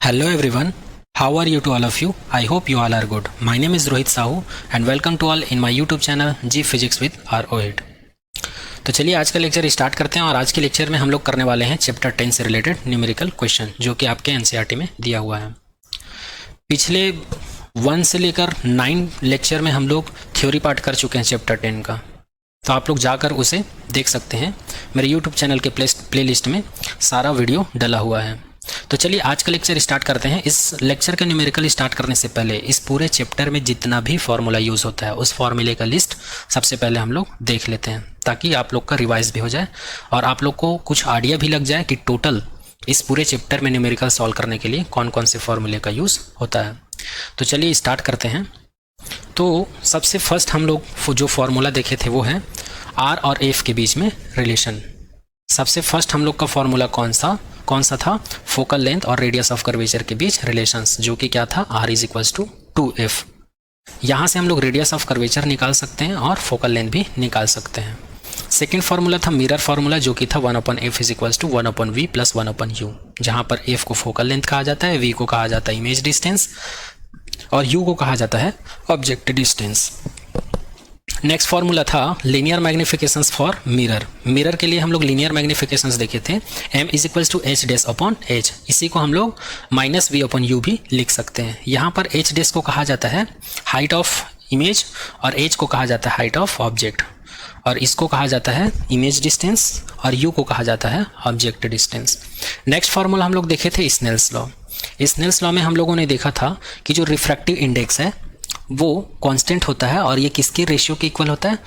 Hello everyone, how are you to all of you? I hope you all are good. My name is Rohit Sahu and welcome to all in my YouTube channel G Physics with R08। तो चलिए आज का lecture start करते हैं और आज के lecture में हम लोग करने वाले हैं चैप्टर 10 से रिलेटेड न्यूमेरिकल क्वेश्चन जो कि आपके एनसीईआरटी में दिया हुआ है। पिछले 1 से लेकर 9 लेक्चर में हम लोग थ्योरी पार्ट कर चुके हैं चैप्टर 10 का, तो आप लोग जाकर उसे देख सकते हैं। मेरे यूट्यूब चैनल के प्ले लिस्ट में सारा वीडियो डला हुआ है। तो चलिए आज का लेक्चर स्टार्ट करते हैं। इस लेक्चर का न्यूमेरिकल स्टार्ट करने से पहले इस पूरे चैप्टर में जितना भी फार्मूला यूज़ होता है उस फार्मूले का लिस्ट सबसे पहले हम लोग देख लेते हैं, ताकि आप लोग का रिवाइज भी हो जाए और आप लोग को कुछ आइडिया भी लग जाए कि टोटल इस पूरे चैप्टर में न्यूमेरिकल सॉल्व करने के लिए कौन कौन से फार्मूले का यूज़ होता है। तो चलिए स्टार्ट करते हैं। तो सबसे फर्स्ट हम लोग जो फार्मूला देखे थे वो है आर और एफ के बीच में रिलेशन। सबसे फर्स्ट हम लोग का फार्मूला कौन सा था? फोकल लेंथ और रेडियस ऑफ कर्वेचर के बीच रिलेशंस, जो कि क्या था? R is equals to 2f। यहाँ से हम लोग रेडियस ऑफ कर्वेचर निकाल सकते हैं और फोकल लेंथ भी निकाल सकते हैं। सेकेंड फार्मूला था मिरर फार्मूला, जो कि था 1/f is equals to 1/v plus 1/u, जहाँ पर f को फोकल लेंथ कहा जाता है, v को कहा जाता है इमेज डिस्टेंस और u को कहा जाता है ऑब्जेक्ट डिस्टेंस। नेक्स्ट फार्मूला था linear magnifications for mirror. Mirror के लिए हम लोग लीनियर मैग्निफिकेशंस देखे थे, m is equals to h dash upon h। इसी को हम लोग -v अपॉन u भी लिख सकते हैं। यहाँ पर h डैश को कहा जाता है हाइट ऑफ इमेज और h को कहा जाता है हाइट ऑफ ऑब्जेक्ट, और इसको कहा जाता है इमेज डिस्टेंस और u को कहा जाता है ऑब्जेक्ट डिस्टेंस। नेक्स्ट फार्मूला हम लोग देखे थे स्नेल्स लॉ। स्नेल्स लॉ में हम लोगों ने देखा था कि जो रिफ्रैक्टिव इंडेक्स है वो कांस्टेंट होता है और ये किसके रेशियो के इक्वल होता है?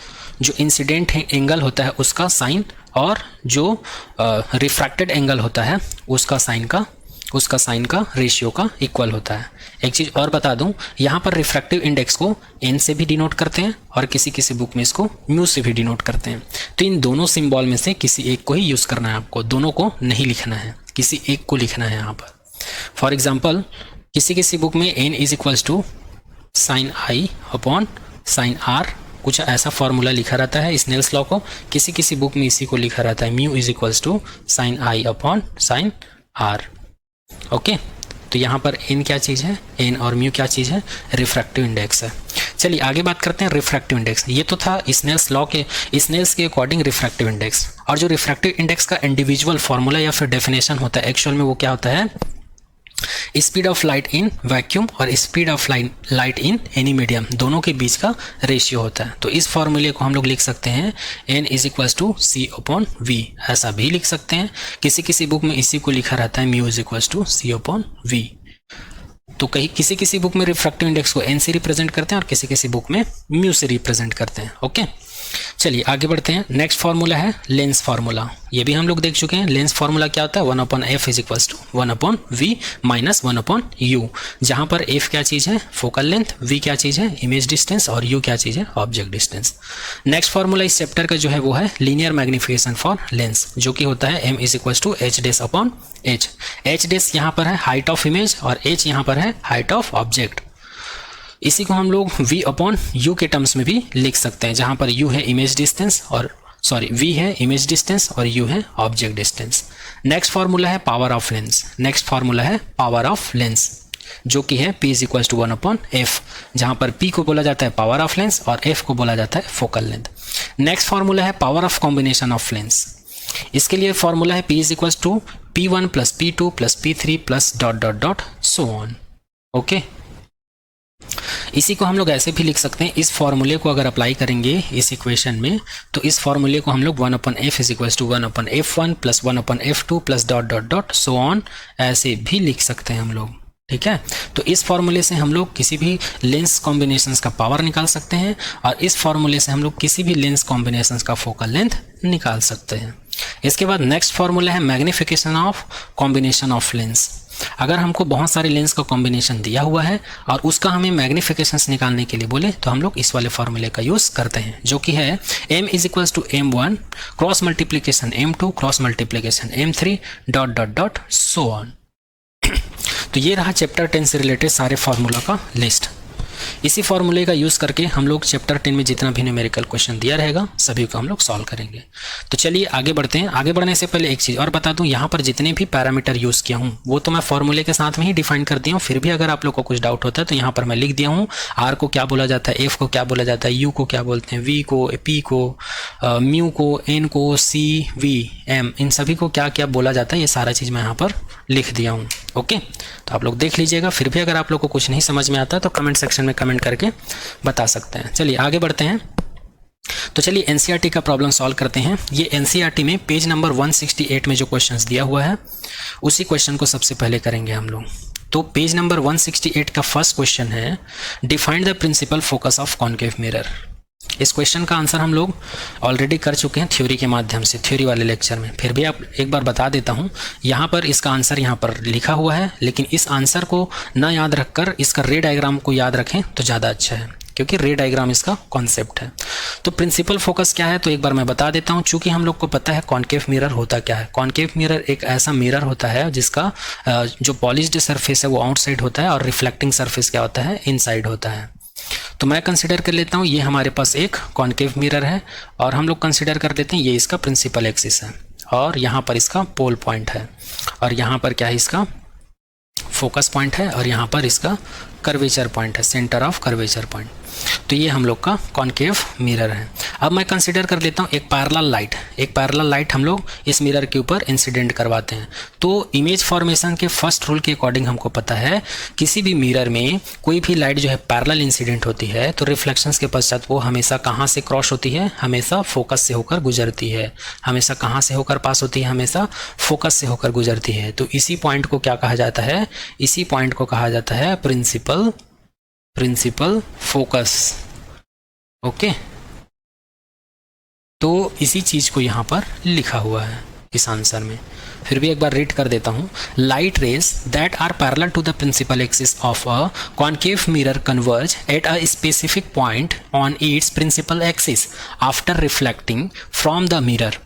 जो इंसिडेंट एंगल होता है उसका साइन और जो रिफ्रैक्टेड एंगल होता है उसका साइन का रेशियो का इक्वल होता है। एक चीज़ और बता दूं, यहाँ पर रिफ्रैक्टिव इंडेक्स को n से भी डिनोट करते हैं और किसी किसी बुक में इसको म्यू से भी डिनोट करते हैं। तो इन दोनों सिंबल में से किसी एक को ही यूज़ करना है आपको, दोनों को नहीं लिखना है, किसी एक को लिखना है यहाँ पर। फॉर एग्जाम्पल किसी किसी बुक में n is equals to sine I upon sine R, कुछ ऐसा फॉर्मूला लिखा रहता है स्नेल्स लॉ को। किसी किसी बुक में इसी को लिखा रहता है mu is equals to sine I upon sine R. Okay, तो यहाँ पर n क्या चीज़ है? n और म्यू क्या चीज़ है? रिफ्रैक्टिव इंडेक्स है। चलिए आगे बात करते हैं रिफ्रैक्टिव इंडेक्स। ये तो था स्नेल्स लॉ के, स्नेल्स के अकॉर्डिंग रिफ्रैक्टिव इंडेक्स। और जो रिफ्रैक्टिव इंडेक्स का इंडिविजुअल फॉर्मूला या फिर डेफिनेशन होता है एक्चुअल में वो क्या होता है? Speed of light in vacuum और speed of light in any medium, दोनों के बीच का रेशियो होता है। तो इस फॉर्मूले को हम लोग लिख सकते हैं n is equals to c upon v, ऐसा भी लिख सकते हैं। किसी किसी बुक में इसी को लिखा रहता है mu is equals to c upon v। तो कहीं किसी किसी बुक में रिफ्रैक्टिव इंडेक्स को n से रिप्रेजेंट करते हैं और किसी किसी बुक में म्यू से रिप्रेजेंट करते हैं। ओके, चलिए आगे बढ़ते हैं। नेक्स्ट फार्मूला है लेंस फार्मूला। ये भी हम लोग देख चुके हैं। लेंस फार्मूला क्या होता है? 1/f is equals to 1/v minus 1/u, जहाँ पर f क्या चीज़ है? फोकल लेंथ, v क्या चीज़ है? इमेज डिस्टेंस और u क्या चीज़ है? Object distance. नेक्स्ट फार्मूला इस चैप्टर का जो है वो है लीनियर मैग्निफिकेशन फॉर लेंस, जो कि होता है m is equals to h dash upon h। h dash यहाँ पर है हाइट ऑफ इमेज और h यहाँ पर है हाइट ऑफ ऑब्जेक्ट। इसी को हम लोग v अपॉन u के टर्म्स में भी लिख सकते हैं, जहाँ पर u है इमेज डिस्टेंस और v है इमेज डिस्टेंस और u है ऑब्जेक्ट डिस्टेंस। नेक्स्ट फार्मूला है power of lens. Next formula है पावर ऑफ लेंस, जो कि है p is equals to 1/f, जहाँ पर p को बोला जाता है पावर ऑफ लेंस और f को बोला जाता है फोकल लेंथ। नेक्स्ट फार्मूला है power of combination of lens. इसके लिए फार्मूला है p is equals to p1 plus p2 plus p3 plus dot dot dot so on. Okay, इसी को हम लोग ऐसे भी लिख सकते हैं। इस फॉर्मूले को अगर अप्लाई करेंगे इस इक्वेशन में तो इस फॉर्मूले को हम लोग 1/f is equals to 1/f1 plus 1/f2 plus dot dot dot so on ऐसे भी लिख सकते हैं हम लोग। ठीक है, तो इस फॉर्मूले से हम लोग किसी भी लेंस कॉम्बिनेशंस का पावर निकाल सकते हैं और इस फॉर्मूले से हम लोग किसी भी लेंस कॉम्बिनेशंस का फोकल लेंथ निकाल सकते हैं। इसके बाद नेक्स्ट फॉर्मूला है magnification of combination of lens. अगर हमको बहुत सारे लेंस का कॉम्बिनेशन दिया हुआ है और उसका हमें मैग्निफिकेशंस निकालने के लिए बोले तो हम लोग इस वाले फॉर्मूले का यूज़ करते हैं, जो कि है m is equals to m1 cross multiplication m2 cross multiplication m3 dot dot dot so on. तो ये रहा चैप्टर 10 से रिलेटेड सारे फार्मूला का लिस्ट। इसी फॉर्मूले का यूज़ करके हम लोग चैप्टर 10 में जितना भी न्यूमेरिकल क्वेश्चन दिया रहेगा सभी को हम लोग सॉल्व करेंगे। तो चलिए आगे बढ़ते हैं। आगे बढ़ने से पहले एक चीज़ और बता दूं, यहाँ पर जितने भी पैरामीटर यूज़ किया हूँ वो तो मैं फॉर्मूले के साथ में ही डिफाइन कर दिया हूँ। फिर भी अगर आप लोग को कुछ डाउट होता है तो यहाँ पर मैं लिख दिया हूँ आर को क्या बोला जाता है, एफ को क्या बोला जाता है, यू को क्या बोलते हैं, वी को, पी को, म्यू को, एन को, सी, वी, एम, इन सभी को क्या क्या बोला जाता है, ये सारा चीज़ मैं यहाँ पर लिख दिया हूँ। ओके, तो आप लोग देख लीजिएगा। फिर भी अगर आप लोग को कुछ नहीं समझ में आता तो कमेंट सेक्शन में कमेंट करके बता सकते हैं। चलिए आगे बढ़ते हैं। तो चलिए एनसीईआरटी का प्रॉब्लम सॉल्व करते हैं। ये एनसीईआरटी में पेज नंबर 168 में जो क्वेश्चंस दिया हुआ है उसी क्वेश्चन को सबसे पहले करेंगे हम लोग। तो पेज नंबर 168 का फर्स्ट क्वेश्चन है, define the principal focus of concave mirror. इस क्वेश्चन का आंसर हम लोग ऑलरेडी कर चुके हैं थ्योरी के माध्यम से, थ्योरी वाले लेक्चर में। फिर भी आप एक बार बता देता हूँ, यहाँ पर इसका आंसर यहाँ पर लिखा हुआ है, लेकिन इस आंसर को ना याद रखकर इसका रे डायग्राम को याद रखें तो ज़्यादा अच्छा है, क्योंकि रे डायग्राम इसका कॉन्सेप्ट है। तो प्रिंसिपल फोकस क्या है तो एक बार मैं बता देता हूँ। चूँकि हम लोग को पता है कॉन्केव मिरर होता क्या है। कॉन्केव मिरर एक ऐसा मिरर होता है जिसका जो पॉलिश्ड सरफेस है वो आउटसाइड होता है और रिफ्लेक्टिंग सरफेस क्या होता है, इनसाइड होता है। तो मैं कंसिडर कर लेता हूँ ये हमारे पास एक कॉन्केव मिरर है और हम लोग कंसिडर कर देते हैं ये इसका प्रिंसिपल एक्सिस है और यहाँ पर इसका पोल पॉइंट है और यहाँ पर क्या है, इसका फोकस पॉइंट है और यहाँ पर इसका कर्वेचर पॉइंट है, सेंटर ऑफ कर्वेचर पॉइंट। तो ये हम लोग का कॉन्केव मिरर है। अब मैं कंसिडर कर लेता हूँ एक पैरेलल लाइट। एक पैरेलल लाइट हम लोग इस मिरर के ऊपर इंसिडेंट करवाते हैं। तो इमेज फॉर्मेशन के फर्स्ट रूल के अकॉर्डिंग हमको पता है किसी भी मिरर में कोई भी लाइट जो है पैरेलल इंसिडेंट होती है तो रिफ्लेक्शंस के पश्चात वो हमेशा कहाँ से क्रॉस होती है, हमेशा फोकस से होकर गुजरती है। हमेशा कहाँ से होकर पास होती है, हमेशा फोकस से होकर गुजरती है। तो इसी पॉइंट को क्या कहा जाता है, इसी पॉइंट को कहा जाता है प्रिंसिपल फोकस। ओके, तो इसी चीज को यहां पर लिखा हुआ है इस आंसर में। फिर भी एक बार रीड कर देता हूं। Light rays that are parallel to the principal axis of a concave mirror converge at a specific point on its principal axis after reflecting from the mirror.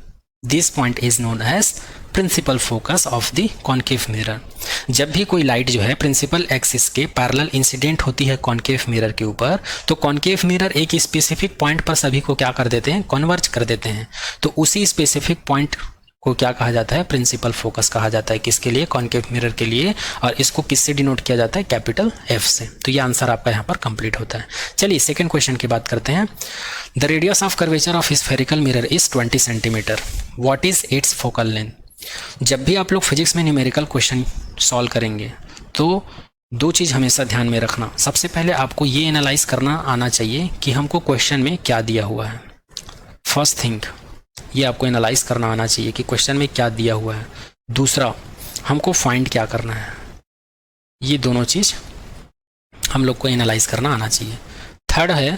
This point is known as principal focus of the concave mirror. जब भी कोई light जो है principal axis के parallel incident होती है concave mirror के ऊपर, तो कॉन्केव मिरर एक स्पेसिफिक पॉइंट पर सभी को क्या कर देते हैं, कन्वर्ज कर देते हैं। तो उसी स्पेसिफिक पॉइंट को क्या कहा जाता है, प्रिंसिपल फोकस कहा जाता है। किसके लिए, कॉन्केव मिरर के लिए। और इसको किससे डिनोट किया जाता है, कैपिटल एफ से। तो ये आंसर आपका यहाँ पर कंप्लीट होता है। चलिए सेकंड क्वेश्चन की बात करते हैं। The radius of curvature of spherical mirror is 20 centimetre. What is it's focal length. जब भी आप लोग फिजिक्स में न्यूमेरिकल क्वेश्चन सॉल्व करेंगे तो दो चीज़ हमेशा ध्यान में रखना। सबसे पहले आपको ये एनालाइज करना आना चाहिए कि हमको क्वेश्चन में क्या दिया हुआ है। फर्स्ट थिंग ये आपको एनालाइज करना आना चाहिए कि क्वेश्चन में क्या दिया हुआ है। दूसरा, हमको फाइंड क्या करना है। ये दोनों चीज़ हम लोग को एनालाइज करना आना चाहिए। थर्ड है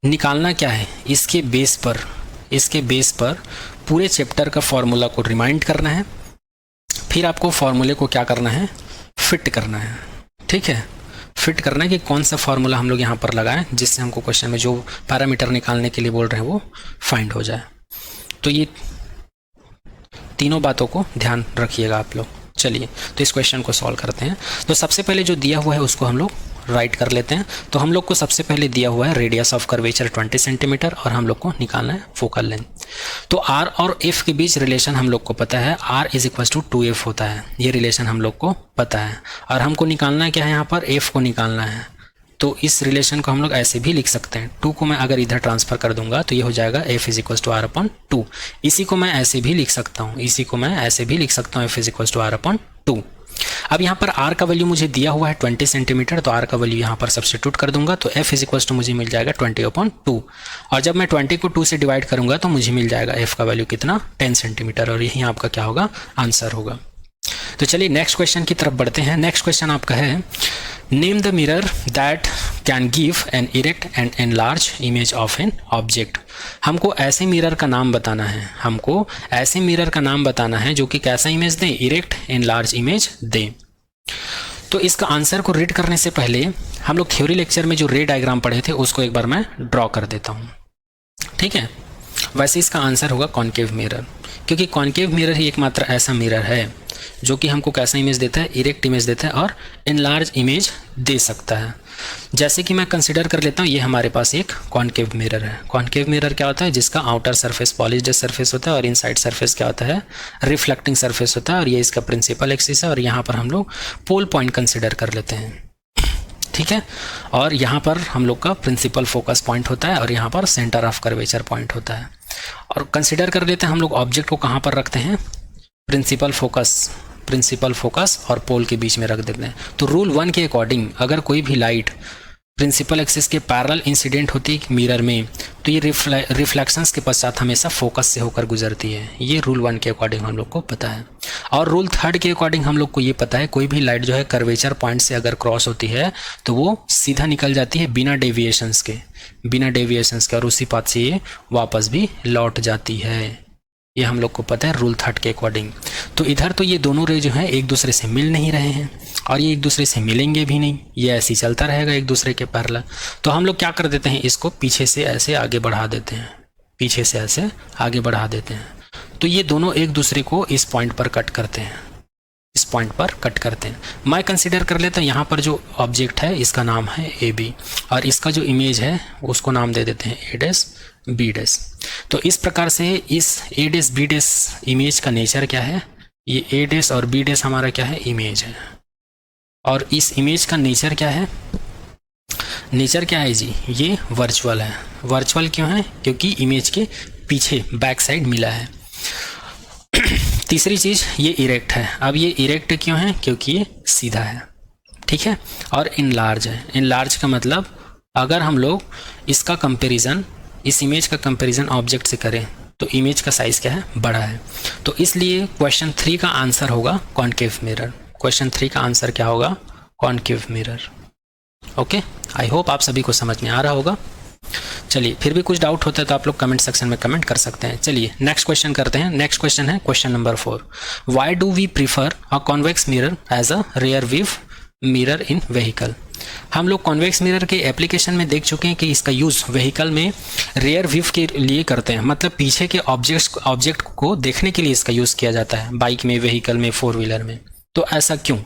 निकालना क्या है, इसके बेस पर पूरे चैप्टर का फॉर्मूला को रिमाइंड करना है। फिर आपको फॉर्मूले को क्या करना है, फिट करना है। ठीक है, फिट करना है कि कौन सा फॉर्मूला हम लोग यहाँ पर लगाएं जिससे हमको क्वेश्चन में जो पैरामीटर निकालने के लिए बोल रहे हैं वो फाइंड हो जाए। तो ये तीनों बातों को ध्यान रखिएगा आप लोग। चलिए तो इस क्वेश्चन को सॉल्व करते हैं। तो सबसे पहले जो दिया हुआ है उसको हम लोग राइट कर लेते हैं। तो हम लोग को सबसे पहले दिया हुआ है रेडियस ऑफ कर्वेचर 20 सेंटीमीटर और हम लोग को निकालना है फोकल लेंथ। तो आर और एफ के बीच रिलेशन हम लोग को पता है, are is equal to 2f होता है। ये रिलेशन हम लोग को पता है और हमको निकालना क्या है, यहाँ पर एफ को निकालना है। तो इस रिलेशन को हम लोग ऐसे भी लिख सकते हैं। 2 को मैं अगर इधर ट्रांसफर कर दूंगा तो ये हो जाएगा f is equal to R upon 2। इसी को मैं ऐसे भी लिख सकता हूँ, f is equal to R upon 2। अब यहाँ पर r का वैल्यू मुझे दिया हुआ है 20 सेंटीमीटर, तो r का वैल्यू यहाँ पर सब्स्टिट्यूट कर दूंगा तो f इज इक्वल टू मुझे मिल जाएगा 20/2। और जब मैं 20 को 2 से डिवाइड करूंगा तो मुझे मिल जाएगा f का वैल्यू कितना, 10 सेंटीमीटर। और यही आपका क्या होगा, आंसर होगा। तो चलिए नेक्स्ट क्वेश्चन की तरफ बढ़ते हैं। नेक्स्ट क्वेश्चन आपका है, name the mirror that can give an erect and enlarge image of an object. हमको ऐसे मिरर का नाम बताना है, जो कि कैसा इमेज दे, इरेक्ट एनलार्ज इमेज दे। तो इसका आंसर को रीड करने से पहले हम लोग थ्योरी लेक्चर में जो रे डायग्राम पढ़े थे उसको एक बार मैं ड्रॉ कर देता हूँ। ठीक है, वैसे इसका आंसर होगा कॉन्केव मिरर, क्योंकि कॉन्केव मिरर ही एकमात्र ऐसा मिरर है जो कि हमको कैसा इमेज देता है, इरेक्ट इमेज देता है और इनलार्ज इमेज दे सकता है। जैसे कि मैं कंसिडर कर लेता हूँ, ये हमारे पास एक कॉन्केव मिरर है। कॉन्केव मिरर क्या होता है, जिसका आउटर सरफेस पॉलिश्ड सरफेस होता है और इनसाइड सरफेस क्या होता है, रिफ्लेक्टिंग सरफेस होता है, और ये इसका प्रिंसिपल एक्सिस है। और यहाँ पर हम लोग पोल पॉइंट कंसिडर कर लेते हैं, ठीक है। और यहाँ पर हम लोग का प्रिंसिपल फोकस पॉइंट होता है और यहाँ पर सेंटर ऑफ कर्वेचर पॉइंट होता है। और कंसिडर कर लेते हैं हम लोग ऑब्जेक्ट को कहाँ पर रखते हैं, प्रिंसिपल फोकस और पोल के बीच में रख देते हैं। तो रूल 1 के अकॉर्डिंग अगर कोई भी लाइट प्रिंसिपल एक्सिस के पैरेलल इंसिडेंट होती है मिरर में, तो ये रिफ्लेक्शंस के पश्चात हमेशा फोकस से होकर गुजरती है। ये रूल 1 के अकॉर्डिंग हम लोग को पता है। और रूल 3 के अकॉर्डिंग हम लोग को ये पता है, कोई भी लाइट जो है कर्वेचर पॉइंट से अगर क्रॉस होती है तो वो सीधा निकल जाती है बिना डेविएशंस के, और उसी पाथ से ये वापस भी लौट जाती है। ये हम लोग को पता है रूल 3 के अकॉर्डिंग। तो इधर तो ये दोनों रे जो हैं एक दूसरे से मिल नहीं रहे हैं और ये एक दूसरे से मिलेंगे भी नहीं, ये ऐसे ही चलता रहेगा एक दूसरे के पैरेलल। तो हम लोग क्या कर देते हैं, इसको पीछे से ऐसे आगे बढ़ा देते हैं, तो ये दोनों एक दूसरे को इस पॉइंट पर कट करते हैं, मैं कंसिडर कर लेता हूँ यहाँ पर जो ऑब्जेक्ट है इसका नाम है ए बी, और इसका जो इमेज है उसको नाम दे देते हैं ए डैश बी डैश। तो इस प्रकार से इस ए डैश बी डैश इमेज का नेचर क्या है, ये ए डैश और बी डैश हमारा क्या है, इमेज है। और इस इमेज का नेचर क्या है, जी, ये वर्चुअल है। वर्चुअल क्यों है, क्योंकि इमेज के पीछे बैक साइड मिला है। तीसरी चीज़, ये इरेक्ट है। अब ये इरेक्ट क्यों है, क्योंकि ये सीधा है, ठीक है। और इनलार्ज है। इनलार्ज का मतलब अगर हम लोग इसका कंपैरिजन, इस इमेज का कंपैरिजन ऑब्जेक्ट से करें तो इमेज का साइज़ क्या है, बड़ा है। तो इसलिए क्वेश्चन 3 का आंसर होगा कॉन्केव मिरर। क्वेश्चन 3 का आंसर क्या होगा, concave mirror. Okay, I hope आप सभी को समझ में आ रहा होगा। चलिए, फिर भी कुछ डाउट होता है तो आप लोग कमेंट सेक्शन में कमेंट कर सकते हैं। चलिए नेक्स्ट क्वेश्चन करते हैं। नेक्स्ट क्वेश्चन है question number 4। Why do we prefer a convex mirror as a rear view mirror in vehicle. हम लोग कॉन्वेक्स मिरर के एप्लीकेशन में देख चुके हैं कि इसका यूज़ व्हीकल में रियर व्यू के लिए करते हैं, मतलब पीछे के ऑब्जेक्ट को देखने के लिए इसका यूज़ किया जाता है, बाइक में, व्हीकल में, 4 व्हीलर में। तो ऐसा क्यों,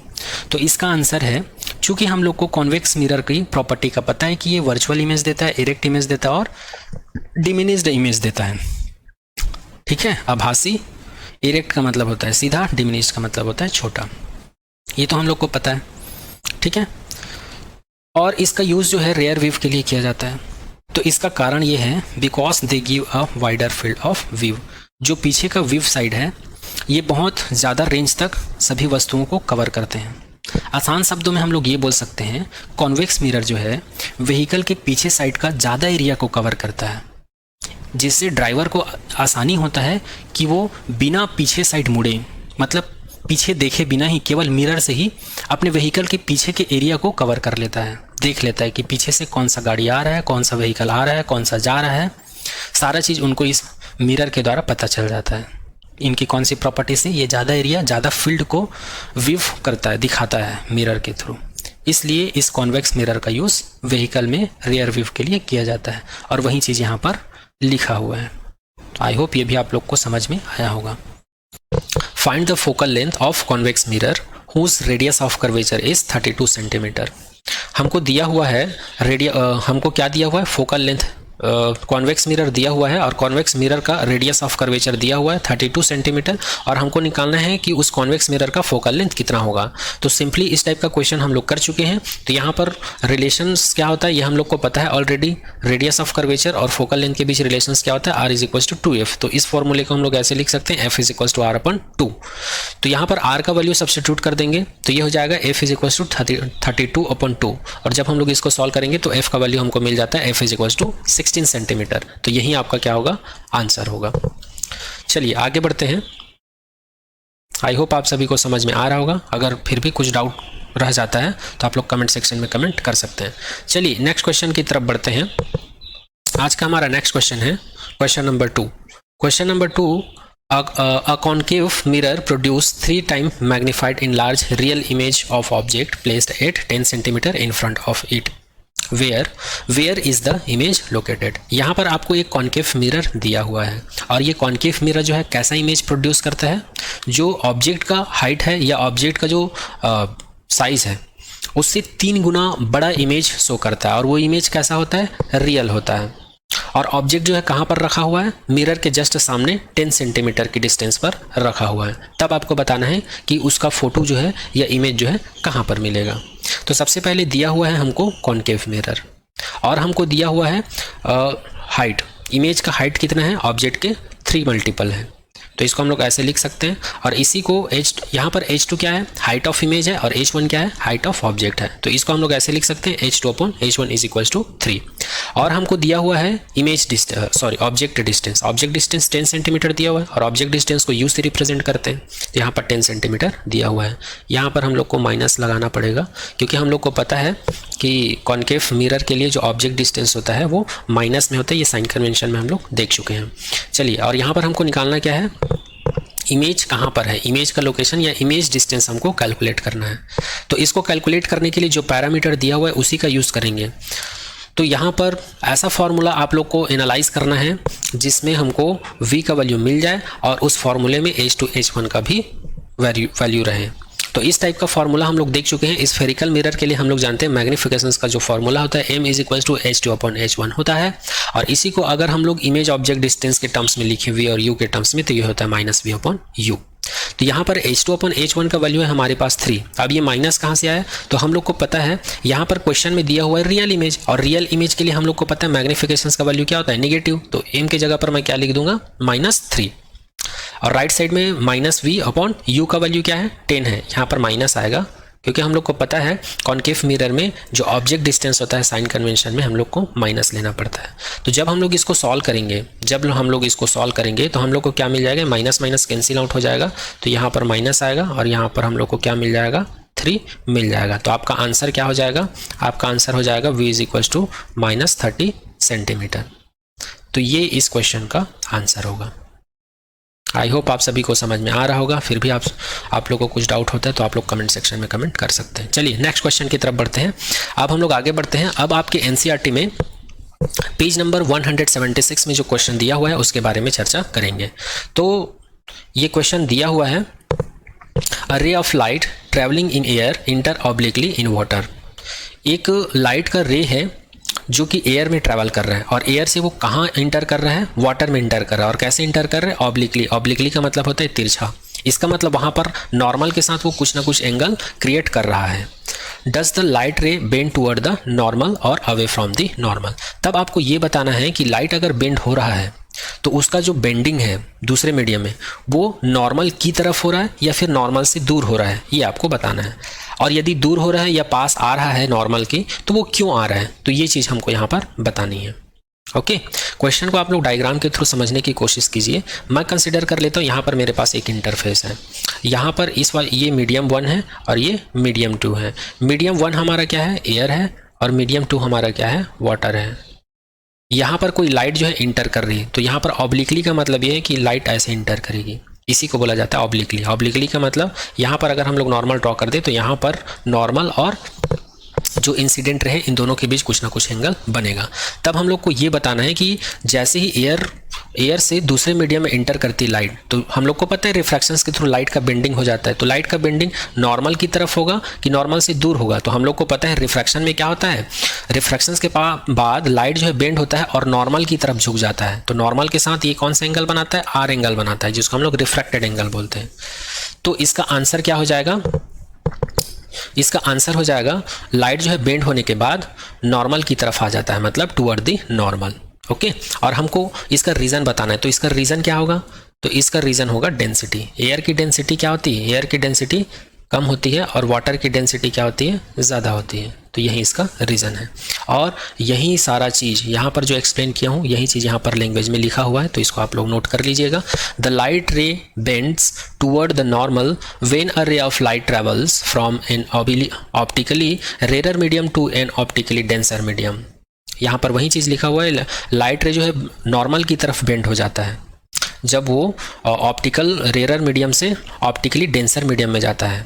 तो इसका आंसर है, चूंकि हम लोग को कॉन्वेक्स मिरर की प्रॉपर्टी का पता है कि ये वर्चुअल इमेज देता है, इरेक्ट इमेज देता है और डिमिनिश्ड इमेज देता है, ठीक है। आभासी, इरेक्ट का मतलब होता है सीधा, डिमिनिश्ड का मतलब होता है छोटा। ये तो हम लोग को पता है, ठीक है। और इसका यूज़ जो है रेयर व्यू के लिए किया जाता है। तो इसका कारण ये है, because they give a wider field of view. जो पीछे का व्यू साइड है ये बहुत ज़्यादा रेंज तक सभी वस्तुओं को कवर करते हैं। आसान शब्दों में हम लोग ये बोल सकते हैं, कॉन्वेक्स मिरर जो है व्हीकल के पीछे साइड का ज़्यादा एरिया को कवर करता है, जिससे ड्राइवर को आसानी होता है कि वो बिना पीछे साइड मुड़े, मतलब पीछे देखे बिना ही केवल मिरर से ही अपने व्हीकल के पीछे के एरिया को कवर कर लेता है। देख लेता है कि पीछे से कौन सा गाड़ी आ रहा है, कौन सा व्हीकल आ रहा है, कौन सा जा रहा है, सारा चीज़ उनको इस मिरर के द्वारा पता चल जाता है। इनकी कौन सी प्रॉपर्टी से ये ज़्यादा एरिया, ज़्यादा फील्ड को व्यू करता है, दिखाता है मिरर के थ्रू। इसलिए इस कॉन्वेक्स मिरर का यूज़ व्हीकल में रियर व्यू के लिए किया जाता है, और वही चीज़ यहाँ पर लिखा हुआ है। तो आई होप ये भी आप लोग को समझ में आया होगा। Find the focal length of convex mirror whose radius of curvature is 32 centimetre. हमको दिया हुआ है हमको क्या दिया हुआ है, फोकल लेंथ कॉन्वेक्स मिरर दिया हुआ है, और कॉन्वेक्स मिरर का रेडियस ऑफ कर्वेचर दिया हुआ है 32 सेंटीमीटर, और हमको निकालना है कि उस कॉन्वेक्स मिरर का फोकल लेंथ कितना होगा। तो सिंपली इस टाइप का क्वेश्चन हम लोग कर चुके हैं। तो यहाँ पर रिलेशंस क्या होता है ये हम लोग को पता है ऑलरेडी। रेडियस ऑफ कर्वेचर और फोकल लेंथ के बीच रिलेशंस क्या होता है, r = 2f। तो इस फॉर्मूले को हम लोग ऐसे लिख सकते हैं, f = r/2। तो यहाँ पर r का वैल्यू सब्स्टिट्यूट कर देंगे तो ये हो जाएगा f = 32/2, और जब हम लोग इसको सॉल्व करेंगे तो f का वैल्यू हमको मिल जाता है, f = 16 सेंटीमीटर। तो यही आपका क्या होगा, आंसर होगा। चलिए आगे बढ़ते हैं। आई होप आप सभी को समझ में आ रहा होगा। अगर फिर भी कुछ डाउट रह जाता है तो आप लोग कमेंट सेक्शन में कमेंट कर सकते हैं। चलिए नेक्स्ट क्वेश्चन की तरफ बढ़ते हैं। आज का हमारा नेक्स्ट क्वेश्चन है question number 2। Question number 2, a concave mirror produce 3 times magnified enlarged real image of object placed at 10 cm in front of it. Where is the image located. यहाँ पर आपको एक कॉन्केव मिरर दिया हुआ है और ये कॉन्केव मिरर जो है कैसा इमेज प्रोड्यूस करता है, जो ऑब्जेक्ट का हाइट है या ऑब्जेक्ट का जो साइज है उससे 3 गुना बड़ा इमेज शो करता है और वो इमेज कैसा होता है, रियल होता है। और ऑब्जेक्ट जो है कहाँ पर रखा हुआ है, मिरर के जस्ट सामने 10 सेंटीमीटर की डिस्टेंस पर रखा हुआ है। तब आपको बताना है कि उसका फोटो जो है या इमेज जो है कहाँ पर मिलेगा। तो सबसे पहले दिया हुआ है हमको कॉन्केव मिरर और हमको दिया हुआ है हाइट। इमेज का हाइट कितना है, ऑब्जेक्ट के 3 मल्टीपल है। तो इसको हम लोग ऐसे लिख सकते हैं और इसी को यहाँ पर H2 क्या है, हाइट ऑफ इमेज है और H1 क्या है, हाइट ऑफ ऑब्जेक्ट है। तो इसको हम लोग ऐसे लिख सकते हैं H2 upon H1 is equals to 3। और हमको दिया हुआ है object distance. Object distance 10 centimetre दिया हुआ है और ऑब्जेक्ट डिस्टेंस को U से रिप्रेजेंट करते हैं। तो यहाँ पर 10 सेंटीमीटर दिया हुआ है। यहाँ पर हम लोग को माइनस लगाना पड़ेगा क्योंकि हम लोग को पता है कि कॉन्केव मिरर के लिए जो ऑब्जेक्ट डिस्टेंस होता है वो माइनस में होता है। ये साइन कन्वेंशन में हम लोग देख चुके हैं। चलिए, और यहाँ पर हमको निकालना क्या है, इमेज कहाँ पर है, इमेज का लोकेशन या इमेज डिस्टेंस हमको कैलकुलेट करना है। तो इसको कैलकुलेट करने के लिए जो पैरामीटर दिया हुआ है उसी का यूज़ करेंगे। तो यहाँ पर ऐसा फॉर्मूला आप लोग को एनालाइज करना है जिसमें हमको v का वैल्यू मिल जाए और उस फॉर्मूले में H2 H1 का भी वैल्यू रहे। तो इस टाइप का फॉर्मूला हम लोग देख चुके हैं। स्फेरिकल मिरर के लिए हम लोग जानते हैं मैग्निफिकेशंस का जो फॉर्मूला होता है M is equals to H2 upon H1 होता है। और इसी को अगर हम लोग इमेज ऑब्जेक्ट डिस्टेंस के टर्म्स में लिखें v और u के टर्म्स में, तो ये होता है माइनस v अपॉन u। तो यहाँ पर H2 अपॉन H1 का वैल्यू है हमारे पास 3। अब ये माइनस कहाँ से आया, तो हम लोग को पता है यहाँ पर क्वेश्चन में दिया हुआ है रियल इमेज और रियल इमेज के लिए हम लोग को पता है मैग्निफिकेशंस का वैल्यू क्या होता है, नेगेटिव। तो m की जगह पर मैं क्या लिख दूंगा, -3। और राइट साइड में माइनस v अपॉन u का वैल्यू क्या है, 10 है। यहाँ पर माइनस आएगा क्योंकि हम लोग को पता है कॉन्केव मिरर में जो ऑब्जेक्ट डिस्टेंस होता है साइन कन्वेंशन में हम लोग को माइनस लेना पड़ता है। तो जब हम लोग इसको सॉल्व करेंगे तो हम लोग को क्या मिल जाएगा, माइनस माइनस कैंसिल आउट हो जाएगा। तो यहाँ पर माइनस आएगा और यहाँ पर हम लोग को क्या मिल जाएगा, 3 मिल जाएगा। तो आपका आंसर क्या हो जाएगा, आपका आंसर हो जाएगा v is equals to -30 centimetre. तो ये इस क्वेश्चन का आंसर होगा। आई होप आप सभी को समझ में आ रहा होगा। फिर भी आप लोगों को कुछ डाउट होता है तो आप लोग कमेंट सेक्शन में कमेंट कर सकते हैं। चलिए नेक्स्ट क्वेश्चन की तरफ बढ़ते हैं। अब हम लोग आगे बढ़ते हैं। अब आपके एनसीईआरटी में पेज नंबर 176 में जो क्वेश्चन दिया हुआ है उसके बारे में चर्चा करेंगे। तो ये क्वेश्चन दिया हुआ है, a ray of light travelling in air enter obliquely in water. एक लाइट का रे है जो कि एयर में ट्रैवल कर रहा है और एयर से वो कहाँ इंटर कर रहा है, वाटर में इंटर कर रहा है। और कैसे इंटर कर रहा है, ऑब्लिकली। ऑब्लिकली का मतलब होता है तिरछा। इसका मतलब वहाँ पर नॉर्मल के साथ वो कुछ ना कुछ एंगल क्रिएट कर रहा है। डज द लाइट रे बेंड टूवर्ड द नॉर्मल और अवे फ्रॉम द नॉर्मल। तब आपको ये बताना है कि लाइट अगर बेंड हो रहा है तो उसका जो बेंडिंग है दूसरे मीडियम में वो नॉर्मल की तरफ हो रहा है या फिर नॉर्मल से दूर हो रहा है, ये आपको बताना है। और यदि दूर हो रहा है या पास आ रहा है नॉर्मल के, तो वो क्यों आ रहा है, तो ये चीज़ हमको यहाँ पर बतानी है। ओके, क्वेश्चन को आप लोग डायग्राम के थ्रू समझने की कोशिश कीजिए। मैं कंसिडर कर लेता हूँ यहाँ पर मेरे पास एक इंटरफेस है। यहाँ पर ये मीडियम 1 है और ये मीडियम 2 है। मीडियम 1 हमारा क्या है, एयर है, और मीडियम 2 हमारा क्या है, वाटर है। यहाँ पर कोई लाइट जो है इंटर कर रही है, तो यहाँ पर ऑब्लिकली का मतलब ये है कि लाइट ऐसे इंटर करेगी, इसी को बोला जाता है ऑब्लिकली। ऑब्लिकली का मतलब यहाँ पर अगर हम लोग नॉर्मल ड्रॉ कर दे तो यहाँ पर नॉर्मल और जो इंसिडेंट रहे इन दोनों के बीच कुछ ना कुछ एंगल बनेगा। तब हम लोग को ये बताना है कि जैसे ही एयर से दूसरे मीडियम में इंटर करती लाइट, तो हम लोग को पता है रिफ्रैक्शंस के थ्रू लाइट का बेंडिंग हो जाता है। तो लाइट का बेंडिंग नॉर्मल की तरफ होगा कि नॉर्मल से दूर होगा, तो हम लोग को पता है रिफ्रैक्शन में क्या होता है, रिफ्रैक्शंस के बाद लाइट जो है बेंड होता है और नॉर्मल की तरफ झुक जाता है। तो नॉर्मल के साथ ये कौन सा एंगल बनाता है, आर एंगल बनाता है, जिसको हम लोग रिफ्रैक्टेड एंगल बोलते हैं। तो इसका आंसर क्या हो जाएगा, इसका आंसर हो जाएगा लाइट जो है बेंड होने के बाद नॉर्मल की तरफ आ जाता है, मतलब टुवर्ड द नॉर्मल। ओके, और हमको इसका रीज़न बताना है। तो इसका रीज़न क्या होगा, तो इसका रीज़न होगा डेंसिटी। एयर की डेंसिटी क्या होती है, एयर की डेंसिटी कम होती है और वाटर की डेंसिटी क्या होती है, ज़्यादा होती है। तो यही इसका रीज़न है। और यही सारा चीज़ यहाँ पर जो एक्सप्लेन किया हूँ यही चीज़ यहाँ पर लैंग्वेज में लिखा हुआ है, तो इसको आप लोग नोट कर लीजिएगा। The light ray bends toward the normal when a ray of light travels from an optically rare medium to an optically denser medium. यहाँ पर वही चीज़ लिखा हुआ है, लाइट रे जो है नॉर्मल की तरफ बेंड हो जाता है जब वो ऑप्टिकल रेयर मीडियम से ऑप्टिकली डेंसर मीडियम में जाता है।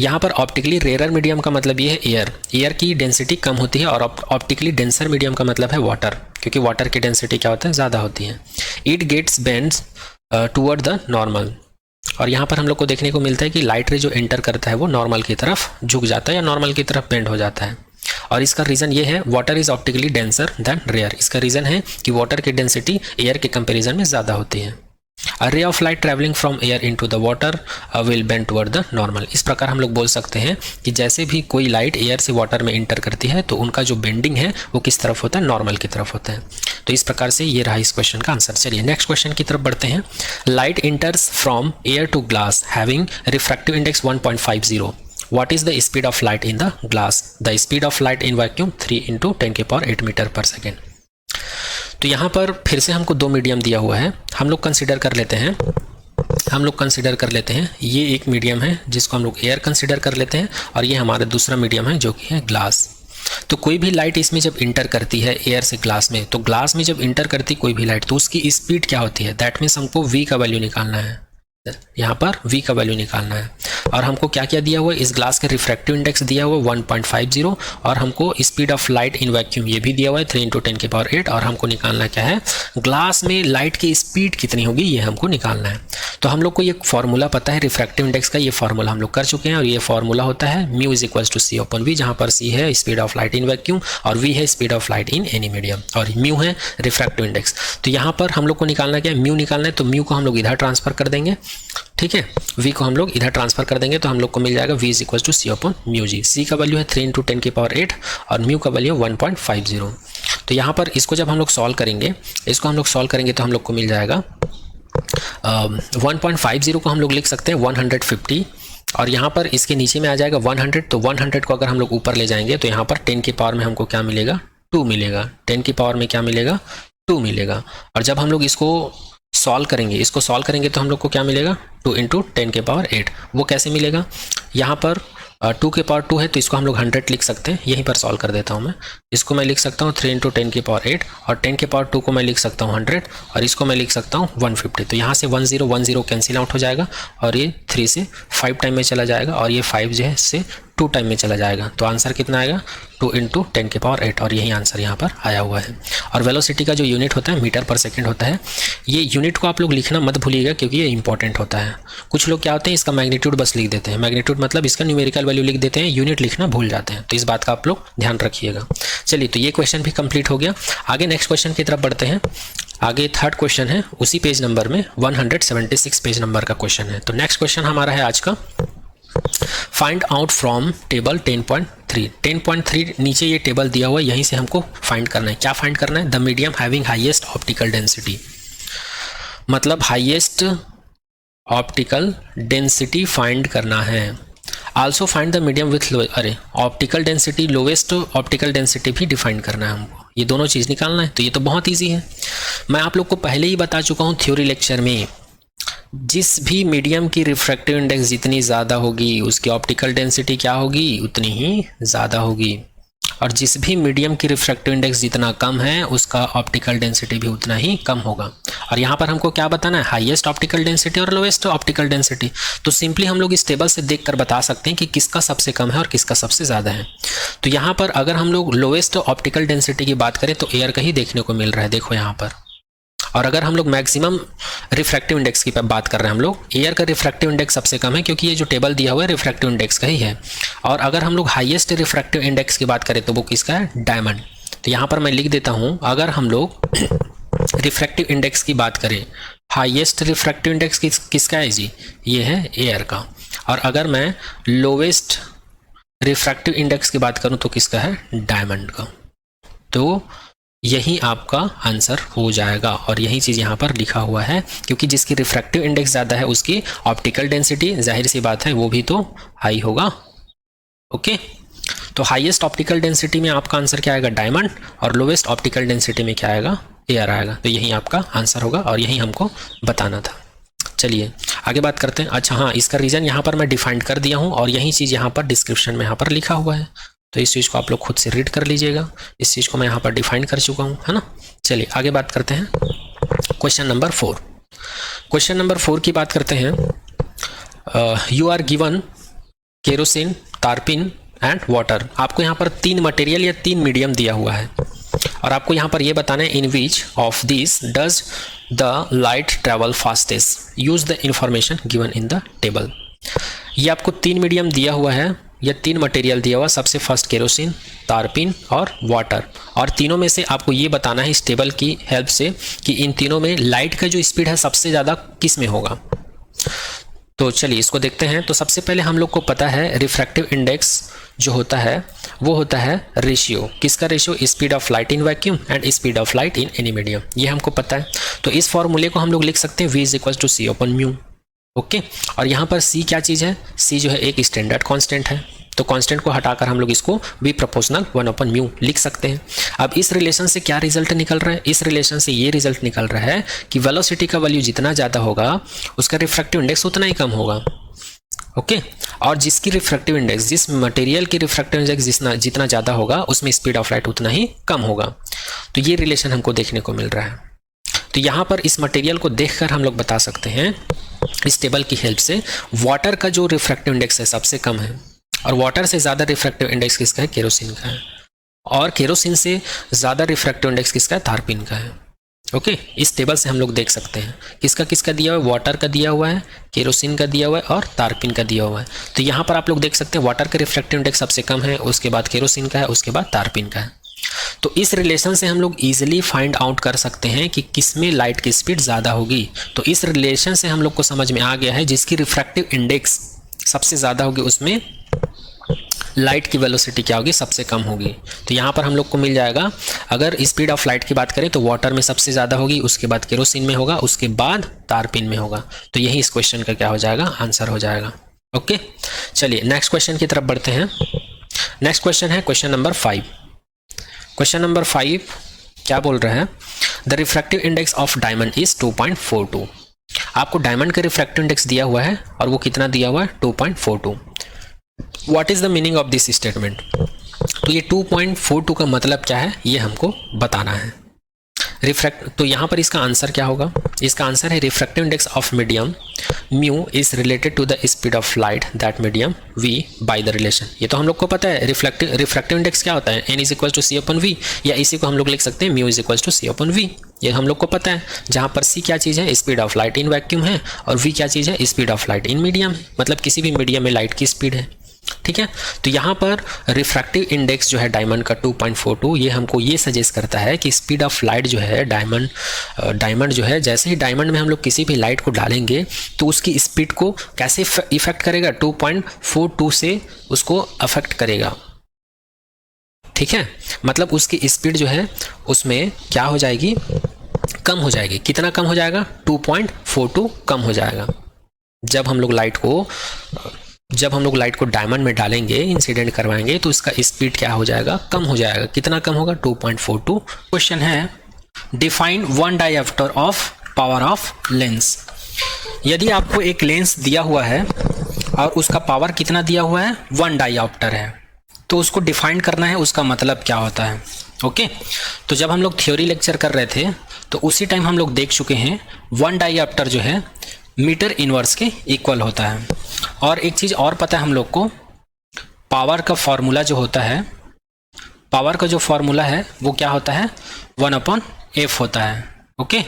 यहाँ पर ऑप्टिकली रेयर मीडियम का मतलब ये है एयर, एयर की डेंसिटी कम होती है, और ऑप्टिकली डेंसर मीडियम का मतलब है वाटर, क्योंकि वाटर की डेंसिटी क्या होता है, ज़्यादा होती है। It gets bends toward the normal, और यहाँ पर हम लोग को देखने को मिलता है कि लाइट रे जो एंटर करता है वो नॉर्मल की तरफ झुक जाता है या नॉर्मल की तरफ बेंड हो जाता है। और इसका रीज़न ये है, water is optically denser than rare. इसका रीज़न है कि वाटर की डेंसिटी एयर के कंपेरिजन में ज़्यादा होती है। A ray of light traveling from air into the water will bend toward the normal। इस प्रकार हम लोग बोल सकते हैं कि जैसे भी कोई लाइट एयर से वाटर में इंटर करती है तो उनका जो बेंडिंग है वो किस तरफ होता है, नॉर्मल की तरफ होता है। तो इस प्रकार से ये रहा इस क्वेश्चन का आंसर। चलिए नेक्स्ट क्वेश्चन की तरफ बढ़ते हैं। Light enters from air to glass having refractive index 1.50। What is the speed of light in the glass? The speed of light in vacuum 3 × 10⁸ metre पर सेकेंड। तो यहाँ पर फिर से हमको दो मीडियम दिया हुआ है, हम लोग कंसिडर कर लेते हैं ये एक मीडियम है जिसको हम लोग एयर कंसिडर कर लेते हैं, और ये हमारा दूसरा मीडियम है जो कि है ग्लास। तो कोई भी लाइट इसमें जब इंटर करती है एयर से ग्लास में, तो ग्लास में जब इंटर करती कोई भी लाइट तो उसकी स्पीड क्या होती है, दैट मीन्स हमको v का वैल्यू निकालना है। यहाँ पर v का वैल्यू निकालना है, और हमको क्या क्या दिया हुआ है, इस ग्लास का रिफ्रैक्टिव इंडेक्स दिया हुआ है 1.50, और हमको speed of light in vacuum ये भी दिया हुआ है 3 × 10⁸, और हमको निकालना क्या है, ग्लास में लाइट की स्पीड कितनी होगी ये हमको निकालना है। तो हम लोग को ये फार्मूला पता है रिफ्रैक्टिव इंडेक्स का, ये फार्मूला हम लोग कर चुके हैं, और ये फार्मूला होता है μ = c/v, जहाँ पर c है speed of light in vacuum और v है speed of light in any medium, और μ है रिफ्रैक्टिव इंडेक्स। तो यहाँ पर हम लोग को निकालना क्या है, μ निकालना है, तो μ को हम लोग इधर ट्रांसफर कर देंगे, ठीक है, v को हम लोग इधर ट्रांसफर कर देंगे, तो हम लोग को मिल जाएगा v = c/μg। c का वैल्यू है 3 × 10⁸, और μ का वैल्यू 1.50। तो यहाँ पर इसको जब हम लोग सॉल्व करेंगे, तो हम लोग को मिल जाएगा 1.50 को हम लोग लिख सकते हैं 150, और यहाँ पर इसके नीचे में आ जाएगा 100। तो 100 को अगर हम लोग ऊपर ले जाएंगे तो यहाँ पर 10 की पावर में हमको क्या मिलेगा, 2 मिलेगा। 10 की पावर में क्या मिलेगा, 2 मिलेगा। और जब हम लोग इसको सॉल्व करेंगे तो हम लोग को क्या मिलेगा, 2 × 10⁸। वो कैसे मिलेगा, यहाँ पर 2 की पावर 2 है तो इसको हम लोग 100 लिख सकते हैं, यहीं पर सॉल्व कर देता हूँ मैं। इसको मैं लिख सकता हूँ 3 × 10⁸, और 10 की पावर 2 को मैं लिख सकता हूँ 100, और इसको मैं लिख सकता हूँ 150। तो यहाँ से 10 10 कैंसिल आउट हो जाएगा, और ये 3 से 5 टाइम में चला जाएगा, और ये 5 जो है से 2 टाइम में चला जाएगा। तो आंसर कितना आएगा, 2 × 10⁸, और यही आंसर यहाँ पर आया हुआ है। और वेलोसिटी का जो यूनिट होता है मीटर पर सेकेंड होता है। ये यूनिट को आप लोग लिखना मत भूलिएगा, क्योंकि ये इंपॉर्टेंट होता है। कुछ लोग क्या होते हैं, इसका मैग्नीट्यूड बस लिख देते हैं, मैग्नीट्यूड मतलब इसका न्यूमेरिकल वैल्यू लिख देते हैं, यूनिट लिखना भूल जाते हैं। तो इस बात का आप लोग ध्यान रखिएगा। चलिए, तो ये क्वेश्चन भी कंप्लीट हो गया। आगे नेक्स्ट क्वेश्चन की तरफ बढ़ते हैं। आगे थर्ड क्वेश्चन है, उसी पेज नंबर में 176 पेज नंबर का क्वेश्चन है। तो नेक्स्ट क्वेश्चन हमारा है आज का, फाइंड आउट फ्रॉम टेबल 10.3। 10.3 नीचे ये टेबल दिया हुआ है, यहीं से हमको फाइंड करना है। क्या फाइंड करना है, the medium having highest optical density, मतलब हाईएस्ट ऑप्टिकल डेंसिटी फाइंड करना है। Also find the medium with optical density, lowest optical density भी डिफाइन करना है हमको। ये दोनों चीज़ निकालना है। तो ये तो बहुत ईजी है, मैं आप लोग को पहले ही बता चुका हूँ थ्योरी लेक्चर में। जिस भी मीडियम की रिफ्रैक्टिव इंडेक्स जितनी ज़्यादा होगी उसकी ऑप्टिकल डेंसिटी क्या होगी, उतनी ही ज़्यादा होगी, और जिस भी मीडियम की रिफ्रैक्टिव इंडेक्स जितना कम है उसका ऑप्टिकल डेंसिटी भी उतना ही कम होगा। और यहाँ पर हमको क्या बताना है, हाईएस्ट ऑप्टिकल डेंसिटी और लोएस्ट ऑप्टिकल डेंसिटी। तो सिंपली हम लोग इस टेबल से देखकर बता सकते हैं कि किसका सबसे कम है और किसका सबसे ज़्यादा है। तो यहाँ पर अगर हम लोग लोएस्ट ऑप्टिकल डेंसिटी की बात करें तो एयर का ही देखने को मिल रहा है, देखो यहाँ पर। और अगर हम लोग मैक्सिमम रिफ्रैक्टिव इंडेक्स की बात कर रहे हैं, हम लोग एयर का रिफ्रैक्टिव इंडेक्स सबसे कम है, क्योंकि ये जो टेबल दिया हुआ है रिफ्रैक्टिव इंडेक्स का ही है। और अगर हम लोग हाईएस्ट रिफ्रैक्टिव इंडेक्स की बात करें तो वो किसका है, डायमंड। तो यहाँ पर मैं लिख देता हूँ, अगर हम लोग रिफ्रैक्टिव इंडेक्स की बात करें, हाईएस्ट रिफ्रैक्टिव इंडेक्स किसका है जी, ये है एयर का। और अगर मैं लोवेस्ट रिफ्रैक्टिव इंडेक्स की बात करूँ तो किसका है, डायमंड का। तो यही आपका आंसर हो जाएगा, और यही चीज़ यहाँ पर लिखा हुआ है, क्योंकि जिसकी रिफ्रैक्टिव इंडेक्स ज़्यादा है उसकी ऑप्टिकल डेंसिटी जाहिर सी बात है वो भी तो हाई होगा। ओके, तो हाईएस्ट ऑप्टिकल डेंसिटी में आपका आंसर क्या आएगा, डायमंड, और लोवेस्ट ऑप्टिकल डेंसिटी में क्या आएगा, एयर आएगा। तो यही आपका आंसर होगा, और यही हमको बताना था। चलिए आगे बात करते हैं। अच्छा हाँ, इसका रीज़न यहाँ पर मैं डिफाइंड कर दिया हूँ, और यही चीज़ यहाँ पर डिस्क्रिप्शन में यहाँ पर लिखा हुआ है। तो इस चीज़ को आप लोग खुद से रीड कर लीजिएगा, इस चीज़ को मैं यहाँ पर डिफाइन कर चुका हूँ, है ना। चलिए आगे बात करते हैं, क्वेश्चन नंबर 4। क्वेश्चन नंबर 4 की बात करते हैं। You are given kerosene, turpentine and water. आपको यहाँ पर 3 मटेरियल या 3 मीडियम दिया हुआ है और आपको यहाँ पर ये बताना है in which of this does the light travel fastest, use the information given in the table. ये आपको 3 मीडियम दिया हुआ है या 3 मटेरियल दिया हुआ, सबसे फर्स्ट केरोसिन, तारपिन और वाटर, और तीनों में से आपको ये बताना है इस टेबल की हेल्प से कि इन तीनों में लाइट का जो स्पीड है सबसे ज़्यादा किस में होगा। तो चलिए इसको देखते हैं। तो सबसे पहले हम लोग को पता है रिफ्रैक्टिव इंडेक्स जो होता है वो होता है रेशियो, किसका ratio, speed of light in vacuum and speed of light in any medium, ये हमको पता है। तो इस फॉर्मूले को हम लोग लिख सकते हैं v is equal to C upon mu. Okay, और यहाँ पर c क्या चीज़ है, c जो है एक स्टैंडर्ड कांस्टेंट है, तो कांस्टेंट को हटाकर हम लोग इसको v प्रोपोर्शनल 1 अपन म्यू लिख सकते हैं। अब इस रिलेशन से क्या रिजल्ट निकल रहा है, इस रिलेशन से ये रिजल्ट निकल रहा है कि वेलोसिटी का वैल्यू जितना ज़्यादा होगा उसका रिफ्रैक्टिव इंडेक्स उतना ही कम होगा। ओके, और जिसकी रिफ्रैक्टिव इंडेक्स, जिस मटेरियल की रिफ्रैक्टिव इंडेक्स जितना ज़्यादा होगा उसमें स्पीड ऑफ लाइट उतना ही कम होगा। तो ये रिलेशन हमको देखने को मिल रहा है। तो यहाँ पर इस मटेरियल को देखकर हम लोग बता सकते हैं इस टेबल की हेल्प से, वाटर का जो रिफ्रैक्टिव इंडेक्स है सबसे कम है और वाटर से ज़्यादा रिफ्रैक्टिव इंडेक्स किसका है, केरोसिन का है, और केरोसिन से ज़्यादा रिफ्रैक्टिव इंडेक्स किसका है, तारपिन का है। ओके, इस टेबल से हम लोग देख सकते हैं किसका किसका दिया हुआ है, वाटर का दिया हुआ है, केरोसिन का दिया हुआ है और तारपिन का दिया हुआ है। तो यहाँ पर आप लोग देख सकते हैं वाटर का रिफ्रैक्टिव इंडेक्स सबसे कम है, उसके बाद केरोसिन का है, उसके बाद तारपिन का है। तो इस रिलेशन से हम लोग इजीली फाइंड आउट कर सकते हैं कि किसमें लाइट की स्पीड ज़्यादा होगी। तो इस रिलेशन से हम लोग को समझ में आ गया है जिसकी रिफ्रैक्टिव इंडेक्स सबसे ज़्यादा होगी उसमें लाइट की वेलोसिटी क्या होगी, सबसे कम होगी। तो यहाँ पर हम लोग को मिल जाएगा, अगर स्पीड ऑफ लाइट की बात करें तो वाटर में सबसे ज़्यादा होगी, उसके बाद केरोसिन में होगा, उसके बाद तारपिन में होगा। तो यही इस क्वेश्चन का क्या हो जाएगा, आंसर हो जाएगा। ओके, चलिए नेक्स्ट क्वेश्चन की तरफ बढ़ते हैं। नेक्स्ट क्वेश्चन है क्वेश्चन नंबर 5। क्वेश्चन नंबर 5 क्या बोल रहा है, the refractive index of diamond is 2.42। आपको डायमंड का रिफ्रैक्टिव इंडेक्स दिया हुआ है और वो कितना दिया हुआ है, 2.42। What is the meaning of this statement. तो ये 2.42 का मतलब क्या है ये हमको बताना है। तो यहाँ पर इसका आंसर क्या होगा, इसका आंसर है refractive index of medium mu is related to the speed of light that medium v by the relation. ये तो हम लोग को पता है रिफ्रैक्टिव इंडेक्स क्या होता है, n is equal to c upon v, या इसी को हम लोग लिख सकते हैं mu is equal to c upon v. ये हम लोग को पता है, जहाँ पर c क्या चीज़ है, speed of light in vacuum है, और v क्या चीज़ है, speed of light in medium है, मतलब किसी भी मीडियम में लाइट की स्पीड है। ठीक है, तो यहाँ पर रिफ्रैक्टिव इंडेक्स जो है डायमंड का 2.42, ये हमको ये सजेस्ट करता है कि स्पीड ऑफ लाइट जो है डायमंड जो है, जैसे ही डायमंड में हम लोग किसी भी लाइट को डालेंगे तो उसकी स्पीड को कैसे इफेक्ट करेगा, 2.42 से उसको अफेक्ट करेगा। ठीक है, मतलब उसकी स्पीड जो है उसमें क्या हो जाएगी, कम हो जाएगी। कितना कम हो जाएगा, 2.42 कम हो जाएगा। जब हम लोग लाइट को डायमंड में डालेंगे, इंसिडेंट करवाएंगे, तो इसका स्पीड क्या हो जाएगा, कम हो जाएगा। कितना कम होगा, 2.42। क्वेश्चन है define one dioptre of power of lens. यदि आपको एक लेंस दिया हुआ है और उसका पावर कितना दिया हुआ है, 1 डायऑप्टर है, तो उसको डिफाइन करना है, उसका मतलब क्या होता है। ओके, तो जब हम लोग थ्योरी लेक्चर कर रहे थे तो उसी टाइम हम लोग देख चुके हैं 1 डायऑप्टर जो है मीटर इनवर्स के इक्वल होता है। और एक चीज़ और पता है हम लोग को, पावर का फॉर्मूला जो होता है, पावर का जो फॉर्मूला है वो क्या होता है, 1/f होता है। ओके,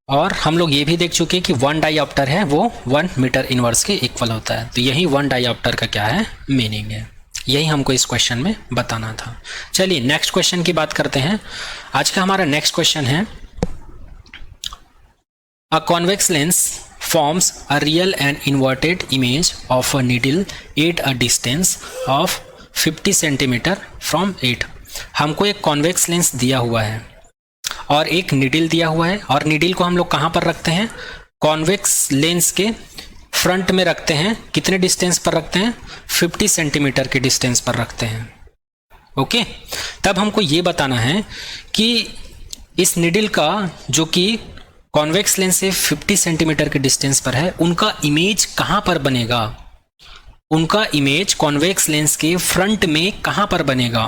और हम लोग ये भी देख चुके हैं कि 1 डायऑप्टर है वो 1 मीटर इनवर्स के इक्वल होता है। तो यही 1 डायऑप्टर का क्या है, मीनिंग है। यही हमको इस क्वेश्चन में बताना था। चलिए नेक्स्ट क्वेश्चन की बात करते हैं। आज का हमारा नेक्स्ट क्वेश्चन है, A convex lens forms a real and inverted image of a needle at a distance of 50 cm from it। हमको एक कॉन्वेक्स लेंस दिया हुआ है और एक नीडल दिया हुआ है, और नीडल को हम लोग कहाँ पर रखते हैं, कॉन्वेक्स लेंस के फ्रंट में रखते हैं। कितने डिस्टेंस पर रखते हैं, 50 सेंटीमीटर के डिस्टेंस पर रखते हैं। ओके, तब हमको ये बताना है कि इस नीडल का जो कि कॉन्वेक्स लेंस से 50 सेंटीमीटर के डिस्टेंस पर है, उनका इमेज कहाँ पर बनेगा, उनका इमेज कॉन्वेक्स लेंस के फ्रंट में कहाँ पर बनेगा,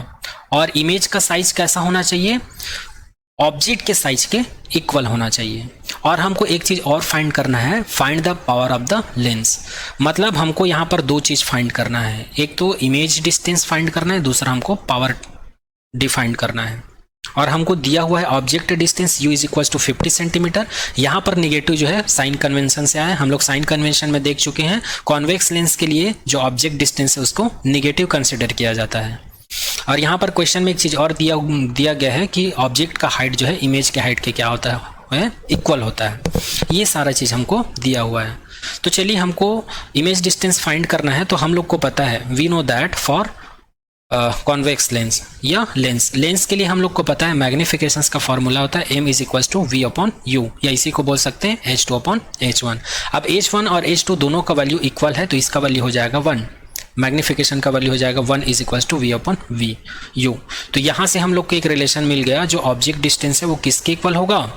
और इमेज का साइज कैसा होना चाहिए, ऑब्जेक्ट के साइज के इक्वल होना चाहिए। और हमको एक चीज़ और फाइंड करना है, find the power of the lens. मतलब हमको यहाँ पर दो चीज़ फाइंड करना है, एक तो इमेज डिस्टेंस फाइंड करना है, दूसरा हमको पावर डिफाइंड करना है। और हमको दिया हुआ है object distance u is equal to 50 centimetre. यहाँ पर निगेटिव जो है साइन कन्वेंशन से आया, हम लोग साइन कन्वेंशन में देख चुके हैं, कॉन्वेक्स लेंस के लिए जो ऑब्जेक्ट डिस्टेंस है उसको निगेटिव कंसिडर किया जाता है। और यहाँ पर क्वेश्चन में एक चीज़ और दिया गया है कि ऑब्जेक्ट का हाइट जो है इमेज के हाइट के क्या होता है, इक्वल होता है। ये सारा चीज़ हमको दिया हुआ है। तो चलिए हमको इमेज डिस्टेंस फाइंड करना है। तो हम लोग को पता है, we know that for convex lens या लेंस के लिए हम लोग को पता है मैग्निफिकेशंस का फॉर्मूला होता है m is equal to v upon u, या इसी को बोल सकते हैं h2 अपॉन h1। अब h1 और h2 दोनों का वैल्यू इक्वल है, तो इसका वैल्यू हो जाएगा 1, मैग्निफिकेशन का वैल्यू हो जाएगा 1 is equal to v upon v u. तो यहाँ से हम लोग को एक रिलेशन मिल गया, जो ऑब्जेक्ट डिस्टेंस है वो किसके इक्वल होगा,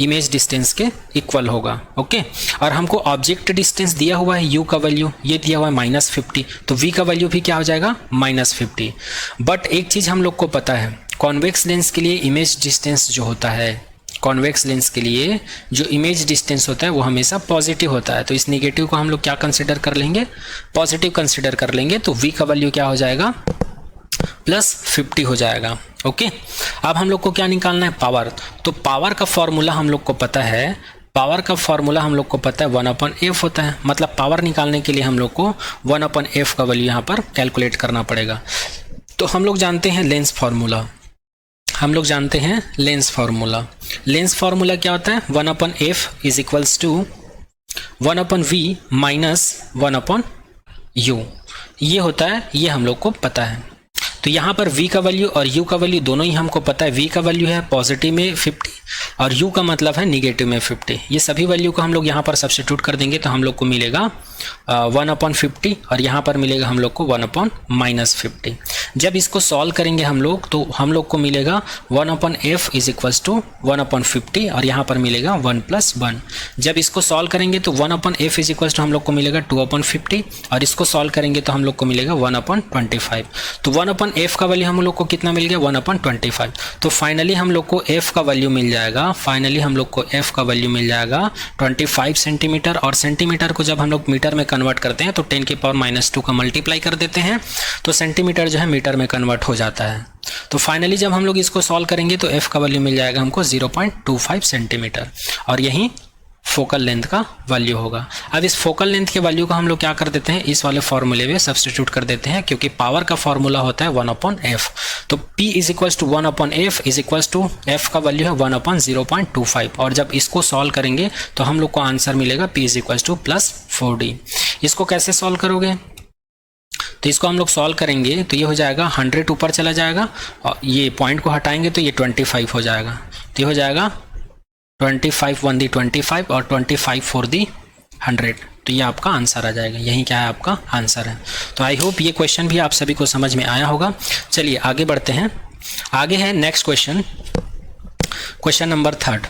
इमेज डिस्टेंस के इक्वल होगा। ओके, और हमको ऑब्जेक्ट डिस्टेंस दिया हुआ है u का वैल्यू, ये दिया हुआ है -50, तो v का वैल्यू भी क्या हो जाएगा -50। बट एक चीज़ हम लोग को पता है, कॉन्वेक्स लेंस के लिए इमेज डिस्टेंस जो होता है, कॉन्वेक्स लेंस के लिए जो इमेज डिस्टेंस होता है वो हमेशा पॉजिटिव होता है। तो इस निगेटिव को हम लोग क्या कंसिडर कर लेंगे, पॉजिटिव कंसिडर कर लेंगे। तो v का वैल्यू क्या हो जाएगा, +50 हो जाएगा। ओके, अब हम लोग को क्या निकालना है, पावर। तो पावर का फॉर्मूला हम लोग को पता है, पावर का फॉर्मूला हम लोग को पता है 1/f होता है। मतलब पावर निकालने के लिए हम लोग को 1/f का वैल्यू यहाँ पर कैलकुलेट करना पड़ेगा। तो हम लोग जानते हैं लेंस फार्मूला, हम लोग जानते हैं लेंस फार्मूला। लेंस फार्मूला क्या होता है, 1/f is equals to 1/v minus 1/u, ये होता है, ये हम लोग को पता है। तो यहाँ पर v का वैल्यू और u का वैल्यू दोनों ही हमको पता है। v का वैल्यू है पॉजिटिव में 50 और u का मतलब है निगेटिव में 50। ये सभी वैल्यू को हम लोग यहाँ पर सब्स्टिट्यूट कर देंगे तो हम लोग को मिलेगा 1/50 और यहाँ पर मिलेगा हम लोग को 1/-50। जब इसको सॉल्व करेंगे हम लोग तो हम लोग को मिलेगा 1/f इज इक्वल्स टू 1/50 और यहाँ पर मिलेगा 1 + 1। जब इसको सॉल्व करेंगे तो 1/f इज इक्वल्स टू हम लोग को मिलेगा 2/50 और इसको सॉल्व करेंगे तो हम लोग को मिलेगा 1/25। तो 1/f का वैल्यू हम लोग को कितना मिल गया, 1/25। तो फाइनली हम लोग को f का वैल्यू मिल जाएगा, फाइनली हम लोग को f का वैल्यू मिल जाएगा 25 सेंटीमीटर। और सेंटीमीटर को जब हम लोग मीटर में कन्वर्ट करते हैं तो 10⁻² का मल्टीप्लाई कर देते हैं तो सेंटीमीटर जो है मीटर में कन्वर्ट हो जाता है। तो फाइनली जब हम लोग इसको सॉल्व करेंगे तो f का वैल्यू मिल जाएगा हमको 0.25 सेंटीमीटर और यही फोकल लेंथ का वैल्यू होगा। अब इस फोकल लेंथ के वैल्यू को हम लोग क्या कर देते हैं, इस वाले फॉर्मूले में सब्स्टिट्यूट कर देते हैं, क्योंकि पावर का फॉर्मूला होता है 1/f। तो P is equals to 1/f is equals to f का वैल्यू है 1/0.25 और जब इसको सॉल्व करेंगे तो हम लोग को आंसर मिलेगा P is equals to +4d। इसको कैसे सॉल्व करोगे, तो इसको हम लोग सॉल्व करेंगे तो ये हो जाएगा 100 ऊपर चला जाएगा और ये पॉइंट को हटाएंगे तो ये 25 हो जाएगा। तो ये हो जाएगा 25 1 दी 25 और 25 4 दी 100। तो ये आपका आंसर आ जाएगा, यही क्या है आपका आंसर है। तो आई होप ये क्वेश्चन भी आप सभी को समझ में आया होगा। चलिए आगे बढ़ते हैं। आगे है next question, question number 3।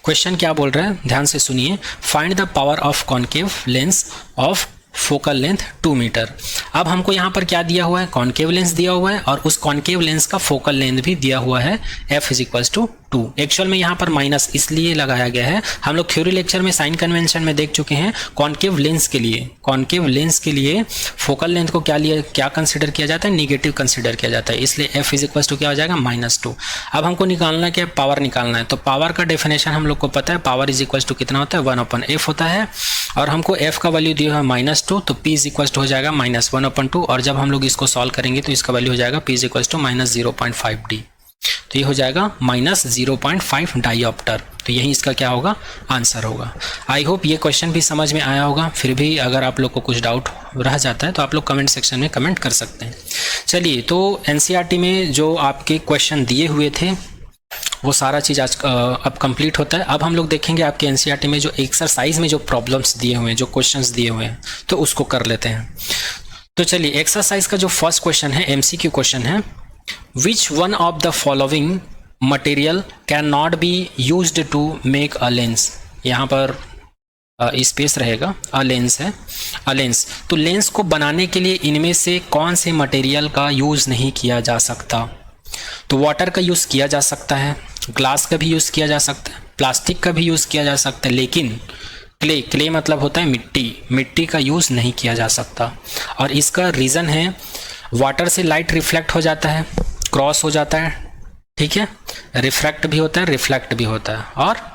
Question क्या बोल रहा है, ध्यान से सुनिए। Find the power of concave lens of focal length 2 metre. अब हमको यहाँ पर क्या दिया हुआ है, कॉन्केव लेंस दिया हुआ है और उस कॉन्केव लेंस का फोकल लेंथ भी दिया हुआ है f is equals to 2। Actual में यहाँ पर माइनस इसलिए लगाया गया है, हम लोग थ्योरी लेक्चर में साइन कन्वेंशन में देख चुके हैं। कॉन्केव लेंस के लिए फोकल लेंथ को क्या कंसिडर किया जाता है, निगेटिव कंसिडर किया जाता है, इसलिए f इज इक्वल्स टू क्या हो जाएगा, -2। अब हमको निकालना क्या है, पावर निकालना है। तो पावर का डेफिनेशन हम लोग को पता है, पावर इज इक्वल्स टू कितना होता है, 1/f होता है और हमको f का वैल्यू दिया है -2, तो p इज इक्वल्स टू हो जाएगा -1/2 और जब हम लोग इसको सॉल्व करेंगे तो इसका वैल्यू हो जाएगा p is equals to -0.5d। तो ये हो जाएगा -0.5 डायोप्टर। तो यही इसका क्या होगा, आंसर होगा। आई होप ये क्वेश्चन भी समझ में आया होगा। फिर भी अगर आप लोग को कुछ डाउट रह जाता है तो आप लोग कमेंट सेक्शन में कमेंट कर सकते हैं। चलिए, तो एनसीईआरटी में जो आपके क्वेश्चन दिए हुए थे वो सारा चीज़ आज अब कंप्लीट होता है। अब हम लोग देखेंगे आपके एनसीईआरटी में जो एक्सरसाइज में जो प्रॉब्लम्स दिए हुए हैं, जो क्वेश्चंस दिए हुए हैं, तो उसको कर लेते हैं। तो चलिए, एक्सरसाइज का जो फर्स्ट क्वेश्चन है एमसीक्यू क्वेश्चन है, which one of the following material can not be used to make a lens. यहाँ पर स्पेस रहेगा, अ लेंस है, अ लेंस। तो लेंस को बनाने के लिए इनमें से कौन से मटेरियल का यूज़ नहीं किया जा सकता। तो वाटर का यूज़ किया जा सकता है, ग्लास का भी यूज़ किया जा सकता है, प्लास्टिक का भी यूज़ किया जा सकता है, लेकिन क्ले मतलब होता है मिट्टी का यूज़ नहीं किया जा सकता। और इसका रीज़न है वाटर से लाइट रिफ्लेक्ट हो जाता है, क्रॉस हो जाता है, ठीक है, रिफ्रैक्ट भी होता है, रिफ्लेक्ट भी होता है और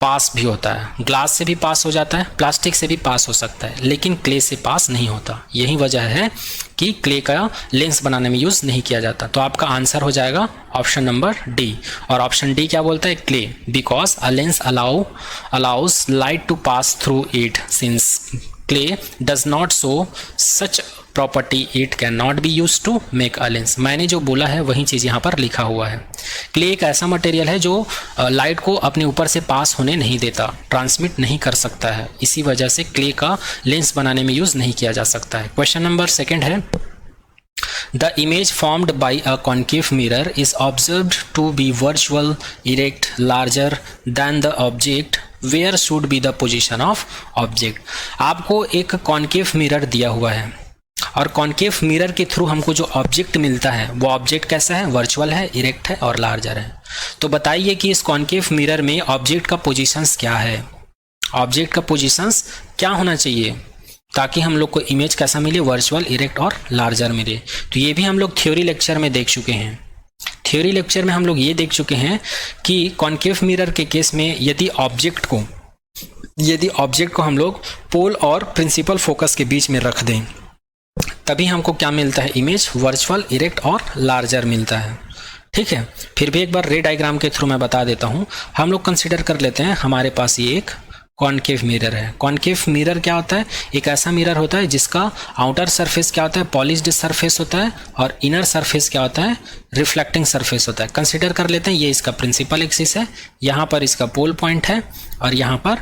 पास भी होता है। ग्लास से भी पास हो जाता है, प्लास्टिक से भी पास हो सकता है, लेकिन क्ले से पास नहीं होता। यही वजह है कि क्ले का लेंस बनाने में यूज़ नहीं किया जाता। तो आपका आंसर हो जाएगा ऑप्शन नंबर डी। और ऑप्शन डी क्या बोलता है? Clay, because a lens allows light to pass through it, since clay does not show such property it can not be use to make a lens. मैंने जो बोला है वही चीज़ यहाँ पर लिखा हुआ है। क्ले एक ऐसा मटेरियल है जो लाइट को अपने ऊपर से पास होने नहीं देता, ट्रांसमिट नहीं कर सकता है, इसी वजह से क्ले का लेंस बनाने में यूज़ नहीं किया जा सकता है। क्वेश्चन नंबर सेकेंड है, The image formed by a concave mirror is observed to be virtual, erect, larger than the object. Where should be the position of object? आपको एक कॉन्केव मिरर दिया हुआ है और कॉन्केव मिरर के through हमको जो ऑब्जेक्ट मिलता है वो ऑब्जेक्ट कैसा है? वर्चुअल है, इरेक्ट है और लार्जर है। तो बताइए कि इस कॉन्केव मिरर में ऑब्जेक्ट का पोजीशंस क्या है? ऑब्जेक्ट का पोजीशंस क्या होना चाहिए ताकि हम लोग को इमेज कैसा मिले? वर्चुअल, इरेक्ट और लार्जर मिले। तो ये भी हम लोग थ्योरी लेक्चर में देख चुके हैं। थ्योरी लेक्चर में हम लोग ये देख चुके हैं कि कॉन्केव मिरर के केस में यदि ऑब्जेक्ट को हम लोग पोल और प्रिंसिपल फोकस के बीच में रख दें तभी हमको क्या मिलता है? इमेज वर्चुअल, इरेक्ट और लार्जर मिलता है। ठीक है, फिर भी एक बार रे डायग्राम के थ्रू मैं बता देता हूँ। हम लोग कंसिडर कर लेते हैं हमारे पास ये एक कॉन्केव मिरर है। कॉन्केव मिरर क्या होता है? एक ऐसा मिरर होता है जिसका आउटर सरफेस क्या होता है? पॉलिश्ड सरफेस होता है और इनर सरफेस क्या होता है? रिफ्लेक्टिंग सरफेस होता है। कंसिडर कर लेते हैं ये इसका प्रिंसिपल एक्सिस है, यहाँ पर इसका पोल पॉइंट है और यहाँ पर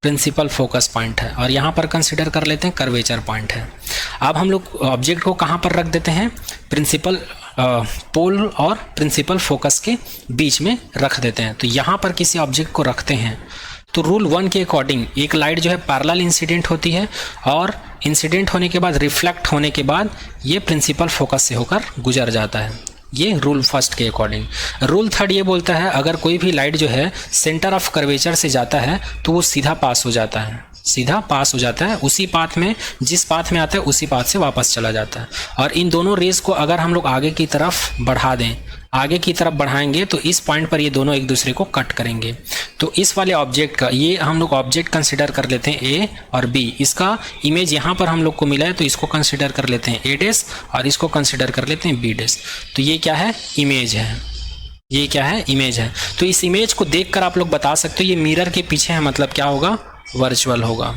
प्रिंसिपल फोकस पॉइंट है और यहाँ पर कंसिडर कर लेते हैं कर्वेचर पॉइंट है। अब हम लोग ऑब्जेक्ट को कहाँ पर रख देते हैं? प्रिंसिपल पोल और प्रिंसिपल फोकस के बीच में रख देते हैं। तो यहाँ पर किसी ऑब्जेक्ट को रखते हैं तो रूल 1 के अकॉर्डिंग एक लाइट जो है पैरेलल इंसिडेंट होती है और इंसिडेंट होने के बाद रिफ्लेक्ट होने के बाद ये प्रिंसिपल फोकस से होकर गुजर जाता है। ये रूल फर्स्ट के अकॉर्डिंग। रूल थर्ड ये बोलता है अगर कोई भी लाइट जो है सेंटर ऑफ कर्वेचर से जाता है तो वो सीधा पास हो जाता है, उसी पाथ में, जिस पाथ में आता है उसी पाथ से वापस चला जाता है। और इन दोनों रेस को अगर हम लोग आगे की तरफ बढ़ा दें, आगे की तरफ बढ़ाएंगे तो इस पॉइंट पर ये दोनों एक दूसरे को कट करेंगे। तो इस वाले ऑब्जेक्ट का, ये हम लोग ऑब्जेक्ट कंसिडर कर लेते हैं ए और बी। इसका इमेज यहाँ पर हम लोग को मिला है तो इसको कंसिडर कर लेते हैं ए डैश और इसको कंसिडर कर लेते हैं बी डैश। तो ये क्या है? इमेज है। ये क्या है? इमेज है। तो इस इमेज को देखकर आप लोग बता सकते हो ये मिरर के पीछे है, मतलब क्या होगा? वर्चुअल होगा।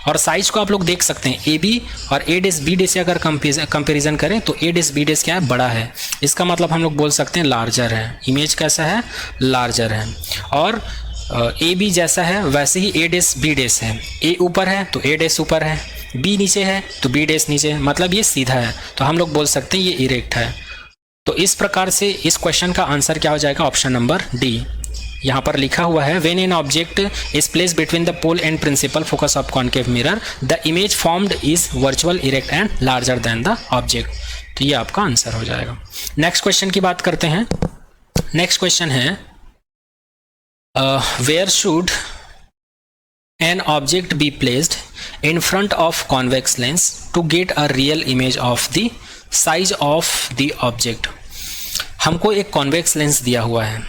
और साइज को आप लोग देख सकते हैं, ए बी और ए डैश बी डैश से अगर कंपेरिजन करें तो ए डैश बी डैश क्या है? बड़ा है। इसका मतलब हम लोग बोल सकते हैं लार्जर है। इमेज कैसा है? लार्जर है। और ए बी जैसा है वैसे ही ए डैश बी डैश है। ए ऊपर है तो ए डैश ऊपर है, बी नीचे है तो बी डैश नीचे है, मतलब ये सीधा है। तो हम लोग बोल सकते हैं ये इरेक्ट है। तो इस प्रकार से इस क्वेश्चन का आंसर क्या हो जाएगा? Option number D. यहाँ पर लिखा हुआ है when an object is place between the pole and principal focus of concave mirror the image formed is virtual, erect and larger than the object. तो ये आपका आंसर हो जाएगा। नेक्स्ट क्वेश्चन की बात करते हैं। नेक्स्ट क्वेश्चन है where should an object be placed in front of convex lens to get a real image of the size of the object. हमको एक कॉन्वेक्स लेंस दिया हुआ है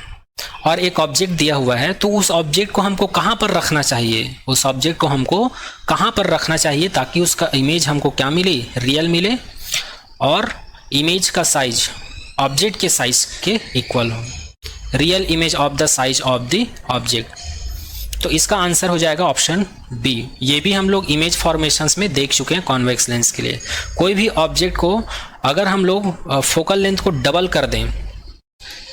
और एक ऑब्जेक्ट दिया हुआ है, तो उस ऑब्जेक्ट को हमको कहाँ पर रखना चाहिए? उस ऑब्जेक्ट को हमको कहाँ पर रखना चाहिए ताकि उसका इमेज हमको क्या मिले? रियल मिले और इमेज का साइज ऑब्जेक्ट के साइज के इक्वल हो। Real image of the size of the object. तो इसका आंसर हो जाएगा ऑप्शन बी। ये भी हम लोग इमेज फॉर्मेशंस में देख चुके हैं कॉन्वेक्स लेंस के लिए। कोई भी ऑब्जेक्ट को अगर हम लोग फोकल लेंथ को डबल कर दें,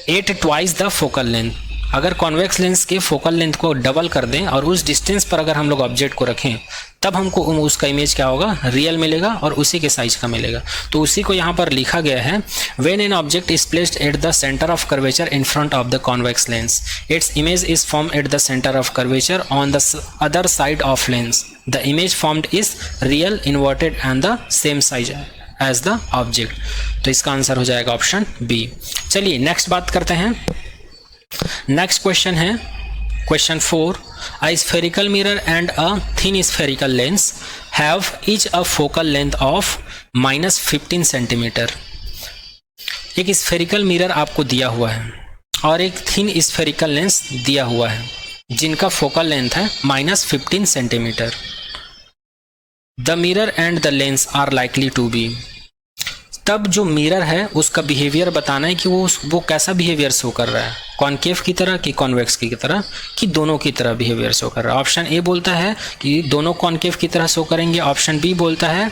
8 ट्वाइस द फोकल लेंथ, अगर कॉन्वेक्स लेंस के फोकल लेंथ को डबल कर दें और उस डिस्टेंस पर अगर हम लोग ऑब्जेक्ट को रखें तब हमको उसका इमेज क्या होगा? रियल मिलेगा और उसी के साइज का मिलेगा। तो उसी को यहाँ पर लिखा गया है when an object is placed at the centre of curvature in front of the convex lens its image is form at the centre of curvature on the other side of lens the image formed is real, inverted and the same size as the object. तो इसका answer हो जाएगा option B. चलिए next बात करते हैं। Next question है question 4, a spherical mirror and a thin spherical lens have each a focal length of -15 centimetre. एक स्फेरिकल मिरर आपको दिया हुआ है और एक थिन स्फेरिकल लेंस दिया हुआ है जिनका फोकल लेंथ है -15 centimetre. The mirror and the lens are likely to be. तब जो मिरर है उसका बिहेवियर बताना है कि वो कैसा बिहेवियर शो कर रहा है, कॉनकेव की तरह कि कॉन्वेक्स की तरह कि दोनों की तरह बिहेवियर शो कर रहा है। ऑप्शन ए बोलता है कि दोनों कॉनकेव की तरह शो करेंगे, ऑप्शन बी बोलता है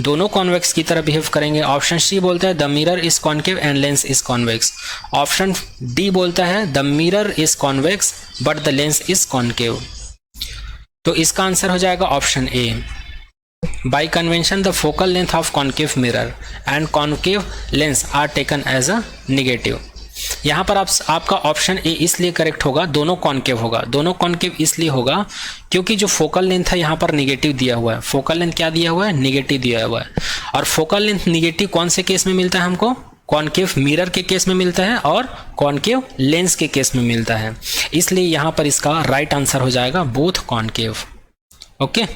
दोनों कॉन्वेक्स की तरह बिहेव करेंगे, ऑप्शन सी बोलता है the mirror is concave and lens is convex, option D बोलता है the mirror is convex but the lens is concave. तो इसका आंसर हो जाएगा option A. By convention, the focal length of concave mirror and concave lens are taken as a negative। यहाँ पर आपका option A इसलिए करेक्ट होगा, दोनों कॉनकेव होगा। दोनों कॉनकेव इसलिए होगा क्योंकि जो फोकल लेंथ है यहाँ पर निगेटिव दिया हुआ है। फोकल लेंथ क्या दिया हुआ है? निगेटिव दिया हुआ है। और फोकल लेंथ निगेटिव कौन से केस में मिलता है हमको? कॉनकेव मिरर के केस में मिलता है और कॉनकेव लेंस के केस में मिलता है। इसलिए यहाँ पर इसका राइट आंसर हो जाएगा बोथ कॉनकेव। ओके,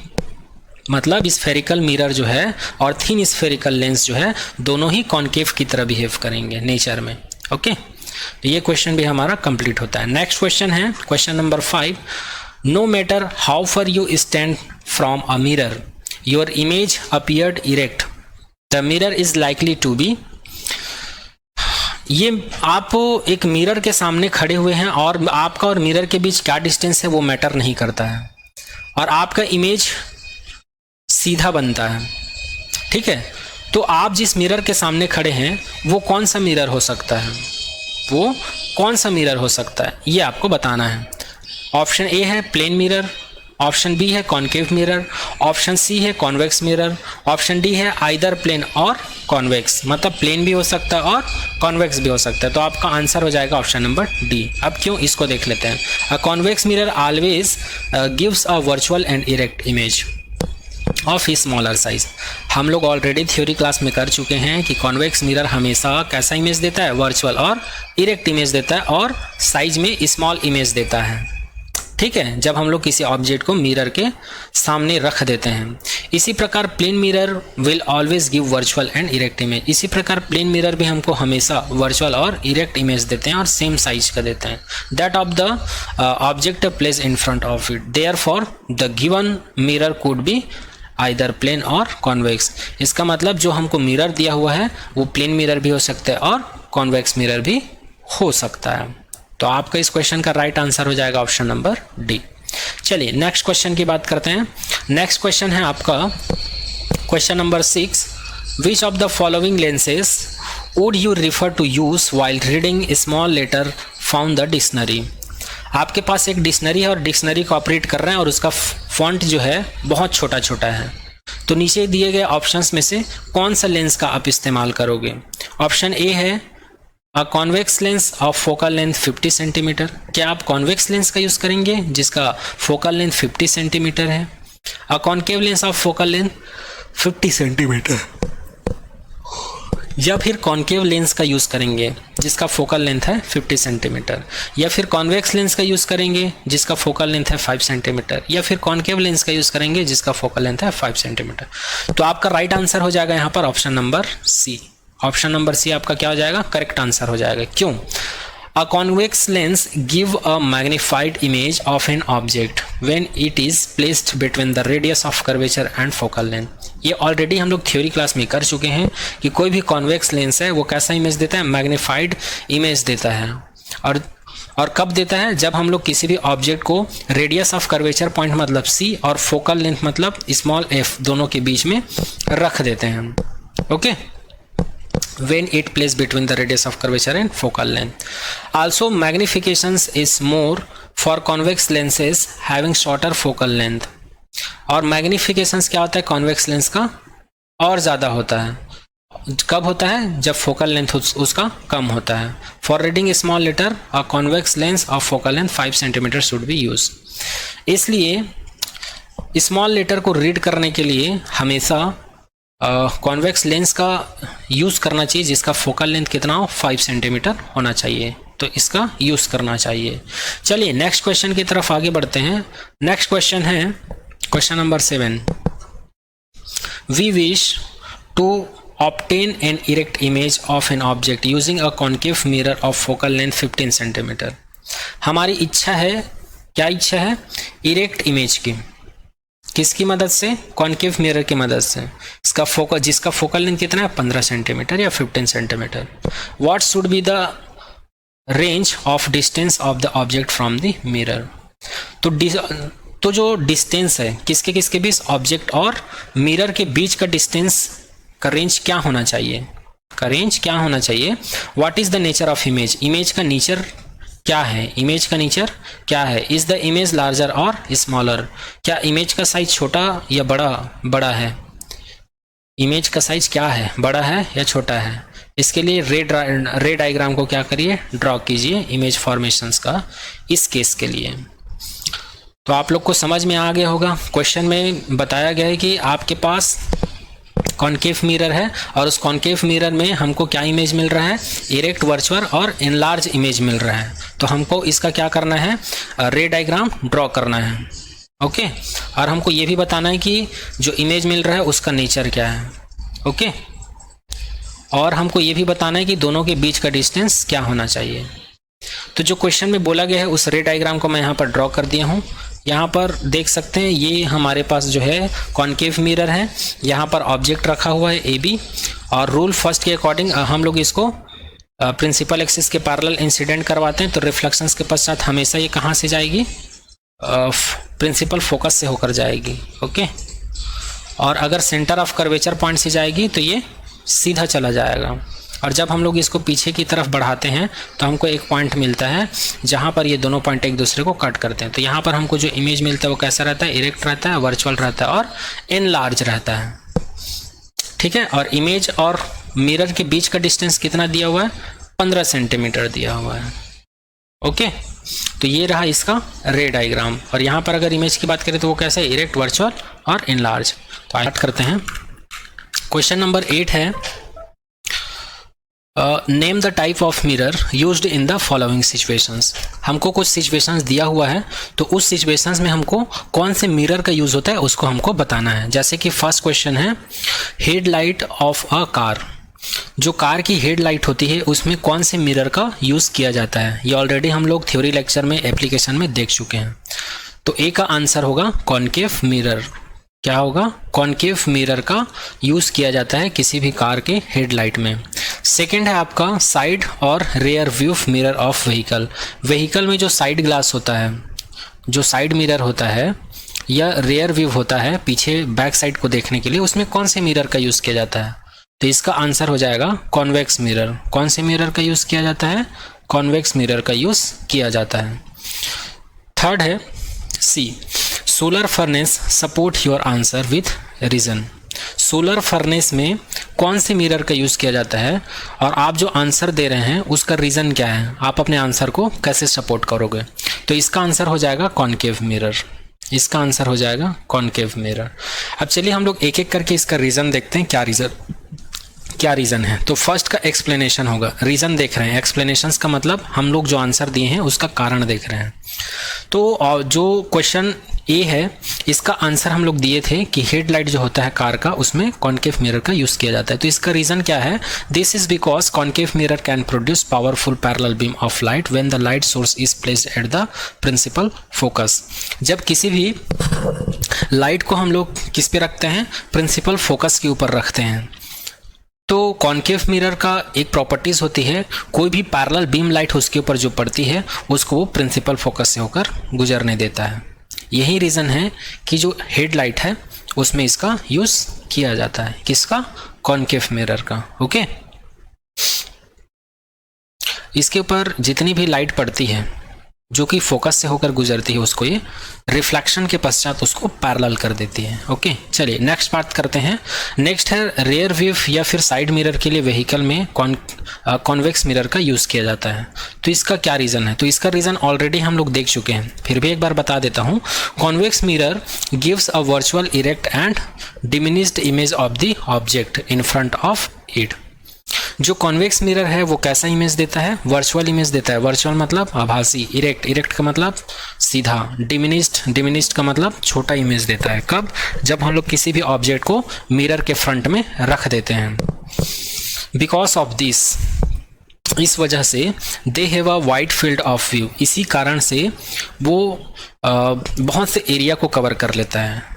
मतलब स्फेरिकल मिरर जो है और थिन स्फेरिकल लेंस जो है दोनों ही कॉनकेव की तरह बिहेव करेंगे नेचर में। ओके, तो ये क्वेश्चन भी हमारा कंप्लीट होता है। नेक्स्ट क्वेश्चन है question number 5, no matter how far you stand from a mirror your image appeared erect, the mirror is likely to be. ये आप एक मिरर के सामने खड़े हुए हैं और आपका और मिरर के बीच क्या डिस्टेंस है वो मैटर नहीं करता है और आपका इमेज सीधा बनता है। ठीक है, तो आप जिस मिरर के सामने खड़े हैं वो कौन सा मिरर हो सकता है? वो कौन सा मिरर हो सकता है ये आपको बताना है। ऑप्शन ए है प्लेन मिरर, ऑप्शन बी है कॉनकेव मिरर, ऑप्शन सी है कॉन्वेक्स मिरर, ऑप्शन डी है आइदर प्लेन और कॉन्वेक्स, मतलब प्लेन भी हो सकता है और कॉन्वेक्स भी हो सकता है। तो आपका आंसर हो जाएगा ऑप्शन नंबर डी। अब क्यों, इसको देख लेते हैं। अ convex mirror always gives a virtual and erect image of smaller size. हम लोग ऑलरेडी थ्योरी क्लास में कर चुके हैं कि कॉन्वेक्स मिरर हमेशा कैसा इमेज देता है? वर्चुअल और इरेक्ट इमेज देता है और साइज में स्मॉल इमेज देता है। ठीक है, जब हम लोग किसी ऑब्जेक्ट को मिरर के सामने रख देते हैं। इसी प्रकार plane mirror will always give virtual and erect image. इसी प्रकार प्लेन मिरर भी हमको हमेशा वर्चुअल और इरेक्ट इमेज देते हैं और सेम साइज का देते हैं। That of the object place in front of it, therefore the given mirror could be either plane और कॉन्वेक्स। इसका मतलब जो हमको मिरर दिया हुआ है वो प्लेन मिरर भी हो सकता है और कॉन्वेक्स मिरर भी हो सकता है। तो आपका इस क्वेश्चन का राइट आंसर हो जाएगा ऑप्शन नंबर डी। चलिए नेक्स्ट क्वेश्चन की बात करते हैं। नेक्स्ट क्वेश्चन है आपका question number 6, which of the following lenses would you refer to use while reading small letter found the dictionary. आपके पास एक डिक्शनरी है और डिक्शनरी को ऑपरेट कर रहे हैं और उसका फॉन्ट जो है बहुत छोटा छोटा है। तो नीचे दिए गए ऑप्शंस में से कौन सा लेंस का आप इस्तेमाल करोगे? ऑप्शन ए है a convex lens of focal length 50 centimetre. क्या आप कॉन्वेक्स लेंस का यूज़ करेंगे जिसका फोकल लेंथ 50 सेंटीमीटर है? A concave lens of focal length 50 centimetre, या फिर कॉन्केव लेंस का यूज़ करेंगे जिसका फोकल लेंथ है 50 सेंटीमीटर, या फिर कॉन्वेक्स लेंस का यूज़ करेंगे जिसका फोकल लेंथ है 5 सेंटीमीटर, या फिर कॉन्केव लेंस का यूज़ करेंगे जिसका फोकल लेंथ है 5 सेंटीमीटर। तो आपका राइट आंसर हो जाएगा यहाँ पर option number C. Option number C आपका क्या हो जाएगा? करेक्ट आंसर हो जाएगा। क्यों? A convex lens give a magnified image of an object when it is placed between the radius of curvature and focal length. ये ऑलरेडी हम लोग थ्योरी क्लास में कर चुके हैं कि कोई भी कॉन्वेक्स लेंस है वो कैसा इमेज देता है? मैग्नीफाइड इमेज देता है। और कब देता है? जब हम लोग किसी भी ऑब्जेक्ट को रेडियस ऑफ कर्वेचर पॉइंट मतलब सी और फोकल लेंथ मतलब स्मॉल एफ दोनों के बीच में रख देते हैं। Okay, when it placed between the radius of curvature and focal length. Also magnifications is more for convex lenses having shorter focal length. और magnifications क्या होता है convex lens का? और ज़्यादा होता है। कब होता है? जब focal length उसका कम होता है। For reading a small letter, a convex lens of focal length 5 cm should be used. इसलिए स्मॉल लेटर को रीड करने के लिए हमेशा कॉन्वेक्स लेंस का यूज़ करना चाहिए जिसका फोकल लेंथ कितना हो? 5 सेंटीमीटर होना चाहिए। तो इसका यूज़ करना चाहिए। चलिए नेक्स्ट क्वेश्चन की तरफ आगे बढ़ते हैं। नेक्स्ट क्वेश्चन है question number 7। We wish to obtain an erect image of an object using a concave mirror of focal length 15 centimetre. हमारी इच्छा है, क्या इच्छा है? इरेक्ट इमेज की। किसकी मदद से? कॉन्केव मिरर की मदद से। इसका फोकल, जिसका फोकल लेंथ कितना है? 15 सेंटीमीटर या 15 centimetre. What should be the range of distance of the object from the mirror. तो जो डिस्टेंस है किसके किसके बीच? ऑब्जेक्ट और मिरर के बीच का डिस्टेंस का रेंज क्या होना चाहिए? का रेंज क्या होना चाहिए? What is the nature of image. Image का नेचर क्या है? इमेज का नेचर क्या है? इज द इमेज लार्जर और स्मॉलर। क्या इमेज का साइज छोटा या बड़ा है? इमेज का साइज क्या है? बड़ा है या छोटा है? इसके लिए रे डायग्राम को क्या करिए? ड्रॉ कीजिए इमेज फॉर्मेशंस का इस केस के लिए। तो आप लोग को समझ में आ गया होगा। क्वेश्चन में बताया गया है कि आपके पास कॉन्केव मिरर है और उस कॉन्केव मिरर में हमको क्या इमेज मिल रहा है? इरेक्ट, वर्चुअल और एनलार्ज इमेज मिल रहा है। तो हमको इसका क्या करना है? रे डायग्राम ड्रॉ करना है। ओके, और हमको ये भी बताना है कि जो इमेज मिल रहा है उसका नेचर क्या है। ओके, और हमको ये भी बताना है कि दोनों के बीच का डिस्टेंस क्या होना चाहिए। तो जो क्वेश्चन में बोला गया है उस रे डायग्राम को मैं यहाँ पर ड्रॉ कर दिया हूँ। यहाँ पर देख सकते हैं ये हमारे पास जो है कॉन्केव मिरर है। यहाँ पर ऑब्जेक्ट रखा हुआ है ए बी, और रूल फर्स्ट के अकॉर्डिंग हम लोग इसको प्रिंसिपल एक्सिस के पैरेलल इंसिडेंट करवाते हैं। तो रिफ्लेक्शंस के पश्चात हमेशा ये कहाँ से जाएगी? प्रिंसिपल फोकस से होकर जाएगी। ओके, और अगर सेंटर ऑफ कर्वेचर पॉइंट से जाएगी तो ये सीधा चला जाएगा। और जब हम लोग इसको पीछे की तरफ बढ़ाते हैं तो हमको एक पॉइंट मिलता है जहाँ पर ये दोनों पॉइंट एक दूसरे को कट करते हैं। तो यहाँ पर हमको जो इमेज मिलता है वो कैसा रहता है? इरेक्ट रहता है, वर्चुअल रहता है और एनलार्ज रहता है। ठीक है, और इमेज और मिरर के बीच का डिस्टेंस कितना दिया हुआ है? 15 सेंटीमीटर दिया हुआ है। ओके, तो ये रहा इसका रे डायग्राम। और यहाँ पर अगर इमेज की बात करें तो वो कैसा है? इरेक्ट, वर्चुअल और एनलार्ज। तो स्टार्ट करते हैं। क्वेश्चन नंबर 8 है name the type of mirror used in the following situations. हमको कुछ सिचुएशंस दिया हुआ है, तो उस सिचुएशंस में हमको कौन से मिरर का यूज़ होता है उसको हमको बताना है। जैसे कि फर्स्ट क्वेश्चन है हेडलाइट ऑफ अ कार। जो कार की हेडलाइट होती है उसमें कौन से मिरर का यूज़ किया जाता है? ये ऑलरेडी हम लोग थ्योरी लेक्चर में एप्लीकेशन में देख चुके हैं। तो ए का आंसर होगा कॉन्केव मिरर। क्या होगा? कॉन्केव मिरर का यूज़ किया जाता है किसी भी कार के हेडलाइट में। सेकेंड है आपका साइड और rear view mirror of vehicle. Vehicle में जो साइड ग्लास होता है, जो साइड मिरर होता है या रेयर व्यू होता है पीछे बैक साइड को देखने के लिए, उसमें कौन से मिरर का यूज़ किया जाता है? तो इसका आंसर हो जाएगा कॉन्वेक्स मिरर। कौन से मिरर का यूज़ किया जाता है? कॉन्वेक्स मिरर का यूज़ किया जाता है। थर्ड है C solar furnace support your answer with reason. Solar furnace में कौन से मिरर का यूज़ किया जाता है और आप जो आंसर दे रहे हैं उसका रीज़न क्या है? आप अपने आंसर को कैसे सपोर्ट करोगे? तो इसका आंसर हो जाएगा कॉन्केव मिरर। इसका आंसर हो जाएगा कॉन्केव मिरर। अब चलिए हम लोग एक एक करके इसका रीज़न देखते हैं, क्या रीज़न है। तो फर्स्ट का एक्सप्लेनेशन होगा। रीज़न देख रहे हैं, एक्सप्लेनेशंस का मतलब हम लोग जो आंसर दिए हैं उसका कारण देख रहे हैं। तो जो क्वेश्चन ए है इसका आंसर हम लोग दिए थे कि हेडलाइट जो होता है कार का उसमें कॉन्केव मिरर का यूज़ किया जाता है। तो इसका रीज़न क्या है? This is because concave mirror can produce powerful parallel beam of light when the light source is placed at the principal focus. जब किसी भी लाइट को हम लोग किस पे रखते हैं? प्रिंसिपल फोकस के ऊपर रखते हैं। तो कॉन्केव मिरर का एक प्रॉपर्टीज़ होती है, कोई भी पैरेलल बीम लाइट उसके ऊपर जो पड़ती है उसको वो प्रिंसिपल फोकस से होकर गुजरने देता है। यही रीज़न है कि जो हेडलाइट है उसमें इसका यूज़ किया जाता है। किसका? कॉन्केव मिरर का। ओके, इसके ऊपर जितनी भी लाइट पड़ती है जो कि फोकस से होकर गुजरती है उसको ये रिफ्लेक्शन के पश्चात उसको पैरेलल कर देती है। ओके, चलिए नेक्स्ट बात करते हैं। नेक्स्ट है रेयर व्यू या फिर साइड मिरर के लिए व्हीकल में कॉन्वेक्स मिरर का यूज़ किया जाता है। तो इसका क्या रीज़न है? तो इसका रीज़न ऑलरेडी हम लोग देख चुके हैं, फिर भी एक बार बता देता हूँ। Convex mirror gives a virtual erect and diminished image of the object in front of it. जो कॉन्वेक्स मिरर है वो कैसा इमेज देता है? वर्चुअल इमेज देता है। वर्चुअल मतलब आभासी, इरेक्ट, इरेक्ट का मतलब सीधा, डिमिनिस्ड, डिमिनिस्ड का मतलब छोटा इमेज देता है। कब? जब हम लोग किसी भी ऑब्जेक्ट को मिरर के फ्रंट में रख देते हैं। बिकॉज ऑफ दिस, इस वजह से they have a wide field of view, इसी कारण से वो बहुत से एरिया को कवर कर लेता है।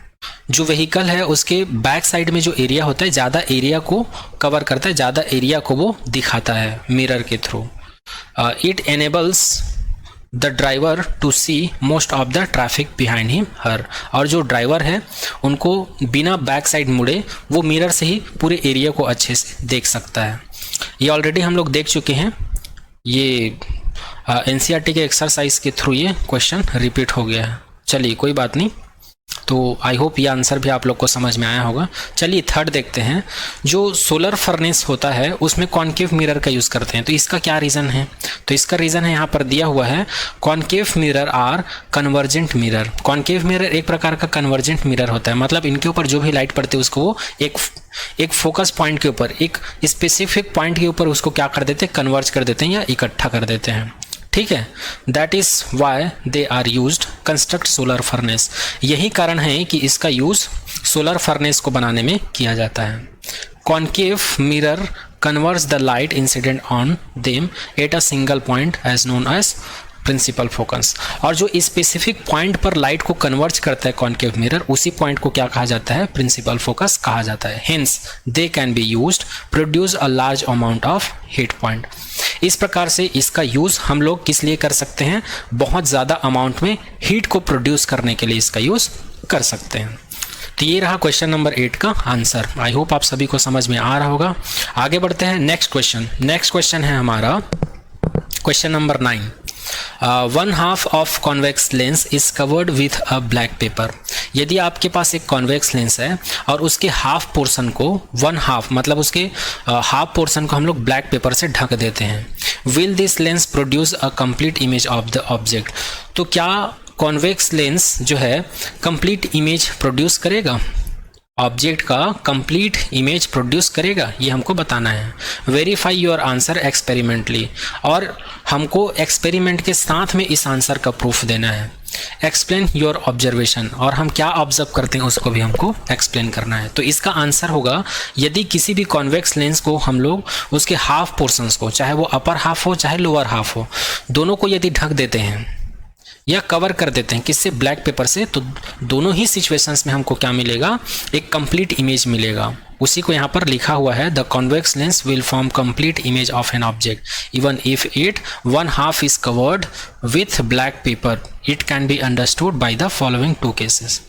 जो व्हीकल है उसके बैक साइड में जो एरिया होता है ज़्यादा एरिया को कवर करता है, ज़्यादा एरिया को वो दिखाता है मिरर के through. It enables the driver to see most of the traffic behind him her, और जो ड्राइवर है उनको बिना बैक साइड मुड़े वो मिरर से ही पूरे एरिया को अच्छे से देख सकता है। ये ऑलरेडी हम लोग देख चुके हैं, ये एनसीईआरटी के एक्सरसाइज के थ्रू ये क्वेश्चन रिपीट हो गया है। चलिए कोई बात नहीं, तो आई होप ये आंसर भी आप लोग को समझ में आया होगा। चलिए थर्ड देखते हैं। जो सोलर फर्नेस होता है उसमें कॉन्केव मिरर का यूज़ करते हैं, तो इसका क्या रीज़न है? तो इसका रीज़न है यहाँ पर दिया हुआ है, concave mirror or convergent mirror. Concave mirror एक प्रकार का कन्वर्जेंट मिरर होता है, मतलब इनके ऊपर जो भी लाइट पड़ती है उसको वो एक फोकस पॉइंट के ऊपर, एक स्पेसिफिक पॉइंट के ऊपर उसको क्या कर देते हैं? कन्वर्ज कर देते हैं या इकट्ठा कर देते हैं। ठीक है, that is why they are used construct solar furnace. यही कारण है कि इसका यूज सोलर फर्नेस को बनाने में किया जाता है। Concave mirror converts the light incident on them at a single point as known as principal focus, और जो स्पेसिफिक पॉइंट पर लाइट को कन्वर्ज करता है कॉन्केव मिरर, उसी पॉइंट को क्या कहा जाता है? प्रिंसिपल फोकस कहा जाता है। Hence they can be used produce a large amount of heat point. इस प्रकार से इसका यूज़ हम लोग किस लिए कर सकते हैं? बहुत ज़्यादा अमाउंट में हीट को प्रोड्यूस करने के लिए इसका यूज़ कर सकते हैं। तो ये रहा क्वेश्चन नंबर 8 का आंसर। आई होप आप सभी को समझ में आ रहा होगा। आगे बढ़ते हैं नेक्स्ट क्वेश्चन। नेक्स्ट क्वेश्चन है हमारा question number 9। 1/2 of convex lens is covered with a black pepper. यदि आपके पास एक कॉन्वेक्स लेंस है और उसके हाफ पोर्शन को 1/2 मतलब उसके हाफ पोर्शन को हम लोग ब्लैक पेपर से ढक देते हैं, will this lens produce a complete image of the object. तो क्या कॉन्वेक्स लेंस जो है कंप्लीट इमेज प्रोड्यूस करेगा? ऑब्जेक्ट का कंप्लीट इमेज प्रोड्यूस करेगा, ये हमको बताना है। वेरीफाई योर आंसर एक्सपेरिमेंटली, और हमको एक्सपेरिमेंट के साथ में इस आंसर का प्रूफ देना है। एक्सप्लेन योर ऑब्जर्वेशन, और हम क्या ऑब्जर्व करते हैं उसको भी हमको एक्सप्लेन करना है। तो इसका आंसर होगा, यदि किसी भी कॉन्वेक्स लेंस को हम लोग उसके हाफ पोर्शंस को, चाहे वो अपर हाफ हो चाहे लोअर हाफ हो, दोनों को यदि ढक देते हैं या कवर कर देते हैं किससे? ब्लैक पेपर से, तो दोनों ही सिचुएशंस में हमको क्या मिलेगा? एक कंप्लीट इमेज मिलेगा। उसी को यहाँ पर लिखा हुआ है, the convex lens will form complete image of an object even if it 1/2 is covered with black pepper. It can be understood by the following 2 cases.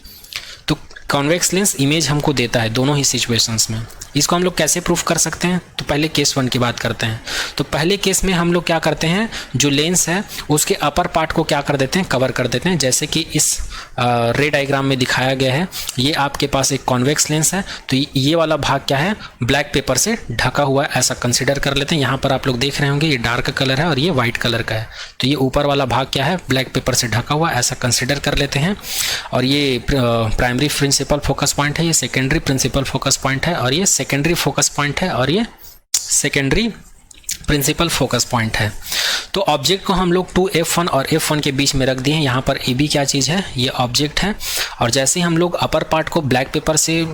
तो कॉन्वेक्स लेंस इमेज हमको देता है दोनों ही सिचुएशंस में। इसको हम लोग कैसे प्रूफ कर सकते हैं? तो पहले केस 1 की बात करते हैं। तो पहले केस में हम लोग क्या करते हैं, जो लेंस है उसके अपर पार्ट को क्या कर देते हैं? कवर कर देते हैं। जैसे कि इस रे डायग्राम में दिखाया गया है, ये आपके पास एक कॉन्वेक्स लेंस है, तो ये वाला भाग क्या है? ब्लैक पेपर से ढका हुआ है, ऐसा कंसिडर कर लेते हैं। यहाँ पर आप लोग देख रहे होंगे ये डार्क कलर है और ये वाइट कलर का है, तो ये ऊपर वाला भाग क्या है? ब्लैक पेपर से ढका हुआ, ऐसा कंसिडर कर लेते हैं। और ये प्राइमरी प्रिंसिपल फोकस पॉइंट है, ये सेकेंडरी प्रिंसिपल फोकस पॉइंट है, और ये सेकेंडरी फोकस पॉइंट है, और ये सेकेंडरी प्रिंसिपल फोकस पॉइंट है। तो ऑब्जेक्ट को हम लोग 2f1 और f1 के बीच में रख दिए हैं। यहाँ पर AB क्या चीज़ है? ये ऑब्जेक्ट है। और जैसे ही हम लोग अपर पार्ट को ब्लैक पेपर से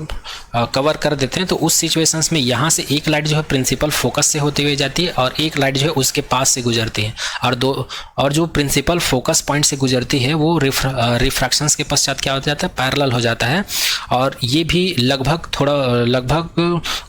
कवर कर देते हैं, तो उस सिचुएशंस में यहाँ से एक लाइट जो है प्रिंसिपल फोकस से होते हुए जाती है और एक लाइट जो है उसके पास से गुजरती है, और जो प्रिंसिपल फोकस पॉइंट से गुजरती है वो रिफ्रैक्शंस के पश्चात क्या हो जाता है? पैरेलल हो जाता है। और ये भी लगभग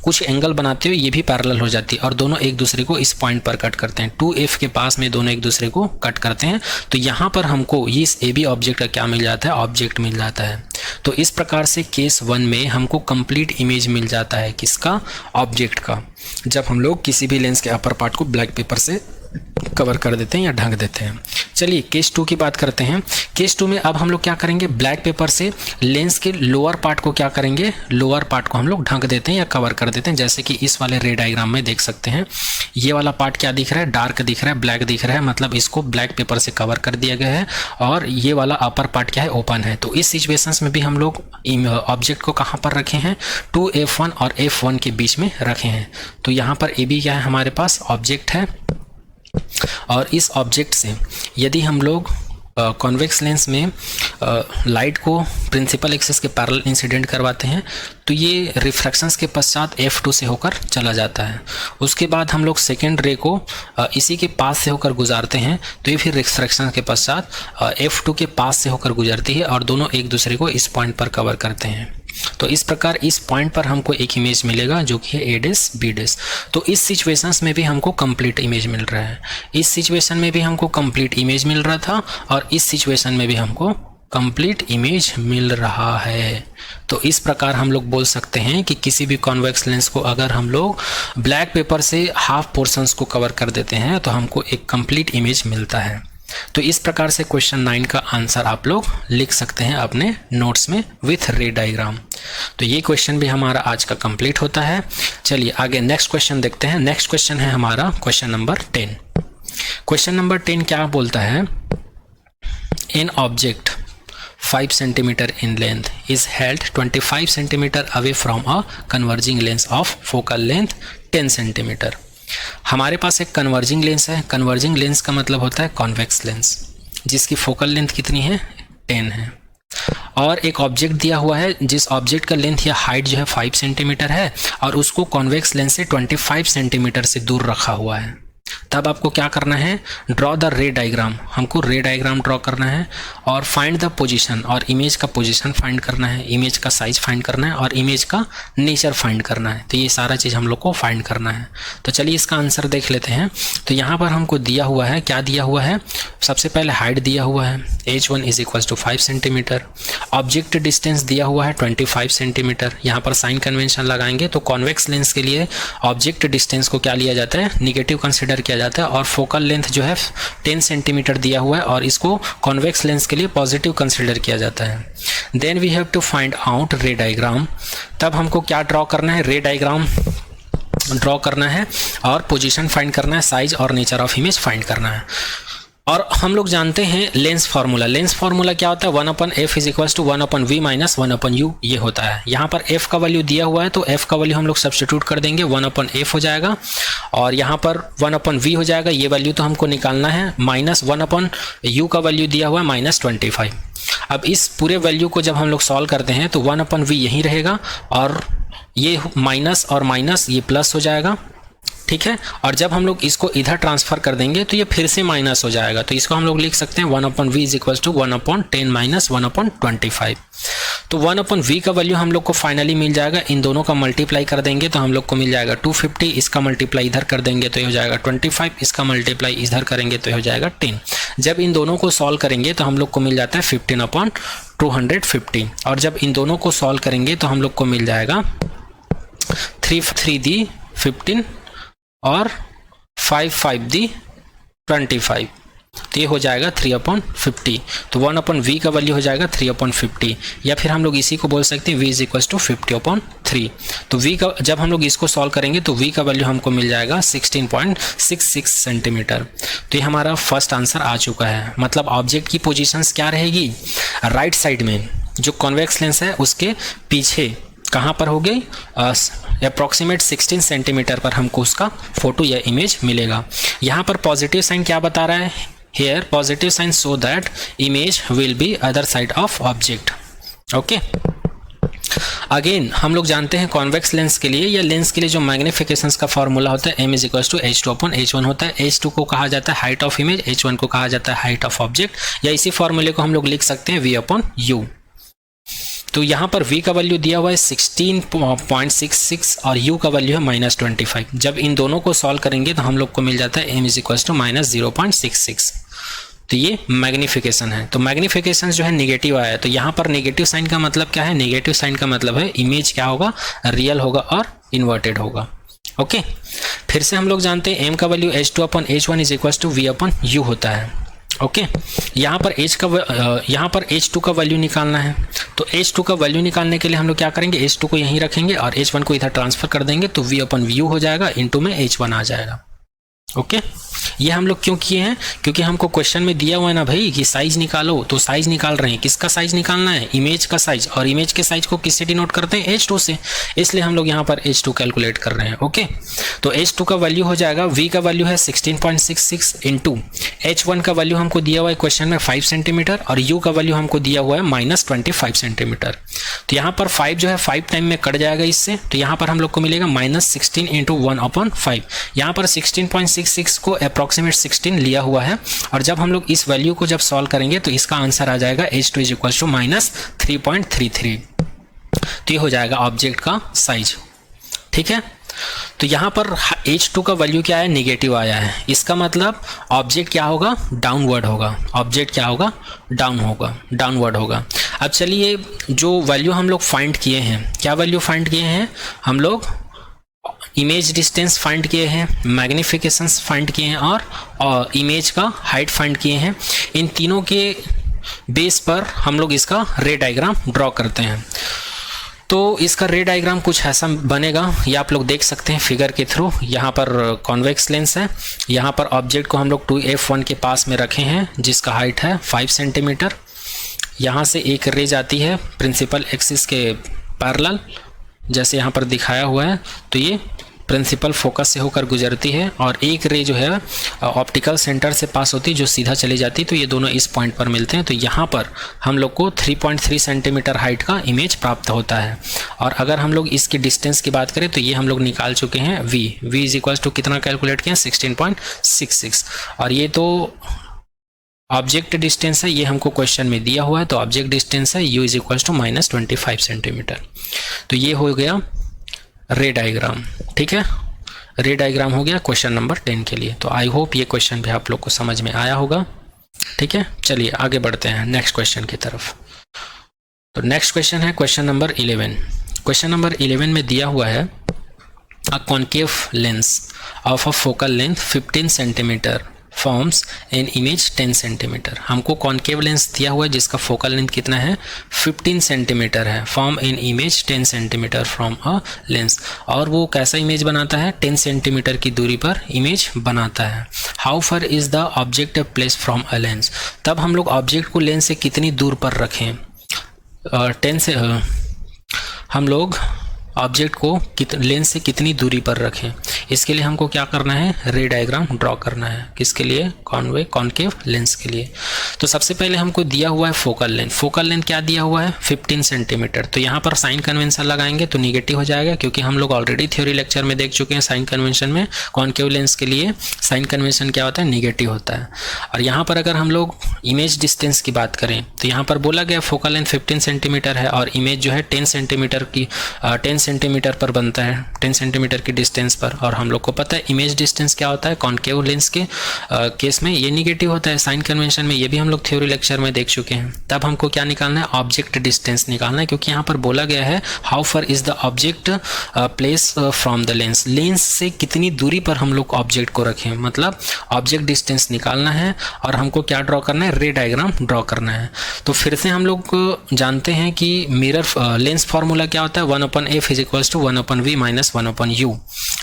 कुछ एंगल बनाते हुए ये भी पैरेलल हो जाती है, और दोनों एक दूसरे को इस पॉइंट पर कट करते हैं। 2f के पास में दोनों एक दूसरे को कट करते हैं। तो यहाँ पर हमको इस AB ऑब्जेक्ट का क्या मिल जाता है? ऑब्जेक्ट मिल जाता है। तो इस प्रकार से केस 1 में हमको कंप्लीट इमेज मिल जाता है, किसका? ऑब्जेक्ट का, जब हम लोग किसी भी लेंस के अपर पार्ट को ब्लैक पेपर से कवर कर देते हैं या ढक देते हैं। चलिए केस 2 की बात करते हैं। केस 2 में अब हम लोग क्या करेंगे, ब्लैक पेपर से लेंस के लोअर पार्ट को क्या करेंगे, लोअर पार्ट को हम लोग ढक देते हैं या कवर कर देते हैं। जैसे कि इस वाले रे डायग्राम में देख सकते हैं, ये वाला पार्ट क्या दिख रहा है, डार्क दिख रहा है, ब्लैक दिख रहा है, मतलब इसको ब्लैक पेपर से कवर कर दिया गया है। और ये वाला अपर पार्ट क्या है, ओपन है। तो इस सिचुएशंस में भी हम लोग ऑब्जेक्ट को कहाँ पर रखे हैं, 2F1 और F1 के बीच में रखे हैं। तो यहाँ पर AB क्या है, हमारे पास ऑब्जेक्ट है। और इस ऑब्जेक्ट से यदि हम लोग कॉन्वेक्स लेंस में लाइट को प्रिंसिपल एक्सिस के पैरेलल इंसिडेंट करवाते हैं तो ये रिफ्रैक्शंस के पश्चात F2 से होकर चला जाता है। उसके बाद हम लोग सेकेंड रे को इसी के पास से होकर गुजारते हैं तो ये फिर रिफ्रैक्शन के पश्चात F2 के पास से होकर गुजरती है और दोनों एक दूसरे को इस पॉइंट पर कवर करते हैं। तो इस प्रकार इस पॉइंट पर हमको एक इमेज मिलेगा जो कि है A', B'। तो इस सिचुएशंस में भी हमको कंप्लीट इमेज मिल रहा है, इस सिचुएशन में भी हमको कंप्लीट इमेज मिल रहा था और इस सिचुएशन में भी हमको कंप्लीट इमेज मिल रहा है। तो इस प्रकार हम लोग बोल सकते हैं कि किसी भी कॉन्वेक्स लेंस को अगर हम लोग ब्लैक पेपर से हाफ पोर्शंस को कवर कर देते हैं तो हमको एक कंप्लीट इमेज मिलता है। तो इस प्रकार से क्वेश्चन 9 का आंसर आप लोग लिख सकते हैं अपने नोट्स में विथ रे डायग्राम। तो ये क्वेश्चन भी हमारा आज का कंप्लीट होता है। चलिए आगे नेक्स्ट क्वेश्चन देखते हैं। नेक्स्ट क्वेश्चन है हमारा क्वेश्चन नंबर 10। क्वेश्चन नंबर 10 क्या बोलता है, an object 5 cm in length is held 25 cm away from a converging lens of focal length 10 cm। हमारे पास एक कन्वर्जिंग लेंस है। कन्वर्जिंग लेंस का मतलब होता है कॉन्वेक्स लेंस, जिसकी फोकल लेंथ कितनी है, 10 है। और एक ऑब्जेक्ट दिया हुआ है जिस ऑब्जेक्ट का लेंथ या हाइट जो है 5 सेंटीमीटर है और उसको कॉन्वेक्स लेंस से 25 सेंटीमीटर से दूर रखा हुआ है। तब आपको क्या करना है, ड्रॉ द रे डायग्राम। हमको रे डायग्राम ड्रॉ करना है और फाइंड द पोजीशन, और इमेज का पोजीशन फाइंड करना है, इमेज का साइज फाइंड करना है और इमेज का नेचर फाइंड करना है। तो ये सारा चीज़ हम लोग को फाइंड करना है। तो चलिए इसका आंसर देख लेते हैं। तो यहाँ पर हमको दिया हुआ है, क्या दिया हुआ है, सबसे पहले हाइट दिया हुआ है h1 = 5 सेंटीमीटर। ऑब्जेक्ट डिस्टेंस दिया हुआ है 25 सेंटीमीटर। यहाँ पर साइन कन्वेंशन लगाएंगे तो कॉन्वेक्स लेंस के लिए ऑब्जेक्ट डिस्टेंस को क्या लिया जाता है, निगेटिव कंसिडर किया जाता है। और फोकल लेंथ जो है 10 सेंटीमीटर दिया हुआ है और इसको कॉन्वेक्स लेंस के लिए पॉजिटिव कंसिडर किया जाता है। Then we have to find out ray diagram. तब हमको क्या ड्रॉ करना है, रे डायग्राम ड्रॉ करना है और पोजीशन फाइंड करना है, साइज और नेचर ऑफ इमेज फाइंड करना है। और हम लोग जानते हैं लेंस फार्मूला। लेंस फार्मूला क्या होता है, 1/f = 1/v - 1/u ये होता है। यहाँ पर f का वैल्यू दिया हुआ है तो f का वैल्यू हम लोग सब्स्टिट्यूट कर देंगे, 1/f हो जाएगा और यहाँ पर 1/v हो जाएगा। ये वैल्यू तो हमको निकालना है, माइनस 1/u का वैल्यू दिया हुआ है -25। अब इस पूरे वैल्यू को जब हम लोग सॉल्व करते हैं तो 1/v यहीं रहेगा और ये माइनस और माइनस ये प्लस हो जाएगा, ठीक है। और जब हम लोग इसको इधर ट्रांसफर कर देंगे तो ये फिर से माइनस हो जाएगा। तो इसको हम लोग लिख सकते हैं 1/v = 1/10 - 1/25। तो 1/v का वैल्यू हम लोग को फाइनली मिल जाएगा। इन दोनों का मल्टीप्लाई कर देंगे तो हम लोग को मिल जाएगा 250। इसका मल्टीप्लाई इधर कर देंगे तो ये हो जाएगा 25। इसका मल्टीप्लाई इधर करेंगे तो ये हो जाएगा 10। जब इन दोनों को सॉल्व करेंगे तो हम लोग को मिल जाता है 15/250। और जब इन दोनों को सॉल्व करेंगे तो हम लोग को मिल जाएगा 3 दी 15 और 5 दी 25। तो ये हो जाएगा 3/50। तो 1/v का वैल्यू हो जाएगा 3/50, या फिर हम लोग इसी को बोल सकते हैं v = 50/3। तो v का जब हम लोग इसको सॉल्व करेंगे तो v का वैल्यू हमको मिल जाएगा 16.66 सेंटीमीटर। तो ये हमारा फर्स्ट आंसर आ चुका है। मतलब ऑब्जेक्ट की पोजीशंस क्या रहेगी, राइट साइड में जो कॉन्वेक्स लेंस है उसके पीछे कहाँ पर हो गई, अप्रॉक्सीमेट 16 सेंटीमीटर पर हमको उसका फोटो या इमेज मिलेगा। यहाँ पर पॉजिटिव साइन क्या बता रहा है, here positive sign so that image will be other side of object. Okay, again हम लोग जानते हैं कॉन्वेक्स लेंस के लिए या लेंस के लिए जो मैग्निफिकेशंस का फॉर्मूला होता है m = h2/h1 होता है। h2 को कहा जाता है हाइट ऑफ इमेज, h1 को कहा जाता है हाइट ऑफ ऑब्जेक्ट, या इसी फॉर्मूले को हम लोग लिख सकते हैं v/u। तो यहाँ पर v का वैल्यू दिया हुआ है 16.66 और u का वैल्यू है -25। जब इन दोनों को सॉल्व करेंगे तो हम लोग को मिल जाता है m = -0.66। तो ये मैग्निफिकेशन है। तो मैग्निफिकेशन जो है नेगेटिव आया है, तो यहाँ पर नेगेटिव साइन का मतलब क्या है, नेगेटिव साइन का मतलब है इमेज क्या होगा, रियल होगा और इन्वर्टेड होगा। ओके, फिर से हम लोग जानते हैं m का वैल्यू h2/h1 = v/u होता है। ओके। यहाँ पर यहाँ पर H2 का वैल्यू निकालना है। तो H2 का वैल्यू निकालने के लिए हम लोग क्या करेंगे, H2 को यहीं रखेंगे और H1 को इधर ट्रांसफर कर देंगे, तो V/U हो जाएगा, इनटू में H1 आ जाएगा। ओके। ये हम लोग क्यों किए हैं, क्योंकि हमको क्वेश्चन में दिया हुआ है ना भाई कि साइज निकालो, तो साइज निकाल रहे हैं। किसका साइज निकालना है, इमेज का साइज, और इमेज के साइज को किससे डिनोट करते हैं, H2 से, इसलिए हम लोग यहाँ पर H2 कैलकुलेट कर रहे हैं। ओके। तो H2 का वैल्यू हो जाएगा, V का वैल्यू है 16.66 इंटू H1 का वैल्यू हमको दिया हुआ है क्वेश्चन में 5 सेंटीमीटर, और U का वैल्यू हमको दिया हुआ है -25 सेंटीमीटर। तो यहाँ पर 5 जो है 5 टाइम में कट जाएगा इससे, तो यहाँ पर हम लोग को मिलेगा -16 इंटू 1/5। यहाँ पर 16.66 को अप्रॉक्सीमेट 16 लिया हुआ है, और जब हम लोग इस वैल्यू को जब सॉल्व करेंगे तो इसका आंसर आ जाएगा H2 = -3.33। तो ये हो जाएगा ऑब्जेक्ट का साइज। ठीक है। तो यहाँ पर H2 का वैल्यू क्या है, नेगेटिव आया है। इसका मतलब ऑब्जेक्ट क्या होगा, डाउनवर्ड होगा। ऑब्जेक्ट क्या होगा, डाउनवर्ड होगा। अब चलिए, जो वैल्यू हम लोग फाइंड किए हैं, क्या वैल्यू फाइंड किए हैं हम लोग, इमेज डिस्टेंस फाइंड किए हैं, मैग्निफिकेशंस फाइंड किए हैं, और इमेज का हाइट फाइंड किए हैं। इन तीनों के बेस पर हम लोग इसका रे डायग्राम ड्रॉ करते हैं। तो इसका रे डायग्राम कुछ ऐसा बनेगा, ये आप लोग देख सकते हैं फिगर के थ्रू। यहाँ पर कॉन्वेक्स लेंस है, यहाँ पर ऑब्जेक्ट को हम लोग 2F1 के पास में रखे हैं, जिसका हाइट है 5 सेंटीमीटर। यहाँ से एक रे जाती है प्रिंसिपल एक्सिस के पैरेलल, जैसे यहाँ पर दिखाया हुआ है। तो ये प्रिंसिपल फोकस से होकर गुजरती है, और एक रे जो है ऑप्टिकल सेंटर से पास होती है, जो सीधा चली जाती है। तो ये दोनों इस पॉइंट पर मिलते हैं। तो यहाँ पर हम लोग को 3.3 सेंटीमीटर हाइट का इमेज प्राप्त होता है। और अगर हम लोग इसकी डिस्टेंस की बात करें तो ये हम लोग निकाल चुके हैं, V = कितना कैलकुलेट किया, 16.66। और ये तो ऑब्जेक्ट डिस्टेंस है, ये हमको क्वेश्चन में दिया हुआ है। तो ऑब्जेक्ट डिस्टेंस है U = -25 सेंटीमीटर। तो ये हो गया रे डायग्राम। ठीक है, रे डायग्राम हो गया क्वेश्चन नंबर 10 के लिए। तो आई होप ये क्वेश्चन भी आप लोग को समझ में आया होगा। ठीक है, चलिए आगे बढ़ते हैं नेक्स्ट क्वेश्चन की तरफ। तो नेक्स्ट क्वेश्चन है क्वेश्चन नंबर 11। क्वेश्चन नंबर 11 में दिया हुआ है, a concave lens of a focal length 15 centimetre forms an image 10 centimetre. हमको कॉन्केव लेंस दिया हुआ है जिसका फोकल लेंथ कितना है, 15 सेंटीमीटर है। Form an image 10 centimetre from a lens, और वो कैसा इमेज बनाता है, 10 सेंटीमीटर की दूरी पर इमेज बनाता है। How far is the object place from a lens. तब हम लोग ऑब्जेक्ट को लेंस से कितनी दूर पर रखें, 10 से हम लोग ऑब्जेक्ट को लेंस से कितनी दूरी पर रखें, इसके लिए हमको क्या करना है, रे डायग्राम ड्रॉ करना है। किसके लिए, कॉन्केव लेंस के लिए। तो सबसे पहले हमको दिया हुआ है फोकल लेंथ। फोकल लेंथ क्या दिया हुआ है, 15 सेंटीमीटर। तो यहाँ पर साइन कन्वेंशन लगाएंगे तो निगेटिव हो जाएगा, क्योंकि हम लोग ऑलरेडी थ्योरी लेक्चर में देख चुके हैं साइन कन्वेंशन में कॉन्केव लेंस के लिए साइन कन्वेंशन क्या होता है, निगेटिव होता है। और यहाँ पर अगर हम लोग इमेज डिस्टेंस की बात करें तो यहाँ पर बोला गया फोकल लेंथ 15 सेंटीमीटर है, और इमेज जो है 10 सेंटीमीटर पर बनता है, 10 सेंटीमीटर की डिस्टेंस पर। और हम लोग को पता है इमेज डिस्टेंस क्या होता है, कॉन्केव लेंस के केस में ये निगेटिव होता है। साइन कन्वेंशन में ये भी हम लोग थ्योरी लेक्चर में देख चुके हैं। तब हमको क्या निकालना है, ऑब्जेक्ट डिस्टेंस निकालना है, क्योंकि यहाँ पर बोला गया है how far is the object place from the lens. Lens से कितनी दूरी पर हम लोग ऑब्जेक्ट को रखें, मतलब ऑब्जेक्ट डिस्टेंस निकालना है। और हमको क्या ड्रॉ करना है, रे डायग्राम ड्रॉ करना है। तो फिर से हम लोग जानते हैं कि मिरर लेंस फॉर्मूला क्या होता है, 1/f = 1/v - 1/u।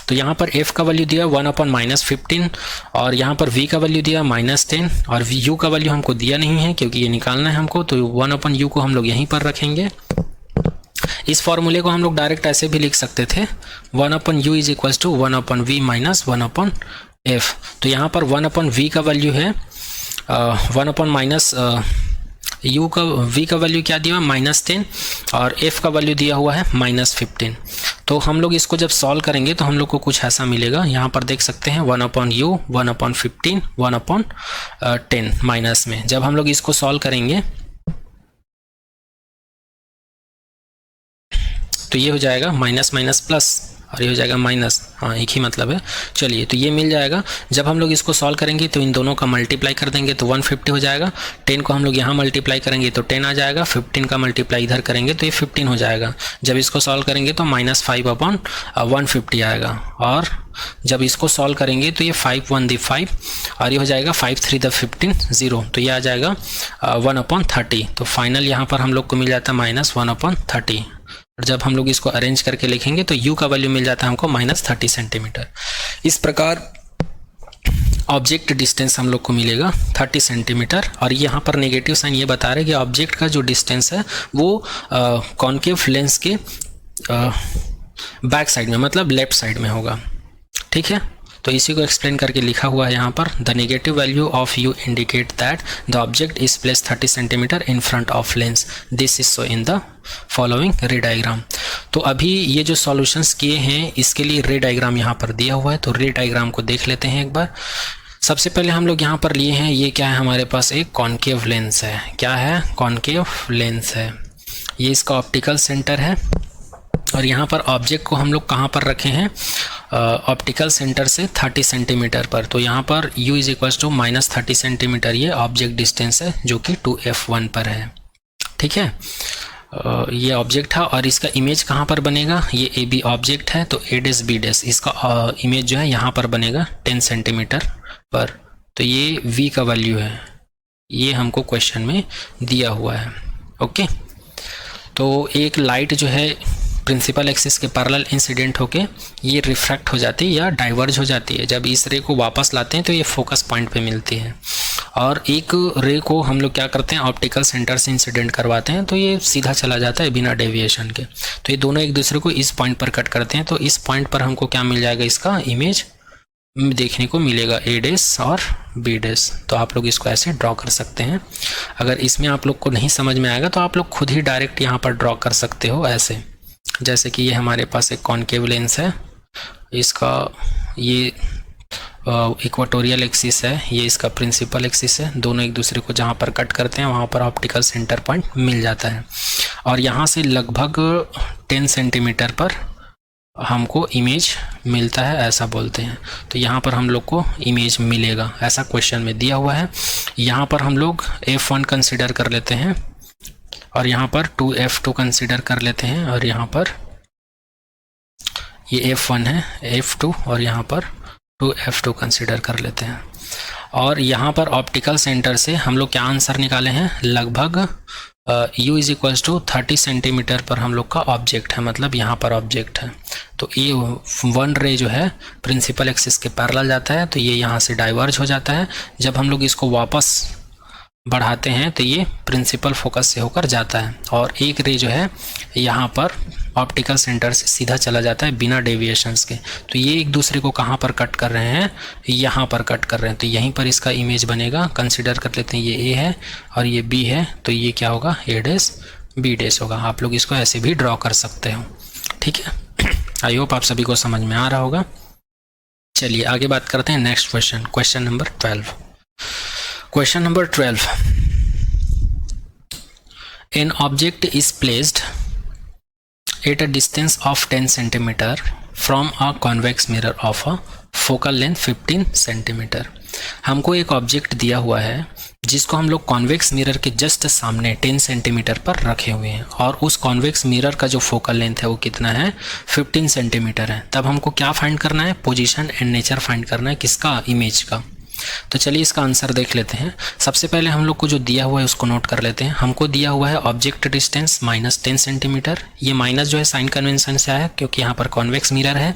तो यहाँ पर f का वैल्यू दिया 1/-15, और यहाँ पर v का वैल्यू दिया -10, और u का वैल्यू हमको दिया नहीं है क्योंकि ये निकालना है हमको। तो 1/u को हम लोग यहीं पर रखेंगे। इस फॉर्मूले को हम लोग डायरेक्ट ऐसे भी लिख सकते थे, 1/u = 1/v - 1/f। तो यहाँ पर 1/v का वैल्यू है 1/- u का v का वैल्यू क्या दिया, -10, और f का वैल्यू दिया हुआ है -15। तो हम लोग इसको जब सॉल्व करेंगे तो हम लोग को कुछ ऐसा मिलेगा। यहाँ पर देख सकते हैं 1/u, 1/15, 1/10 माइनस में। जब हम लोग इसको सॉल्व करेंगे तो ये हो जाएगा माइनस माइनस प्लस, और ये हो जाएगा माइनस, हाँ एक ही मतलब है। चलिए तो ये मिल जाएगा। जब हम लोग इसको सॉल्व करेंगे तो इन दोनों का मल्टीप्लाई कर देंगे तो 150 हो जाएगा। 10 को हम लोग यहाँ मल्टीप्लाई करेंगे तो 10 आ जाएगा। 15 का मल्टीप्लाई इधर करेंगे तो ये 15 हो जाएगा। जब इसको सॉल्व करेंगे तो -5/150 आएगा। और जब इसको सॉल्व करेंगे तो ये 5 1 दी 5 और ये हो जाएगा 5 3 द 15 0, तो ये आ जाएगा 1/30। तो फाइनल यहाँ पर हम लोग को मिल जाता है -1/30। और जब हम लोग इसको अरेंज करके लिखेंगे तो u का वैल्यू मिल जाता है हमको -30 सेंटीमीटर। इस प्रकार ऑब्जेक्ट डिस्टेंस हम लोग को मिलेगा 30 सेंटीमीटर। और यहाँ पर नेगेटिव साइन ये बता रहे हैं कि ऑब्जेक्ट का जो डिस्टेंस है वो कॉन्केव लेंस के बैक साइड में, मतलब लेफ्ट साइड में होगा। ठीक है, तो इसी को एक्सप्लेन करके लिखा हुआ है यहाँ पर, the negative value of u indicate that the object is place 30 centimetre in front of lens, this is so in the following रे डायग्राम। तो अभी ये जो सॉल्यूशंस किए हैं इसके लिए रे डायग्राम यहाँ पर दिया हुआ है, तो रे डायग्राम को देख लेते हैं एक बार। सबसे पहले हम लोग यहाँ पर लिए हैं, ये क्या है हमारे पास, एक कॉन्केव लेंस है। क्या है? कॉन्केव लेंस है। ये इसका ऑप्टिकल सेंटर है और यहाँ पर ऑब्जेक्ट को हम लोग कहाँ पर रखे हैं, ऑप्टिकल सेंटर से 30 सेंटीमीटर पर। तो यहाँ पर u is equals to -30 centimetre ये ऑब्जेक्ट डिस्टेंस है जो कि 2f1 पर है। ठीक है, ये ऑब्जेक्ट है और इसका इमेज कहाँ पर बनेगा, ये ए बी ऑब्जेक्ट है तो a डैश b डैश इसका इमेज जो है यहाँ पर बनेगा 10 सेंटीमीटर पर। तो ये v का वैल्यू है, ये हमको क्वेश्चन में दिया हुआ है। ओके, तो एक लाइट जो है प्रिंसिपल एक्सिस के पैरेलल इंसिडेंट होके ये रिफ्रैक्ट हो जाती है या डाइवर्ज हो जाती है। जब इस रे को वापस लाते हैं तो ये फोकस पॉइंट पे मिलती है। और एक रे को हम लोग क्या करते हैं, ऑप्टिकल सेंटर से इंसिडेंट करवाते हैं तो ये सीधा चला जाता है बिना डेविएशन के। तो ये दोनों एक दूसरे को इस पॉइंट पर कट करते हैं, तो इस पॉइंट पर हमको क्या मिल जाएगा, इसका इमेज देखने को मिलेगा a डैश और b डैश। तो आप लोग इसको ऐसे ड्रॉ कर सकते हैं। अगर इसमें आप लोग को नहीं समझ में आएगा तो आप लोग खुद ही डायरेक्ट यहाँ पर ड्रॉ कर सकते हो ऐसे। जैसे कि ये हमारे पास एक कॉन्केव लेंस है, इसका ये इक्वाटोरियल एक्सिस है, ये इसका प्रिंसिपल एक्सिस है। दोनों एक दूसरे को जहाँ पर कट करते हैं वहाँ पर ऑप्टिकल सेंटर पॉइंट मिल जाता है। और यहाँ से लगभग 10 सेंटीमीटर पर हमको इमेज मिलता है, ऐसा बोलते हैं। तो यहाँ पर हम लोग को इमेज मिलेगा, ऐसा क्वेश्चन में दिया हुआ है। यहाँ पर हम लोग f1 कंसिडर कर लेते हैं और यहाँ पर 2f2 कंसिडर कर लेते हैं। और यहाँ पर ये f1 है, f2 और यहाँ पर 2f2 कंसिडर कर लेते हैं। और यहाँ पर ऑप्टिकल सेंटर से हम लोग क्या आंसर निकाले हैं, लगभग u is equals to 30 centimetre पर हम लोग का ऑब्जेक्ट है, मतलब यहाँ पर ऑब्जेक्ट है। तो ये वन रे जो है प्रिंसिपल एक्सिस के पैरेलल जाता है तो ये यहाँ से डाइवर्ज हो जाता है। जब हम लोग इसको वापस बढ़ाते हैं तो ये प्रिंसिपल फोकस से होकर जाता है और एक रे जो है यहाँ पर ऑप्टिकल सेंटर से सीधा चला जाता है बिना डेविएशंस के। तो ये एक दूसरे को कहाँ पर कट कर रहे हैं, यहाँ पर कट कर रहे हैं। तो यहीं पर इसका इमेज बनेगा। कंसिडर कर लेते हैं ये a है और ये b है, तो ये क्या होगा, a डैश b डैश होगा। आप लोग इसको ऐसे भी ड्रॉ कर सकते हो। ठीक है, आई होप आप सभी को समझ में आ रहा होगा। चलिए आगे बात करते हैं next question, question number 12। Question number 12. An object is placed at a distance of 10 centimeter from a convex mirror of a focal length 15 centimeter. हमको एक ऑब्जेक्ट दिया हुआ है जिसको हम लोग कॉन्वेक्स मिरर के जस्ट सामने 10 सेंटीमीटर पर रखे हुए हैं और उस कॉन्वेक्स मिरर का जो फोकल लेंथ है वो कितना है, 15 सेंटीमीटर है। तब हमको क्या फाइंड करना है, पोजीशन एंड नेचर फाइंड करना है, किसका, इमेज का। तो चलिए इसका आंसर देख लेते हैं। सबसे पहले हम लोग को जो दिया हुआ है उसको नोट कर लेते हैं। हमको दिया हुआ है ऑब्जेक्ट डिस्टेंस -10 सेंटीमीटर। ये माइनस जो है साइन कन्वेंशन से आया क्योंकि यहाँ पर कॉन्वेक्स मिरर है।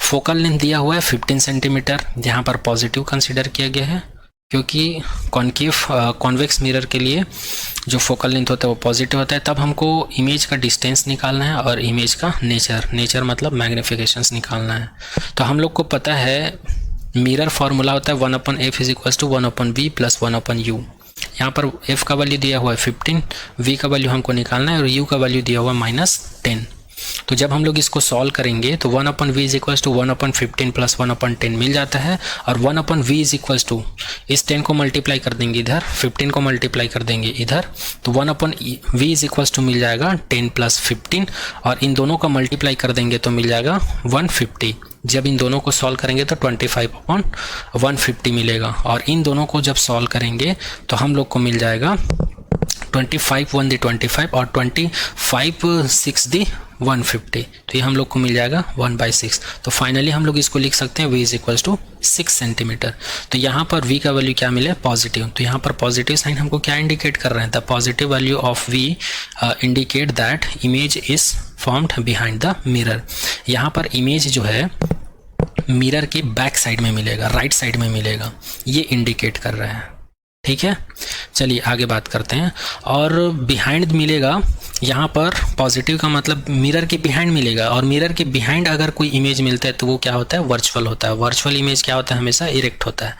फोकल लेंथ दिया हुआ है 15 सेंटीमीटर, यहाँ पर पॉजिटिव कंसिडर किया गया है क्योंकि कॉन्वेक्स मिरर के लिए जो फोकल लेंथ होता है वो पॉजिटिव होता है। तब हमको इमेज का डिस्टेंस निकालना है और इमेज का नेचर मतलब मैग्निफिकेशंस निकालना है। तो हम लोग को पता है मिरर फार्मूला होता है 1/f is equals to 1/v plus 1/u। यहाँ पर f का वैल्यू दिया हुआ है 15, v का वैल्यू हमको निकालना है और u का वैल्यू दिया हुआ है -10। तो जब हम लोग इसको सॉल्व करेंगे तो 1/v is equals to 1/15 plus 1/10 मिल जाता है, और 1/v इज इक्वल्स टू इस 10 को मल्टीप्लाई कर देंगे इधर, 15 को मल्टीप्लाई कर देंगे इधर, तो 1/v इज इक्वल्स टू मिल जाएगा 10 प्लस 15, और इन दोनों का मल्टीप्लाई कर देंगे तो मिल जाएगा 150। जब इन दोनों को सॉल्व करेंगे तो 25/150 मिलेगा, और इन दोनों को जब सॉल्व करेंगे तो हम लोग को मिल जाएगा 25 1 दी 25 और 25 6 दी 150, तो ये हम लोग को मिल जाएगा 1/6। तो फाइनली हम लोग इसको लिख सकते हैं v is equals to 6 centimetre. तो यहाँ पर v का वैल्यू क्या मिले, पॉजिटिव। तो यहाँ पर पॉजिटिव साइन हमको क्या इंडिकेट कर रहे हैं, the positive value of v indicate that image is formed behind the mirror. यहाँ पर इमेज जो है मिरर के बैक साइड में मिलेगा, राइट साइड में मिलेगा, ये इंडिकेट कर रहा है। ठीक है, चलिए आगे बात करते हैं। और बिहाइंड मिलेगा, यहाँ पर पॉजिटिव का मतलब मिरर के बिहाइंड मिलेगा, और मिरर के बिहाइंड अगर कोई इमेज मिलता है तो वो क्या होता है, वर्चुअल होता है। वर्चुअल इमेज क्या होता है, हमेशा इरेक्ट होता है।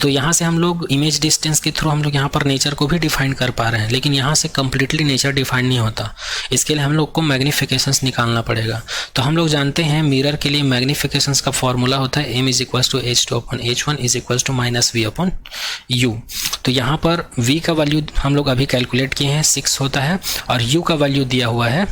तो यहाँ से हम लोग इमेज डिस्टेंस के थ्रू हम लोग यहाँ पर नेचर को भी डिफाइन कर पा रहे हैं, लेकिन यहाँ से कम्प्लीटली नेचर डिफाइन नहीं होता। इसके लिए हम लोग को मैग्नीफिकेशंस निकालना पड़ेगा। तो हम लोग जानते हैं मिरर के लिए मैग्नीफिकेशंस का फॉर्मूला होता है m is equals to h2/h1 is equals to -v/u। तो यहाँ पर v का वैल्यू हम लोग अभी कैलकुलेट किए हैं 6 होता है, और u का वैल्यू दिया हुआ है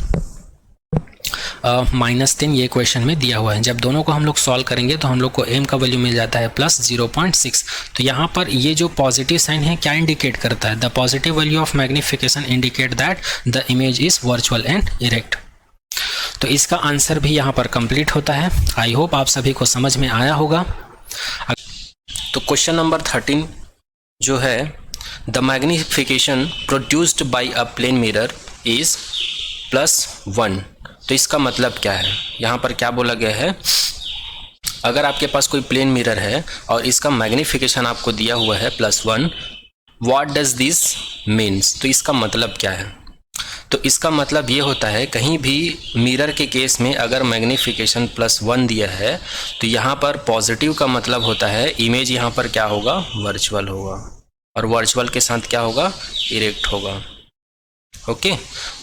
-10, ये क्वेश्चन में दिया हुआ है। जब दोनों को हम लोग सॉल्व करेंगे तो हम लोग को m का वैल्यू मिल जाता है +0.6। तो यहाँ पर ये जो पॉजिटिव साइन है क्या इंडिकेट करता है, the positive value of magnification indicate that the image is virtual and erect. तो इसका आंसर भी यहाँ पर कंप्लीट होता है। आई होप आप सभी को समझ में आया होगा। तो क्वेश्चन नंबर 13 जो है, the magnification produced by a plane mirror is +1। तो इसका मतलब क्या है, यहाँ पर क्या बोला गया है, अगर आपके पास कोई प्लेन मिरर है और इसका मैग्नीफिकेशन आपको दिया हुआ है +1, व्हाट डज दिस मीन्स। तो इसका मतलब क्या है, तो इसका मतलब ये होता है कहीं भी मिरर के केस में अगर मैग्नीफिकेशन +1 दिया है तो यहाँ पर पॉजिटिव का मतलब होता है इमेज यहाँ पर क्या होगा, वर्चुअल होगा, और वर्चुअल के साथ क्या होगा, इरेक्ट होगा। ओके,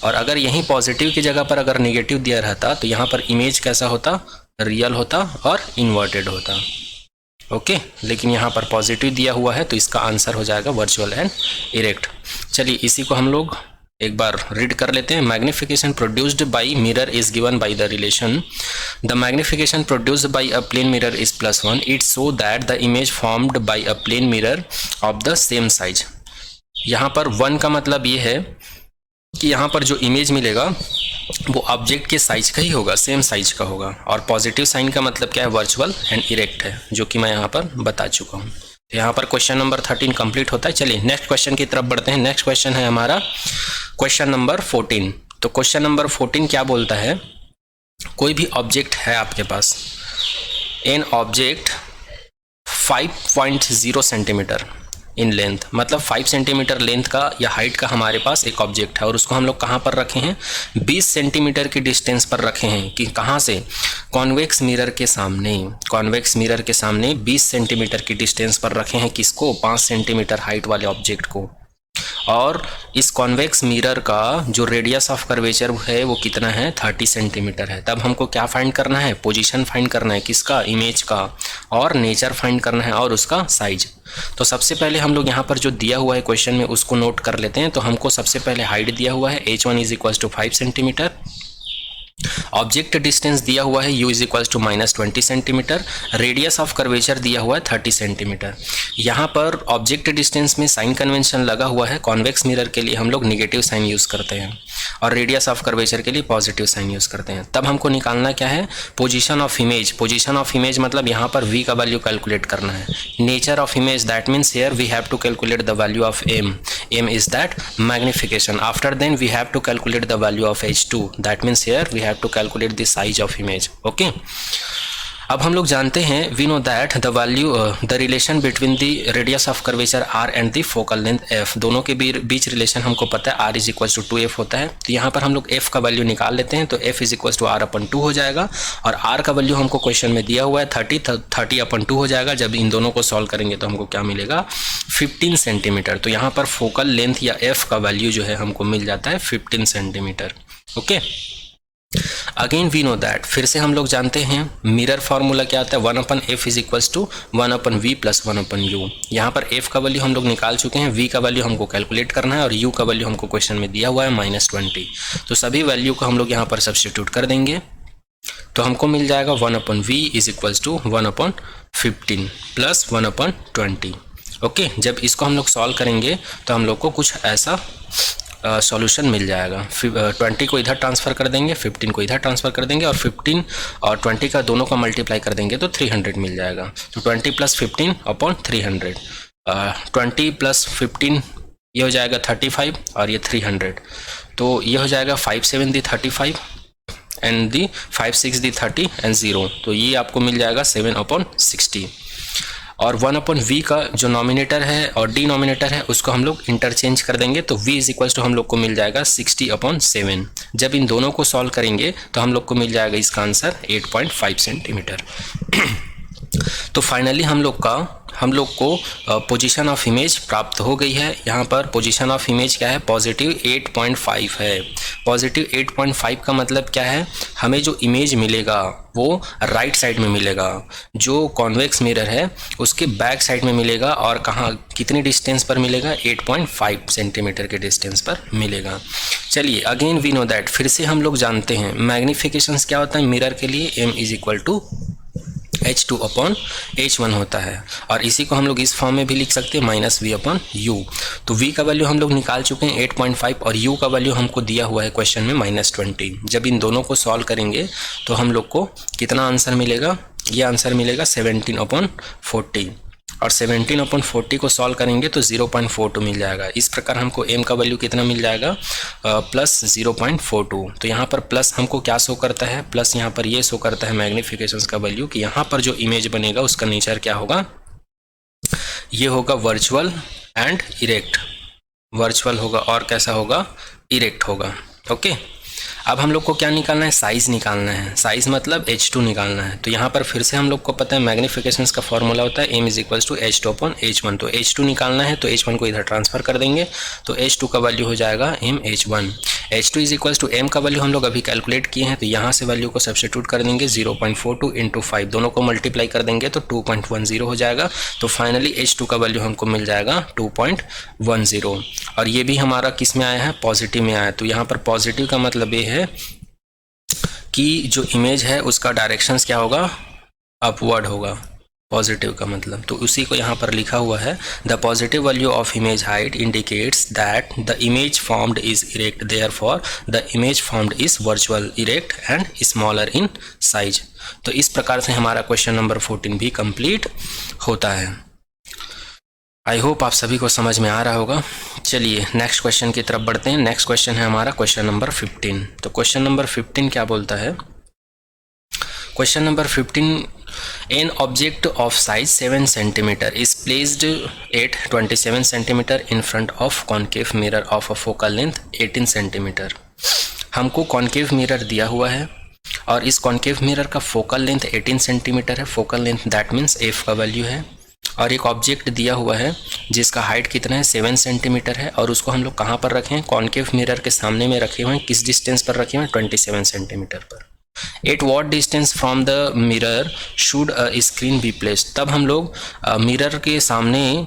और अगर यहीं पॉजिटिव की जगह पर अगर नेगेटिव दिया रहता तो यहाँ पर इमेज कैसा होता, रियल होता और इन्वर्टेड होता। ओके, लेकिन यहाँ पर पॉजिटिव दिया हुआ है तो इसका आंसर हो जाएगा वर्चुअल एंड इरेक्ट। चलिए इसी को हम लोग एक बार रीड कर लेते हैं। Magnification produced by mirror is given by the relation the magnification produced by a plane mirror is +1 it so that the image formed by a plane mirror of the same size. यहाँ पर 1 का मतलब ये है कि यहाँ पर जो इमेज मिलेगा वो ऑब्जेक्ट के साइज का ही होगा, सेम साइज का होगा, और पॉजिटिव साइन का मतलब क्या है, वर्चुअल एंड इरेक्ट है, जो कि मैं यहाँ पर बता चुका हूँ। यहाँ पर क्वेश्चन नंबर 13 कंप्लीट होता है। चलिए नेक्स्ट क्वेश्चन की तरफ बढ़ते हैं। नेक्स्ट क्वेश्चन है हमारा क्वेश्चन नंबर 14। तो क्वेश्चन नंबर 14 क्या बोलता है, कोई भी ऑब्जेक्ट है आपके पास, an object 5.0 centimetre in length, मतलब 5 सेंटीमीटर लेंथ का या हाइट का हमारे पास एक ऑब्जेक्ट है, और उसको हम लोग कहाँ पर रखे हैं, 20 सेंटीमीटर की डिस्टेंस पर रखे हैं। कि कहाँ से, कॉन्वेक्स मिरर के सामने, कॉन्वेक्स मिरर के सामने 20 सेंटीमीटर की डिस्टेंस पर रखे हैं। किसको, 5 सेंटीमीटर हाइट वाले ऑब्जेक्ट को। और इस कॉन्वेक्स मिरर का जो रेडियस ऑफ कर्वेचर है वो कितना है, 30 सेंटीमीटर है। तब हमको क्या फाइंड करना है, पोजीशन फाइंड करना है, किसका, इमेज का, और नेचर फाइंड करना है, और उसका साइज। तो सबसे पहले हम लोग यहाँ पर जो दिया हुआ है क्वेश्चन में उसको नोट कर लेते हैं। तो हमको सबसे पहले हाइट दिया हुआ है h1 is equals to 5 centimetre, object distance दिया हुआ है u is equals to -20 centimetre, radius of curvature दिया हुआ है 30 सेंटीमीटर। यहाँ पर ऑब्जेक्ट डिस्टेंस में साइन कन्वेंशन लगा हुआ है, कॉन्वेक्स मिरर के लिए हम लोग निगेटिव साइन यूज़ करते हैं, और रेडियस ऑफ कर्वेचर के लिए पॉजिटिव साइन यूज़ करते हैं। तब हमको निकालना क्या है, position of image. Position of image मतलब यहाँ पर v का वैल्यू कैलकुलेट करना है। Nature of image, that means here we have to calculate the value of m is that magnification. After then we have to calculate the value of h2, that means here we have to calculate the size of image. Okay, अब हम लोग जानते हैं, we know that the value the relation between the radius of curvature r and the focal length f, दोनों के बीच relation हमको पता है, r is equal to 2f होता है। तो यहाँ पर हम लोग f का वैल्यू निकाल लेते हैं। तो f is equal to r/2 हो जाएगा, और r का वैल्यू हमको क्वेश्चन में दिया हुआ है 30/2 हो जाएगा। जब इन दोनों को सॉल्व करेंगे तो हमको क्या मिलेगा, 15 सेंटीमीटर। तो यहाँ पर फोकल लेंथ या f का वैल्यू जो है हमको मिल जाता है 15 centimetre. Okay, again we know that, फिर से हम लोग जानते हैं मिरर फार्मूला क्या आता है, 1/f is equals to 1/v plus 1/u। यहाँ पर f का वैल्यू हम लोग निकाल चुके हैं, v का वैल्यू हमको कैलकुलेट करना है और u का वैल्यू हमको क्वेश्चन में दिया हुआ है -20। तो सभी वैल्यू को हम लोग यहाँ पर सब्स्टिट्यूट कर देंगे, तो हमको मिल जाएगा 1/v is equals to 1/15 plus 1/20। Okay, जब इसको हम लोग सॉल्व करेंगे तो हम लोग को कुछ ऐसा सॉल्यूशन मिल जाएगा। 20 को इधर ट्रांसफ़र कर देंगे, 15 को इधर ट्रांसफ़र कर देंगे और 15 और 20 का दोनों का मल्टीप्लाई कर देंगे तो 300 मिल जाएगा। तो 20 + 15 अपॉन 300, 20 + 15 ये हो जाएगा 35 और ये 300, तो ये हो जाएगा 5 × 7 = 35 एंड दी 5 × 6 = 30 एंड 0, तो ये आपको मिल जाएगा 7/60। और 1/v का जो नॉमिनेटर है और डिनोमिनेटर है उसको हम लोग इंटरचेंज कर देंगे, तो v इज इक्वल्स टू हम लोग को मिल जाएगा 60/7। जब इन दोनों को सॉल्व करेंगे तो हम लोग को मिल जाएगा इसका आंसर 8.5 सेंटीमीटर। तो फाइनली हम लोग को पोजीशन ऑफ इमेज प्राप्त हो गई है। यहाँ पर पोजीशन ऑफ इमेज क्या है, +8.5 है। +8.5 का मतलब क्या है, हमें जो इमेज मिलेगा वो राइट साइड में मिलेगा, जो कॉन्वेक्स मिरर है उसके बैक साइड में मिलेगा, और कहाँ कितनी डिस्टेंस पर मिलेगा, 8.5 सेंटीमीटर के डिस्टेंस पर मिलेगा। चलिए अगेन वी नो दैट, फिर से हम लोग जानते हैं मैग्नीफिकेशंस क्या होता है मिरर के लिए, m = h2/h1 होता है, और इसी को हम लोग इस फॉर्म में भी लिख सकते हैं -v/u। तो v का वैल्यू हम लोग निकाल चुके हैं 8.5 और u का वैल्यू हमको दिया हुआ है क्वेश्चन में -20। जब इन दोनों को सॉल्व करेंगे तो हम लोग को कितना आंसर मिलेगा, ये आंसर मिलेगा 17/40, और 17/40 को सॉल्व करेंगे तो 0.42 मिल जाएगा। इस प्रकार हमको m का वैल्यू कितना मिल जाएगा, +0.42। तो यहाँ पर प्लस हमको क्या शो करता है, प्लस यहाँ पर ये शो करता है मैग्नीफिकेशंस का वैल्यू कि यहाँ पर जो इमेज बनेगा उसका नेचर क्या होगा, ये होगा वर्चुअल एंड इरेक्ट। वर्चुअल होगा और कैसा होगा, इरेक्ट होगा। ओके, अब हम लोग को क्या निकालना है, साइज़ निकालना है। साइज़ मतलब h2 निकालना है। तो यहाँ पर फिर से हम लोग को पता है मैग्नीफिकेशंस का फॉर्मूला होता है m = h2/h1। तो h2 निकालना है तो h1 को इधर ट्रांसफ़र कर देंगे, तो h2 का वैल्यू हो जाएगा mh1। h2 = m का वैल्यू हम लोग अभी कैलकुलेट किए हैं, तो यहाँ से वैल्यू को सब्स्टिट्यूट कर देंगे, 0.42 × 5 दोनों को मल्टीप्लाई कर देंगे तो 2.10 हो जाएगा। तो फाइनली h2 का वैल्यू हमको मिल जाएगा 2.10, और ये भी हमारा किस में आया है, पॉजिटिव में आया है। तो यहाँ पर पॉजिटिव का मतलब ये है कि जो इमेज है उसका डायरेक्शंस क्या होगा, अपवर्ड होगा, पॉजिटिव का मतलब। तो उसी को यहाँ पर लिखा हुआ है, the positive value of image height indicates that the image formed is erect, therefore the image formed is virtual, erect and smaller in size. तो इस प्रकार से हमारा क्वेश्चन नंबर 14 भी कंप्लीट होता है। आई होप आप सभी को समझ में आ रहा होगा। चलिए नेक्स्ट क्वेश्चन की तरफ बढ़ते हैं। नेक्स्ट क्वेश्चन है हमारा क्वेश्चन नंबर 15। तो क्वेश्चन नंबर 15 क्या बोलता है, question number 15, an object of size 7 centimetre is placed eight 27 centimetre in front of concave mirror of a focal length 18 centimetre. हमको कॉन्केव मिरर दिया हुआ है और इस कॉन्केव मिरर का फोकल लेंथ 18 सेंटीमीटर है। Focal length that means f का value है, और एक ऑब्जेक्ट दिया हुआ है जिसका हाइट कितना है, 7 सेंटीमीटर है, और उसको हम लोग कहाँ पर रखे हैं, कॉन्केव मिरर के सामने में रखे हुए हैं। किस डिस्टेंस पर रखे हुए हैं, 27 सेंटीमीटर पर। At what distance from the mirror should screen be placed, तब हम लोग मिरर के सामने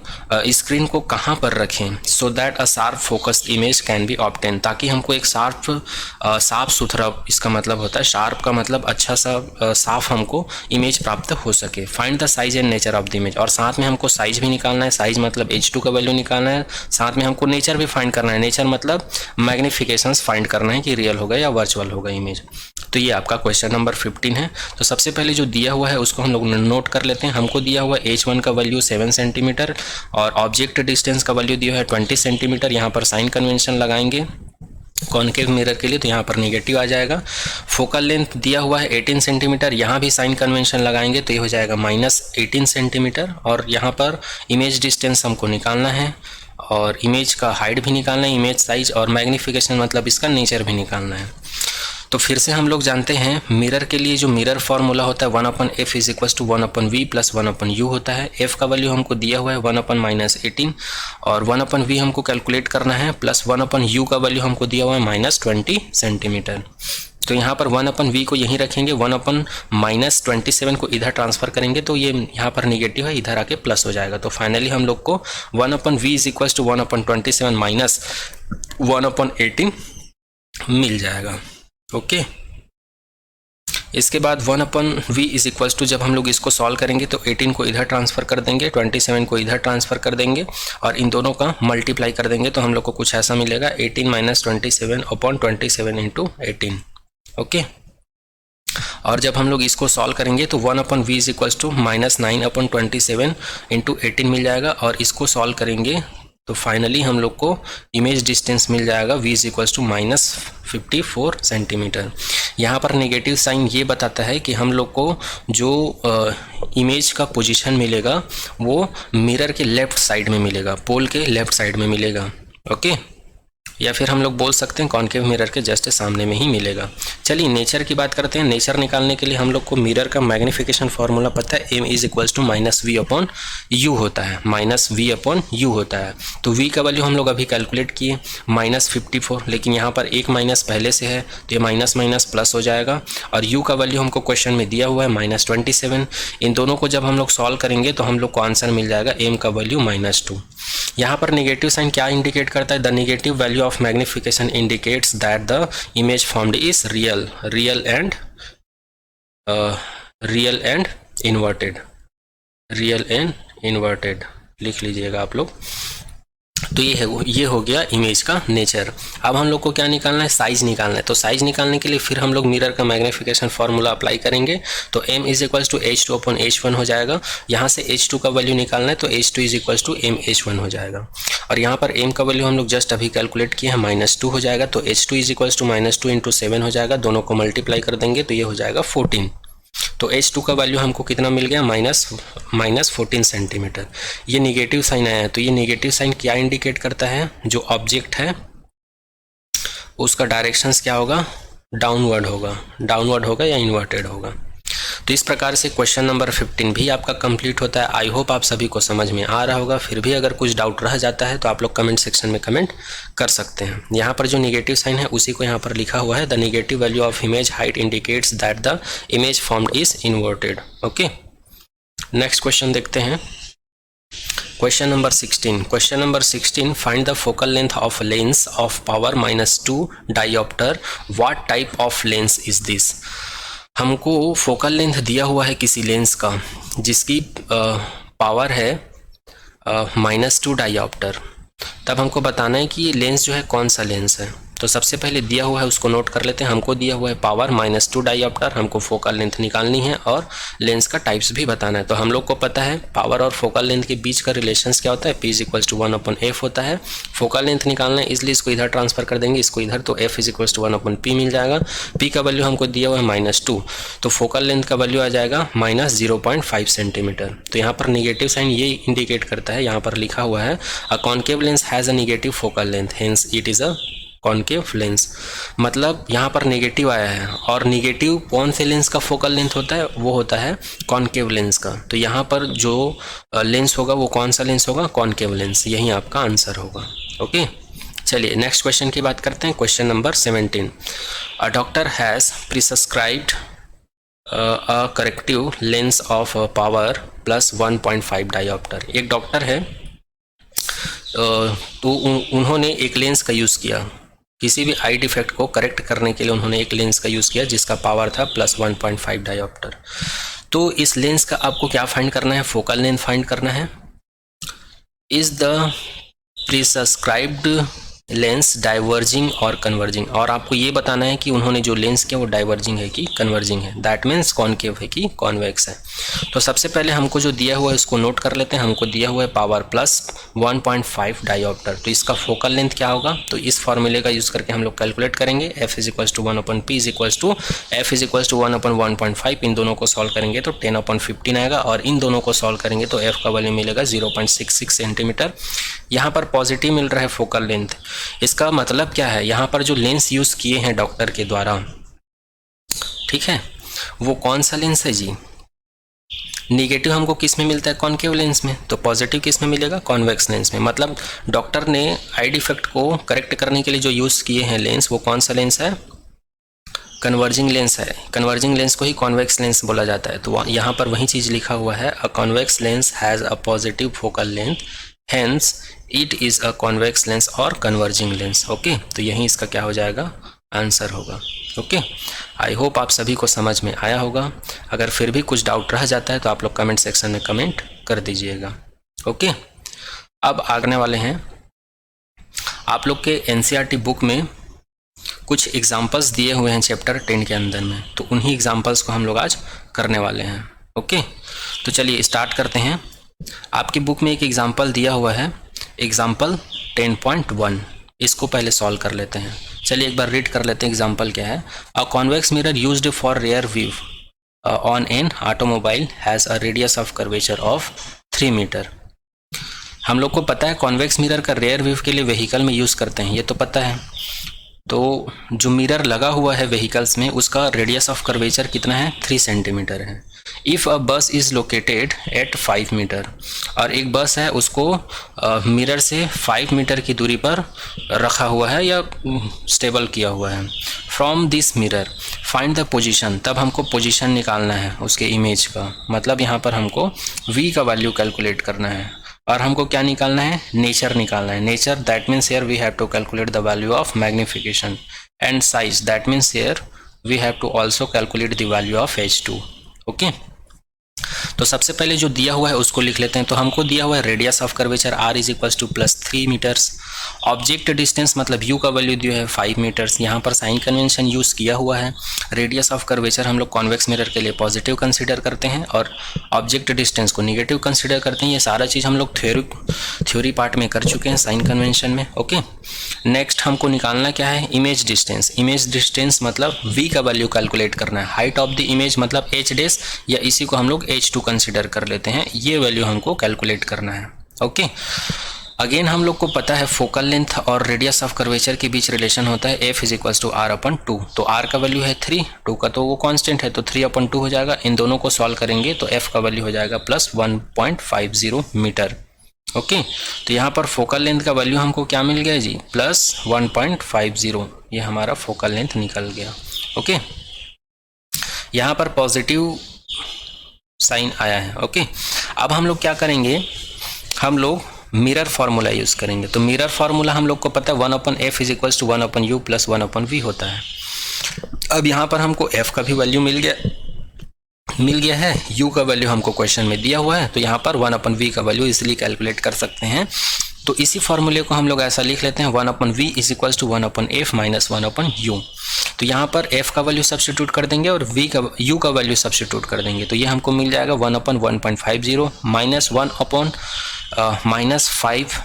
स्क्रीन को कहाँ पर रखें, so that a sharp focused image can be obtain, ताकि हमको एक साफ सुथरा, इसका मतलब होता है शार्प का मतलब अच्छा सा साफ हमको इमेज प्राप्त हो सके। Find the size and nature of the image, और साथ में हमको साइज भी निकालना है, साइज मतलब h2 का वैल्यू निकालना है, साथ में हमको नेचर भी फाइंड करना है। नेचर मतलब मैग्नीफिकेशंस फाइंड करना है कि रियल होगा या वर्चुअल होगा इमेज। तो ये आपका क्वेश्चन नंबर 15 है। तो सबसे पहले जो दिया हुआ है उसको हम लोग नोट कर लेते हैं। हमको दिया हुआ है h1 का वैल्यू 7 सेंटीमीटर और ऑब्जेक्ट डिस्टेंस का वैल्यू दिया है 20 सेंटीमीटर। यहाँ पर साइन कन्वेंशन लगाएंगे कॉन्केव मिरर के लिए, तो यहाँ पर नेगेटिव आ जाएगा। फोकल लेंथ दिया हुआ है 18 सेंटीमीटर, यहाँ भी साइन कन्वेंशन लगाएंगे तो ये हो जाएगा -18 सेंटीमीटर। और यहाँ पर इमेज डिस्टेंस हमको निकालना है और इमेज का हाइट भी निकालना है, इमेज साइज, और मैग्नीफिकेशन मतलब इसका नेचर भी निकालना है। तो फिर से हम लोग जानते हैं मिरर के लिए जो मिरर फार्मूला होता है 1/f is equals to 1/v plus 1/u होता है। f का वैल्यू हमको दिया हुआ है 1/-18 और 1/v हमको कैलकुलेट करना है, प्लस 1/u का वैल्यू हमको दिया हुआ है -20 सेंटीमीटर। तो यहाँ पर 1/v को यहीं रखेंगे, 1/-27 को इधर ट्रांसफर करेंगे तो ये यहाँ पर निगेटिव है, इधर आके प्लस हो जाएगा। तो फाइनली हम लोग को 1/v is equal to 1/27 minus 1/18 मिल जाएगा। ओके, इसके बाद 1/v इज इक्वल टू, जब हम लोग इसको सॉल्व करेंगे तो 18 को इधर ट्रांसफ़र कर देंगे, 27 को इधर ट्रांसफ़र कर देंगे और इन दोनों का मल्टीप्लाई कर देंगे तो हम लोग को कुछ ऐसा मिलेगा 18 माइनस 27/27 इंटू 18। ओके, और जब हम लोग इसको सॉल्व करेंगे तो 1/v is equal to -9/27 into 18 मिल जाएगा और इसको सॉल्व करेंगे तो फाइनली हम लोग को इमेज डिस्टेंस मिल जाएगा v is equal to -54 centimetre. यहाँ पर नेगेटिव साइन ये बताता है कि हम लोग को जो इमेज का पोजीशन मिलेगा वो मिरर के लेफ़्ट साइड में मिलेगा, पोल के लेफ़्ट साइड में मिलेगा। ओके, या फिर हम लोग बोल सकते हैं कॉन्केव मिरर के जस्ट सामने में ही मिलेगा। चलिए नेचर की बात करते हैं। नेचर निकालने के लिए हम लोग को मिरर का मैग्नीफिकेशन फार्मूला पता है, m is equals to -v/u होता है, -v/u होता है। तो v का वैल्यू हम लोग अभी कैलकुलेट किए -54, लेकिन यहाँ पर एक माइनस पहले से है तो ये माइनस माइनस प्लस हो जाएगा और u का वैल्यू हमको क्वेश्चन में दिया हुआ है -27। इन दोनों को जब हम लोग सॉल्व करेंगे तो हम लोग को आंसर मिल जाएगा m का वैल्यू -2। यहाँ पर नेगेटिव साइन क्या इंडिकेट करता है? The negative value of magnification indicates that the image formed is real and inverted लिख लीजिएगा आप लोग। तो ये हो गया इमेज का नेचर। अब हम लोग को क्या निकालना है? साइज निकालना है। तो साइज निकालने के लिए फिर हम लोग मिरर का मैग्नीफिकेशन फार्मूला अप्लाई करेंगे तो m is equals to h2/h1 हो जाएगा। यहाँ से h2 का वैल्यू निकालना है तो h2 is equals to mh1 हो जाएगा और यहाँ पर m का वैल्यू हम लोग जस्ट अभी कैलकुलेट किए हैं -2 हो जाएगा। तो h2 is equals to -2 into 7 हो जाएगा, दोनों को मल्टीप्लाई कर देंगे तो ये हो जाएगा 14। तो h2 का वैल्यू हमको कितना मिल गया? -14 सेंटीमीटर। ये निगेटिव साइन आया है तो ये निगेटिव साइन क्या इंडिकेट करता है? जो ऑब्जेक्ट है उसका डायरेक्शंस क्या होगा? डाउनवर्ड होगा या इन्वर्टेड होगा। तो इस प्रकार से क्वेश्चन नंबर 15 भी आपका कंप्लीट होता है। आई होप आप सभी को समझ में आ रहा होगा। फिर भी अगर कुछ डाउट रह जाता है तो आप लोग कमेंट सेक्शन में कमेंट कर सकते हैं। यहाँ पर जो निगेटिव साइन है उसी को यहाँ पर लिखा हुआ है, the negative value of image height indicates that the image formed is inverted. Okay, next question देखते हैं। Question number 16, find the focal length of lens of power -2 dioptre, what type of lens is this. हमको focal length दिया हुआ है किसी lens का जिसकी power है -2 डायोप्टर। तब हमको बताना है कि ये लेंस जो है कौन सा लेंस है। तो सबसे पहले दिया हुआ है उसको नोट कर लेते हैं। हमको दिया हुआ है पावर -2 डायोप्टर, हमको फोकल लेंथ निकालनी है और लेंस का टाइप्स भी बताना है। तो हम लोग को पता है पावर और फोकल लेंथ के बीच का रिलेशंस क्या होता है? p is equals to 1/f होता है। फोकल लेंथ निकालना है इसलिए इसको इधर ट्रांसफर कर देंगे, इसको इधर, तो f is equals to 1/p मिल जाएगा। p का वैल्यू हमको दिया हुआ है -2, तो फोकल लेंथ का वैल्यू आ जाएगा -0.5 सेंटीमीटर। तो यहाँ पर निगेटिव साइन ये इंडिकेट करता है, यहाँ पर लिखा हुआ है a concave lens has a negative focal length, hence it is a concave lens. मतलब यहाँ पर नेगेटिव आया है और नेगेटिव कौन से लेंस का फोकल लेंथ होता है? वो होता है कॉन्केव लेंस का। तो यहाँ पर जो लेंस होगा वो कौन सा लेंस होगा? Concave lens. यही आपका आंसर होगा। ओके, चलिए नेक्स्ट क्वेश्चन की बात करते हैं। Question number 17, a doctor has prescribed a corrective lens of power +1.5 dioptre. एक डॉक्टर है तो उन्होंने एक लेंस का यूज़ किया, किसी भी आई डिफेक्ट को करेक्ट करने के लिए उन्होंने एक लेंस का यूज़ किया जिसका पावर था +1.5 डायोप्टर। तो इस लेंस का आपको क्या फाइंड करना है? फोकल लेंथ फाइंड करना है। Is the prescribed lens diverging और कन्वर्जिंग, और आपको ये बताना है कि उन्होंने जो लेंस किया वो डाइवर्जिंग है कि कन्वर्जिंग है, दैट मीन्स कॉन्केव है कि कॉन्वेक्स है। तो सबसे पहले हमको जो दिया हुआ है उसको नोट कर लेते हैं। हमको दिया हुआ है पावर +1.5 डायोप्टर, तो इसका फोकल लेंथ क्या होगा? तो इस फॉर्मूले का यूज़ करके हम लोग कैलकुलेट करेंगे। f is equals to 1/p is equals to f is equals to 1/1.5। इन दोनों को सॉल्व करेंगे तो 10/15 आएगा और इन दोनों को सॉल्व करेंगे तो f का वैल्यू मिलेगा 0.66 सेंटीमीटर। यहाँ पर पॉजिटिव मिल रहा है फोकल लेंथ। इसका मतलब क्या है? यहाँ पर जो लेंस यूज़ किए हैं डॉक्टर के द्वारा, ठीक है, वो कौन सा लेंस है जी? निगेटिव हमको किस में मिलता है? कॉन्केव लेंस में। तो पॉजिटिव किस में मिलेगा? कॉन्वेक्स लेंस में। मतलब डॉक्टर ने आई डिफेक्ट को करेक्ट करने के लिए जो यूज़ किए हैं लेंस, वो कौन सा लेंस है? कन्वर्जिंग लेंस है, कन्वर्जिंग लेंस को ही कॉन्वेक्स लेंस बोला जाता है। तो यहाँ पर वही चीज़ लिखा हुआ है, a convex lens has a positive focal length, hence it is a convex lens और कन्वर्जिंग लेंस। ओके, तो यही इसका क्या हो जाएगा, आंसर होगा। ओके, आई होप आप सभी को समझ में आया होगा। अगर फिर भी कुछ डाउट रह जाता है तो आप लोग कमेंट सेक्शन में कमेंट कर दीजिएगा। ओके, अब आगने वाले हैं, आप लोग के एनसीईआरटी बुक में कुछ एग्जाम्पल्स दिए हुए हैं चैप्टर 10 के अंदर में, तो उन्हीं एग्जाम्पल्स को हम लोग आज करने वाले हैं। ओके, तो चलिए स्टार्ट करते हैं। आपकी बुक में एक एग्जाम्पल दिया हुआ है, एग्जाम्पल 10.1, इसको पहले सॉल्व कर लेते हैं। चलिए एक बार रीड कर लेते हैं एग्जाम्पल क्या है। A convex mirror used for rear view on an automobile has a radius of curvature of 3 metre. हम लोग को पता है कॉन्वेक्स मिरर का रेयर व्यू के लिए व्हीकल में यूज़ करते हैं, ये तो पता है। तो जो मिरर लगा हुआ है व्हीकल्स में, उसका रेडियस ऑफ कर्वेचर कितना है, 3 सेंटीमीटर है। इफ़ अ बस इज़ लोकेटेड एट 5 मीटर, और एक बस है उसको मिरर से 5 मीटर की दूरी पर रखा हुआ है या स्टेबल किया हुआ है। From this mirror find the position, तब हमको पोजीशन निकालना है उसके इमेज का, मतलब यहाँ पर हमको v का वैल्यू कैलकुलेट करना है, और हमको क्या निकालना है, नेचर निकालना है। Nature that means here we have to calculate the value of magnification, and size that means here we have to also calculate the value of h2। Okay, तो सबसे पहले जो दिया हुआ है उसको लिख लेते हैं। तो हमको दिया हुआ है radius of curvature r is equals to +3 metres, object distance मतलब u का वैल्यू दिया है 5 मीटर्स, यहाँ पर साइन कन्वेंशन यूज़ किया हुआ है। रेडियस ऑफ कर्वेचर हम लोग कॉन्वेक्स मिरर के लिए पॉजिटिव कंसीडर करते हैं और ऑब्जेक्ट डिस्टेंस को निगेटिव कंसीडर करते हैं। ये सारा चीज़ हम लोग थ्योरी पार्ट में कर चुके हैं साइन कन्वेंशन में। ओके, नेक्स्ट हमको निकालना क्या है, इमेज डिस्टेंस। इमेज डिस्टेंस मतलब v का वैल्यू कैलकुलेट करना है। हाइट ऑफ द इमेज मतलब h डेस, या इसी को हम लोग h2 कंसीडर कर लेते हैं, ये वैल्यू हमको कैलकुलेट करना है। ओके, अगेन हम लोग को पता है फोकल लेंथ और रेडियस ऑफ कर्वेचर के बीच रिलेशन होता है f is equals to r/2। तो r का वैल्यू है 3, 2 का तो वो कांस्टेंट है, तो 3/2 हो जाएगा। इन दोनों को सॉल्व करेंगे तो f का वैल्यू हो जाएगा +1.50 मीटर। ओके, तो यहाँ पर फोकल लेंथ का वैल्यू हमको क्या मिल गया जी, +1.50, ये हमारा फोकल लेंथ निकल गया। ओके, यहाँ पर पॉजिटिव साइन आया है। ओके, अब हम लोग क्या करेंगे, हम लोग मिरर फार्मूला यूज़ करेंगे। तो मिरर फार्मूला हम लोग को पता है 1/f is equals to 1/u + 1/v होता है। अब यहाँ पर हमको f का भी वैल्यू मिल गया है, u का वैल्यू हमको क्वेश्चन में दिया हुआ है, तो यहाँ पर 1/v का वैल्यू इसलिए कैलकुलेट कर सकते हैं। तो इसी फार्मूले को हम लोग ऐसा लिख लेते हैं, 1/v is equals to 1/f minus 1/u। तो यहाँ पर f का वैल्यू सब्स्टिट्यूट कर देंगे और u का वैल्यू सब्स्टिट्यूट कर देंगे, तो ये हमको मिल जाएगा 1/1.50 minus 1/-5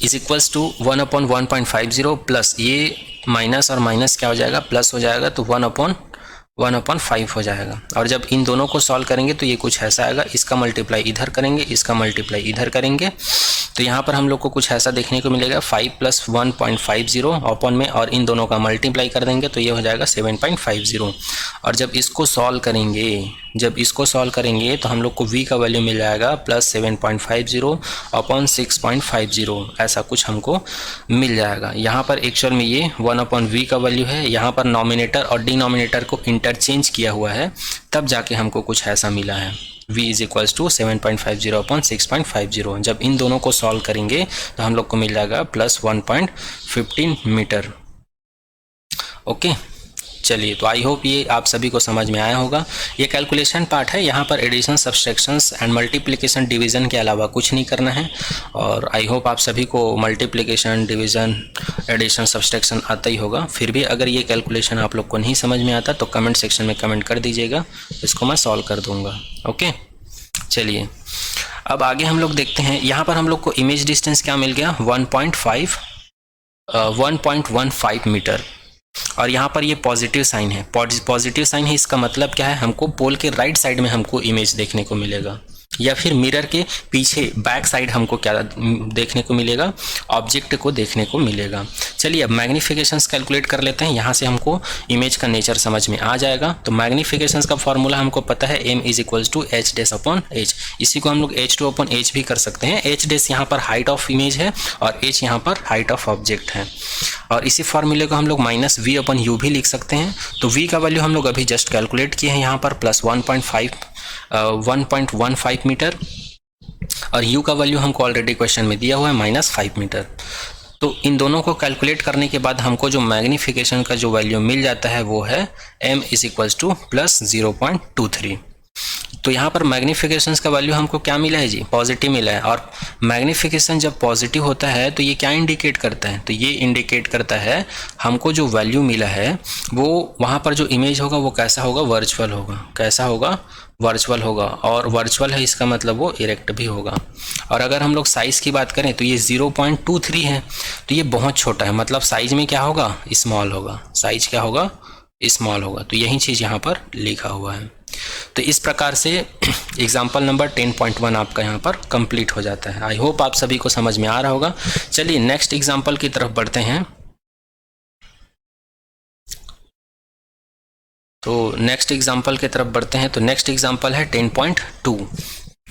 is equals to 1/1.50 plus ये माइनस और माइनस क्या हो जाएगा, प्लस हो जाएगा, तो 1/5 हो जाएगा। और जब इन दोनों को सॉल्व करेंगे तो ये कुछ ऐसा आएगा, इसका मल्टीप्लाई इधर करेंगे, इसका मल्टीप्लाई इधर करेंगे, तो यहाँ पर हम लोग को कुछ ऐसा देखने को मिलेगा 5 + 1.50 अपॉन में, और इन दोनों का मल्टीप्लाई कर देंगे तो ये हो जाएगा 7.50। और जब इसको सॉल्व करेंगे तो हम लोग को v का वैल्यू मिल जाएगा +7.50 अपॉन 6.50, ऐसा कुछ हमको मिल जाएगा। यहाँ पर एक्चुअल में ये 1/v का वैल्यू है, यहाँ पर नॉमिनेटर और डिनोमिनेटर को इंटरचेंज किया हुआ है, तब जाके हमको कुछ ऐसा मिला है, v is equals to 7.50 upon 6.50। जब इन दोनों को सॉल्व करेंगे तो हम लोग को मिल जाएगा +1.15 मीटर। ओके, चलिए, तो आई होप ये आप सभी को समझ में आया होगा। ये कैलकुलेशन पार्ट है, यहाँ पर addition, subtractions and multiplication, division के अलावा कुछ नहीं करना है। और आई होप आप सभी को मल्टीप्लिकेशन, डिवीज़न, एडिशन, सब्सट्रैक्शन आता ही होगा। फिर भी अगर ये कैलकुलेशन आप लोग को नहीं समझ में आता तो कमेंट सेक्शन में कमेंट कर दीजिएगा, इसको मैं सॉल्व कर दूँगा। ओके, चलिए अब आगे हम लोग देखते हैं। यहाँ पर हम लोग को इमेज डिस्टेंस क्या मिल गया, 1.15 मीटर, और यहाँ पर ये पॉजिटिव साइन है। पॉजिटिव साइन है, इसका मतलब क्या है, हमको पोल के राइट साइड में हमको इमेज देखने को मिलेगा। या फिर मिरर के पीछे बैक साइड हमको क्या देखने को मिलेगा, ऑब्जेक्ट को देखने को मिलेगा। चलिए अब मैग्निफिकेशंस कैलकुलेट कर लेते हैं, यहाँ से हमको इमेज का नेचर समझ में आ जाएगा। तो मैग्निफिकेशंस का फॉर्मूला हमको पता है m is equals to h dash upon h, इसी को हम लोग h टू अपॉन एच भी कर सकते हैं। एच डैश यहाँ पर हाइट ऑफ इमेज है और h यहाँ पर हाइट ऑफ ऑब्जेक्ट है, और इसी फॉर्मूले को हम लोग माइनस v अपॉन यू भी लिख सकते हैं। तो v का वैल्यू हम लोग अभी जस्ट कैलकुलेट किए हैं यहाँ पर प्लस 1.15 मीटर, और u का वैल्यू हमको ऑलरेडी क्वेश्चन में दिया हुआ है -5 मीटर। तो इन दोनों को कैलकुलेट करने के बाद हमको जो मैग्निफिकेशन का जो वैल्यू मिल जाता है वो है m is equals to plus 0.23। तो यहाँ पर मैग्निफिकेशंस का वैल्यू हमको क्या मिला है जी, पॉजिटिव मिला है। और मैग्निफिकेशन जब पॉजिटिव होता है तो ये क्या इंडिकेट करता है, तो ये इंडिकेट करता है हमको जो वैल्यू मिला है वो वहाँ पर जो इमेज होगा वो कैसा होगा, वर्चुअल होगा। कैसा होगा, वर्चुअल होगा, और वर्चुअल है इसका मतलब वो इरेक्ट भी होगा। और अगर हम लोग साइज़ की बात करें तो ये 0.23 है, तो ये बहुत छोटा है, मतलब साइज में क्या होगा, स्मॉल होगा। साइज क्या होगा, स्मॉल होगा। तो यही चीज़ यहाँ पर लिखा हुआ है। तो इस प्रकार से एग्जाम्पल नंबर 10.1 आपका यहाँ पर कंप्लीट हो जाता है। आई होप आप सभी को समझ में आ रहा होगा। चलिए नेक्स्ट एग्जाम्पल की तरफ बढ़ते हैं। तो नेक्स्ट एग्जाम्पल की तरफ बढ़ते हैं। तो नेक्स्ट एग्जाम्पल है 10.2।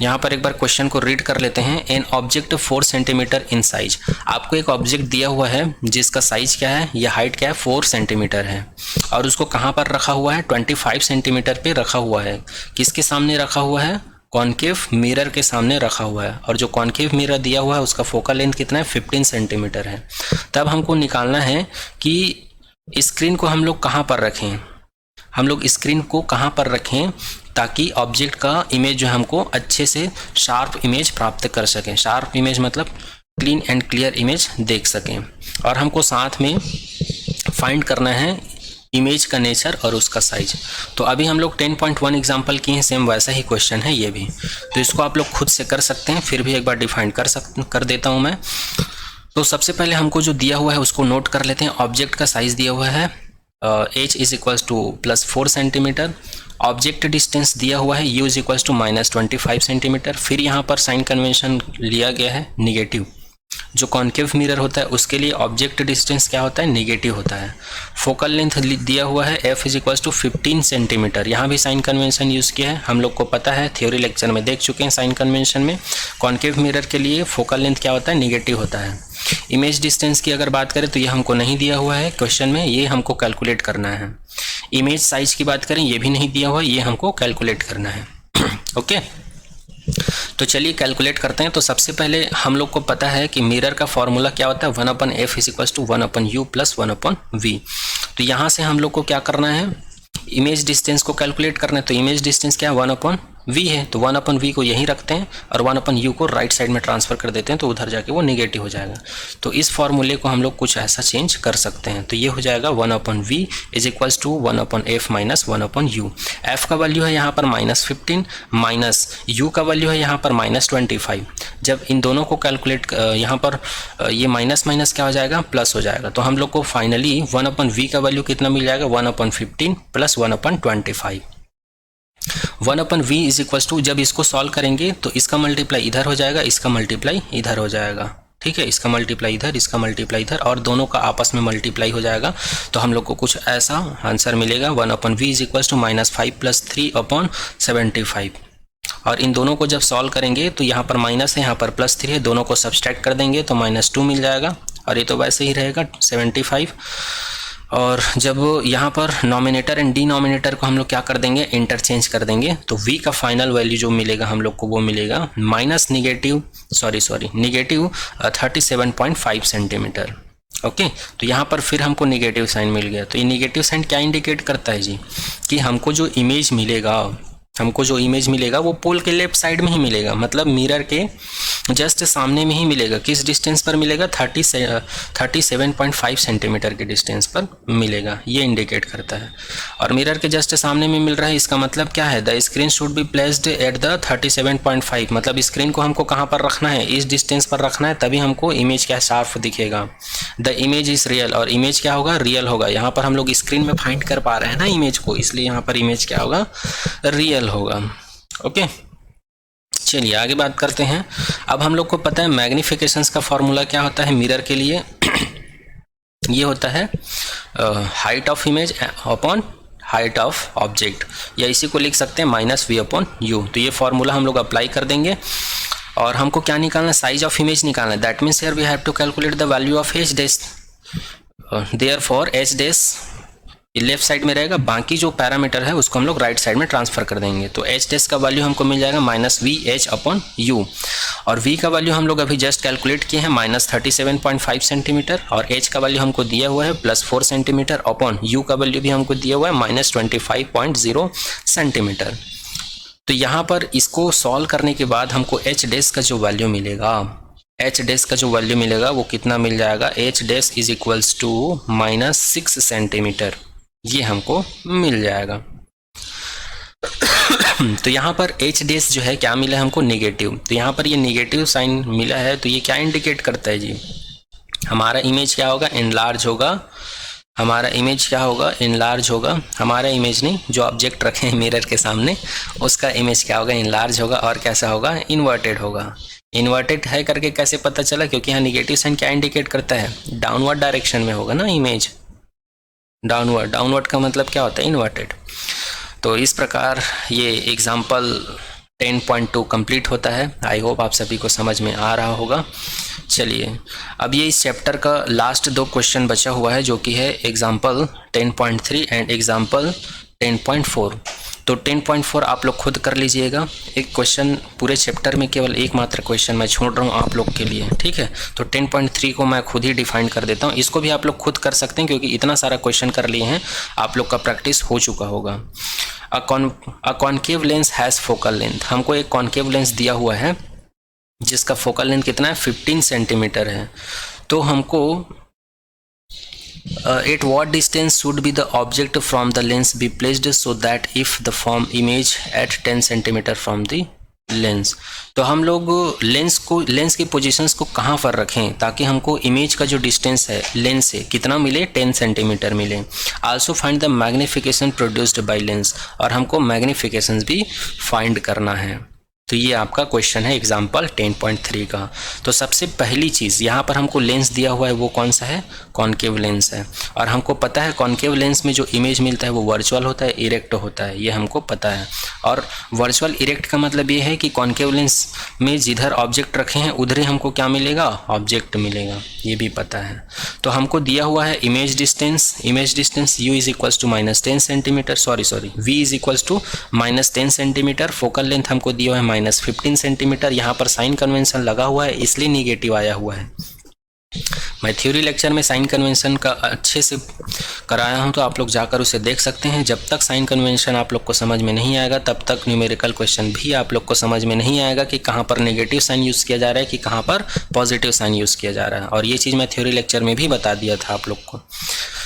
यहाँ पर एक बार क्वेश्चन को रीड कर लेते हैं। An object 4 centimetre in size. आपको एक ऑब्जेक्ट दिया हुआ है जिसका साइज क्या है, या हाइट क्या है, 4 सेंटीमीटर है, और उसको कहाँ पर रखा हुआ है, 25 सेंटीमीटर पे रखा हुआ है। किसके सामने रखा हुआ है, कॉन्केव मिरर के सामने रखा हुआ है, और जो कॉन्केव मिरर दिया हुआ है उसका फोकल लेंथ कितना है, 15 सेंटीमीटर है। तब हमको निकालना है कि स्क्रीन को हम लोग कहाँ पर रखें, हम लोग स्क्रीन को कहाँ पर रखें ताकि ऑब्जेक्ट का इमेज जो हमको अच्छे से शार्प इमेज प्राप्त कर सकें। शार्प इमेज मतलब क्लीन एंड क्लियर इमेज देख सकें। और हमको साथ में फाइंड करना है इमेज का नेचर और उसका साइज। तो अभी हम लोग 10.1 एग्जाम्पल किए हैं, सेम वैसा ही क्वेश्चन है ये भी। तो इसको आप लोग खुद से कर सकते हैं, फिर भी एक बार डिफाइन कर देता हूँ मैं। तो सबसे पहले हमको जो दिया हुआ है उसको नोट कर लेते हैं। ऑब्जेक्ट का साइज दिया हुआ है h is equals to plus 4 centimetre. Object distance दिया हुआ है u is equals to -25 centimetre. फिर यहाँ पर साइन कन्वेंशन लिया गया है निगेटिव। जो कॉन्केव मिरर होता है उसके लिए ऑब्जेक्ट डिस्टेंस क्या होता है, नेगेटिव होता है। फोकल लेंथ दिया हुआ है f is equals to 15 centimetre. यहाँ भी साइन कन्वेंशन यूज़ किया है, हम लोग को पता है, थ्योरी लेक्चर में देख चुके हैं साइन कन्वेंशन में। कॉन्केव मिरर के लिए फोकल लेंथ क्या होता है, नेगेटिव होता है। इमेज डिस्टेंस की अगर बात करें तो ये हमको नहीं दिया हुआ है क्वेश्चन में, ये हमको कैलकुलेट करना है। इमेज साइज की बात करें, ये भी नहीं दिया हुआ, ये हमको कैलकुलेट करना है। ओके, तो चलिए कैलकुलेट करते हैं। तो सबसे पहले हम लोग को पता है कि मिरर का फॉर्मूला क्या होता है, 1/f is equals to 1/u plus 1/v। तो यहाँ से हम लोग को क्या करना है, इमेज डिस्टेंस को कैलकुलेट करना है। तो इमेज डिस्टेंस क्या है, 1/v है, तो 1/v को यहीं रखते हैं और 1/u को राइट साइड में ट्रांसफर कर देते हैं, तो उधर जाके वो नेगेटिव हो जाएगा। तो इस फॉर्मूले को हम लोग कुछ ऐसा चेंज कर सकते हैं। तो ये हो जाएगा 1/v is equals to 1/f minus 1/u। f का वैल्यू है यहाँ पर -15 माइनस u का वैल्यू है यहाँ पर -25। जब इन दोनों को कैलकुलेट यहाँ पर ये माइनस माइनस क्या हो जाएगा, प्लस हो जाएगा। तो हम लोग को फाइनली 1/v का वैल्यू कितना मिल जाएगा, 1/15 plus 1/25। 1/v is equals to, जब इसको सॉल्व करेंगे तो इसका मल्टीप्लाई इधर हो जाएगा, इसका मल्टीप्लाई इधर हो जाएगा, ठीक है। इसका मल्टीप्लाई इधर, इसका मल्टीप्लाई इधर, और दोनों का आपस में मल्टीप्लाई हो जाएगा। तो हम लोग को कुछ ऐसा आंसर मिलेगा, 1/v is equals to -5 plus 3/75। और इन दोनों को जब सॉल्व करेंगे तो यहाँ पर माइनस है, यहाँ पर +3 है, दोनों को सब्सट्रैक्ट कर देंगे तो -2 मिल जाएगा, और ये तो वैसे ही रहेगा 75। और जब यहाँ पर नॉमिनेटर एंड डिनोमिनेटर को हम लोग क्या कर देंगे, इंटरचेंज कर देंगे, तो v का फाइनल वैल्यू जो मिलेगा हम लोग को वो मिलेगा नेगेटिव 37.5 सेंटीमीटर। ओके, तो यहाँ पर फिर हमको नेगेटिव साइन मिल गया। तो ये नेगेटिव साइन क्या इंडिकेट करता है जी, कि हमको जो इमेज मिलेगा वो पोल के लेफ्ट साइड में ही मिलेगा, मतलब मिरर के जस्ट सामने में ही मिलेगा। किस डिस्टेंस पर मिलेगा, 37.5 सेंटीमीटर के डिस्टेंस पर मिलेगा, ये इंडिकेट करता है। और मिरर के जस्ट सामने में मिल रहा है, इसका मतलब क्या है, the screen should be placed at the 37.5, मतलब स्क्रीन को हमको कहाँ पर रखना है, इस डिस्टेंस पर रखना है, तभी हमको इमेज क्या शार्प दिखेगा। द इमेज इज रियल, और इमेज क्या होगा, रियल होगा। यहाँ पर हम लोग स्क्रीन में फाइंड कर पा रहे हैं ना इमेज को, इसलिए यहाँ पर इमेज क्या होगा, रियल होगा। ओके, चलिए आगे बात करते हैं। अब हम लोग को पता है मैग्निफिकेशंस का फॉर्मूला क्या होता है मिरर के लिए। ये होता है height of image upon height of object, या इसी को लिख सकते हैं -v अपॉन u। तो ये फॉर्मूला हम लोग अप्लाई कर देंगे और हमको क्या निकालना है, साइज ऑफ इमेज निकालना है। That means here we have to calculate the value of h dash, therefore h dash left side में रहेगा, बाकी जो पैरामीटर है उसको हम लोग राइट साइड में ट्रांसफर कर देंगे। तो h डैश का वैल्यू हमको मिल जाएगा -vh अपॉन u, और v का वैल्यू हम लोग अभी जस्ट कैलकुलेट किए हैं -37.5 सेंटीमीटर, और h का वैल्यू हमको दिया हुआ है +4 सेंटीमीटर, अपॉन u का वैल्यू भी हमको दिया हुआ है -25.0 सेंटीमीटर। तो यहाँ पर इसको सॉल्व करने के बाद हमको h डैश का जो वैल्यू मिलेगा, h डैश का जो वैल्यू मिलेगा वो कितना मिल जाएगा, h dash is equals to -6 centimetre, ये हमको मिल जाएगा। तो यहाँ पर h डैश जो है क्या मिला है हमको, नेगेटिव। तो यहाँ पर ये नेगेटिव साइन मिला है, तो ये क्या इंडिकेट करता है जी, हमारा इमेज क्या होगा, इनलार्ज होगा। हमारा इमेज क्या होगा, इनलार्ज होगा। हमारा इमेज नहीं, जो ऑब्जेक्ट रखे हैं मिरर के सामने उसका इमेज क्या होगा, इनलार्ज होगा। और कैसा होगा, इन्वर्टेड होगा। इन्वर्टेड है करके कैसे पता चला, क्योंकि यहाँ निगेटिव साइन क्या इंडिकेट करता है, डाउनवर्ड डायरेक्शन में होगा ना इमेज, डाउनवर्ड। डाउनवर्ड का मतलब क्या होता है, इन्वर्टेड। तो इस प्रकार ये एग्जाम्पल 10.2 कंप्लीट होता है। आई होप आप सभी को समझ में आ रहा होगा। चलिए अब ये इस चैप्टर का लास्ट 2 क्वेश्चन बचा हुआ है, जो कि है एग्जाम्पल 10.3 एंड एग्जाम्पल 10.4। तो 10.4 आप लोग खुद कर लीजिएगा। एक क्वेश्चन पूरे चैप्टर में केवल एक मात्र क्वेश्चन मैं छोड़ रहा हूँ आप लोग के लिए, ठीक है। तो 10.3 को मैं खुद ही डिफाइन कर देता हूँ। इसको भी आप लोग खुद कर सकते हैं, क्योंकि इतना सारा क्वेश्चन कर लिए हैं, आप लोग का प्रैक्टिस हो चुका होगा। A concave lens has focal length, हमको एक कॉन्केव लेंस दिया हुआ है जिसका फोकल लेंथ कितना है, 15 सेंटीमीटर है। तो हमको at what distance should be the object from the lens be placed so that if the form image at 10 centimeter from the lens। तो हम लोग लेंस की पोजीशंस को कहाँ पर रखें ताकि हमको इमेज का जो डिस्टेंस है लेंस से कितना मिले, 10 सेंटीमीटर मिले। Also find the magnification produced by lens, और हमको मैग्निफिकेशंस भी फाइंड करना है। तो ये आपका क्वेश्चन है एग्जाम्पल 10.3 का। तो सबसे पहली चीज़ यहाँ पर हमको लेंस दिया हुआ है, वो कौन सा है, कॉन्केव लेंस है। और हमको पता है कॉन्केव लेंस में जो इमेज मिलता है वो वर्चुअल होता है, इरेक्ट होता है, ये हमको पता है। और वर्चुअल इरेक्ट का मतलब ये है कि कॉन्केव लेंस में जिधर ऑब्जेक्ट रखे हैं उधर ही हमको क्या मिलेगा, ऑब्जेक्ट मिलेगा, ये भी पता है। तो हमको दिया हुआ है image distance u is equals to -10 centimetre, sorry v is equals to -10 centimetre. Focal length हमको दिया हुआ है -15 सेंटीमीटर। यहाँ पर साइन कन्वेंशन लगा हुआ है इसलिए निगेटिव आया हुआ है। मैं थ्योरी लेक्चर में साइन कन्वेंशन का अच्छे से कराया हूँ, तो आप लोग जाकर उसे देख सकते हैं। जब तक साइन कन्वेंशन आप लोग को समझ में नहीं आएगा तब तक न्यूमेरिकल क्वेश्चन भी आप लोग को समझ में नहीं आएगा कि कहाँ पर नेगेटिव साइन यूज़ किया जा रहा है कि कहाँ पर पॉजिटिव साइन यूज़ किया जा रहा है। और ये चीज़ मैं थ्योरी लेक्चर में भी बता दिया था आप लोग को।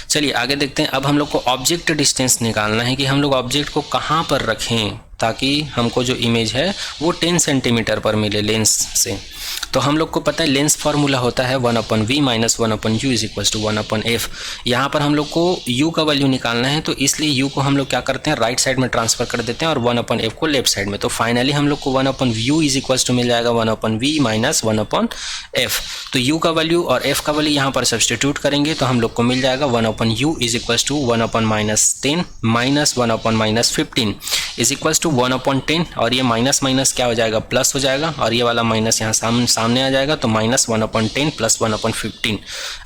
चलिए आगे देखते हैं। अब हम लोग को ऑब्जेक्ट डिस्टेंस निकालना है कि हम लोग ऑब्जेक्ट को कहाँ पर रखें ताकि हमको जो इमेज है वो 10 सेंटीमीटर पर मिले लेंस से। तो हम लोग को पता है लेंस फार्मूला होता है 1/v minus 1/u is equals to 1/f। यहाँ पर हम लोग को u का वैल्यू निकालना है, तो इसलिए u को हम लोग क्या करते हैं, राइट साइड में ट्रांसफर कर देते हैं और 1/f को लेफ्ट साइड में। तो फाइनली हम लोग को 1/u इज इक्वल्स टू मिल जाएगा 1/v माइनस 1/f। तो u का वैल्यू और f का वैल्यू यहाँ पर सब्सटीट्यूट करेंगे तो हम लोग को मिल जाएगा 1/u is equals to 1/-10 minus 1/-15 is equals to 1/10। और ये माइनस माइनस क्या हो जाएगा, प्लस हो जाएगा, और ये वाला माइनस यहाँ सामने आ जाएगा, तो -1/10 प्लस 1/15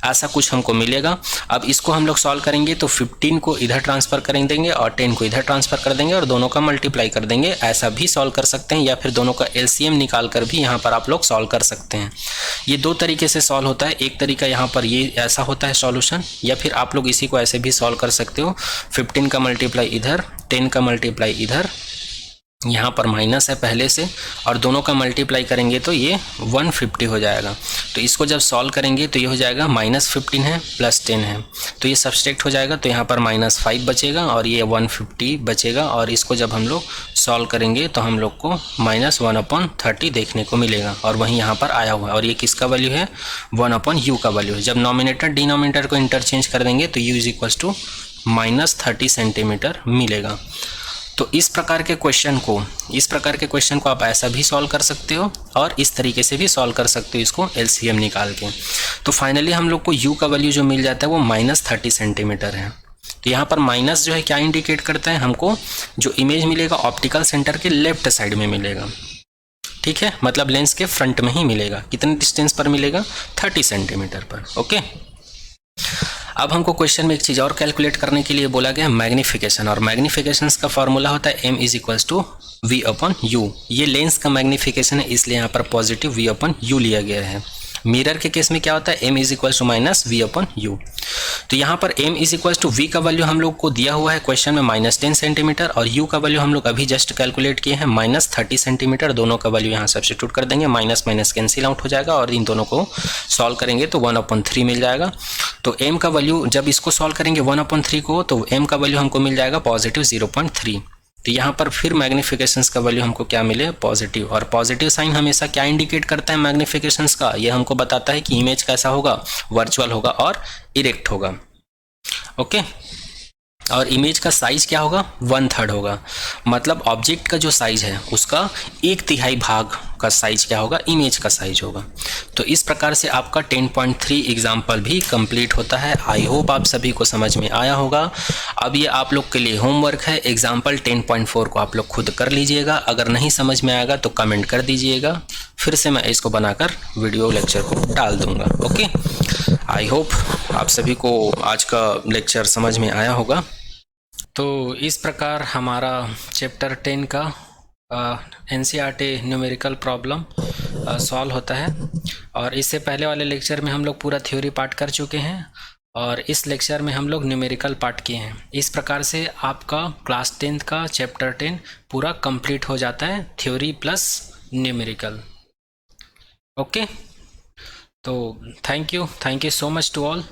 ऐसा कुछ हमको मिलेगा। अब इसको हम लोग सॉल्व करेंगे तो 15 को इधर ट्रांसफर कर देंगे और 10 को इधर ट्रांसफर कर देंगे और दोनों का मल्टीप्लाई कर देंगे। ऐसा भी सॉल्व कर सकते हैं, या फिर दोनों का एलसीएम निकाल कर भी यहाँ पर आप लोग सॉल्व कर सकते हैं। ये 2 तरीके से सॉल्व होता है। एक तरीका यहाँ पर ये ऐसा होता है सॉल्यूशन, या फिर आप लोग इसी को ऐसे भी सॉल्व कर सकते हो। 15 का मल्टीप्लाई इधर, 10 का मल्टीप्लाई इधर, यहाँ पर माइनस है पहले से, और दोनों का मल्टीप्लाई करेंगे तो ये 150 हो जाएगा। तो इसको जब सॉल्व करेंगे तो ये हो जाएगा -15 है प्लस 10 है, तो ये सब्सट्रैक्ट हो जाएगा, तो यहाँ पर -5 बचेगा और ये 150 बचेगा। और इसको जब हम लोग सॉल्व करेंगे तो हम लोग को -1/30 देखने को मिलेगा, और वहीं यहाँ पर आया हुआ है। और ये किसका वैल्यू है, 1/u का वैल्यू है। जब नॉमिनेटर डिनोमिनेटर को इंटरचेंज कर देंगे तो u is equals to -30 centimetre मिलेगा। तो इस प्रकार के क्वेश्चन को आप ऐसा भी सॉल्व कर सकते हो और इस तरीके से भी सॉल्व कर सकते हो इसको एलसीएम निकाल के। तो फाइनली हम लोग को यू का वैल्यू जो मिल जाता है वो -30 सेंटीमीटर है। तो यहाँ पर माइनस जो है क्या इंडिकेट करता है, हमको जो इमेज मिलेगा ऑप्टिकल सेंटर के लेफ्ट साइड में मिलेगा, ठीक है, मतलब लेंस के फ्रंट में ही मिलेगा। कितने डिस्टेंस पर मिलेगा, 30 सेंटीमीटर पर। ओके, अब हमको क्वेश्चन में एक चीज़ और कैलकुलेट करने के लिए बोला गया, मैग्नीफिकेशन। और मैग्नीफिकेशन का फॉर्मूला होता है m = v/u। ये लेंस का मैग्नीफिकेशन है, इसलिए यहाँ पर पॉजिटिव v/u लिया गया है। मिरर के केस में क्या होता है, m = -v/u। तो यहाँ पर m = v का वैल्यू हम लोग को दिया हुआ है क्वेश्चन में -10 सेंटीमीटर, और u का वैल्यू हम लोग अभी जस्ट कैलकुलेट किए हैं -30 सेंटीमीटर। दोनों का वैल्यू यहाँ सब्स्टिट्यूट कर देंगे, माइनस माइनस कैंसिल आउट हो जाएगा और इन दोनों को सॉल्व करेंगे तो 1/3 मिल जाएगा। तो m का वैल्यू जब इसको सॉल्व करेंगे 1/3 को, तो m का वैल्यू हमको मिल जाएगा +0.3। तो यहाँ पर फिर मैग्नीफिकेशंस का वैल्यू हमको क्या मिले, पॉजिटिव। और पॉजिटिव साइन हमेशा क्या इंडिकेट करता है मैग्नीफिकेशंस का, ये हमको बताता है कि इमेज कैसा होगा, वर्चुअल होगा और इरेक्ट होगा। ओके, और इमेज का साइज क्या होगा, 1/3 होगा। मतलब ऑब्जेक्ट का जो साइज है उसका 1/3 भाग का साइज क्या होगा, इमेज का साइज होगा। तो इस प्रकार से आपका 10.3 एग्जाम्पल भी कंप्लीट होता है। आई होप आप सभी को समझ में आया होगा। अब ये आप लोग के लिए होमवर्क है, एग्जाम्पल 10.4 को आप लोग खुद कर लीजिएगा। अगर नहीं समझ में आएगा तो कमेंट कर दीजिएगा, फिर से मैं इसको बनाकर वीडियो लेक्चर को डाल दूँगा। ओके, आई होप आप सभी को आज का लेक्चर समझ में आया होगा। तो इस प्रकार हमारा चैप्टर 10 का एनसीईआरटी न्यूमेरिकल प्रॉब्लम सॉल्व होता है। और इससे पहले वाले लेक्चर में हम लोग पूरा थ्योरी पार्ट कर चुके हैं और इस लेक्चर में हम लोग न्यूमेरिकल पार्ट किए हैं। इस प्रकार से आपका क्लास 10 का चैप्टर 10 पूरा कंप्लीट हो जाता है, थ्योरी प्लस न्यूमेरिकल। ओके, तो thank you so much to all.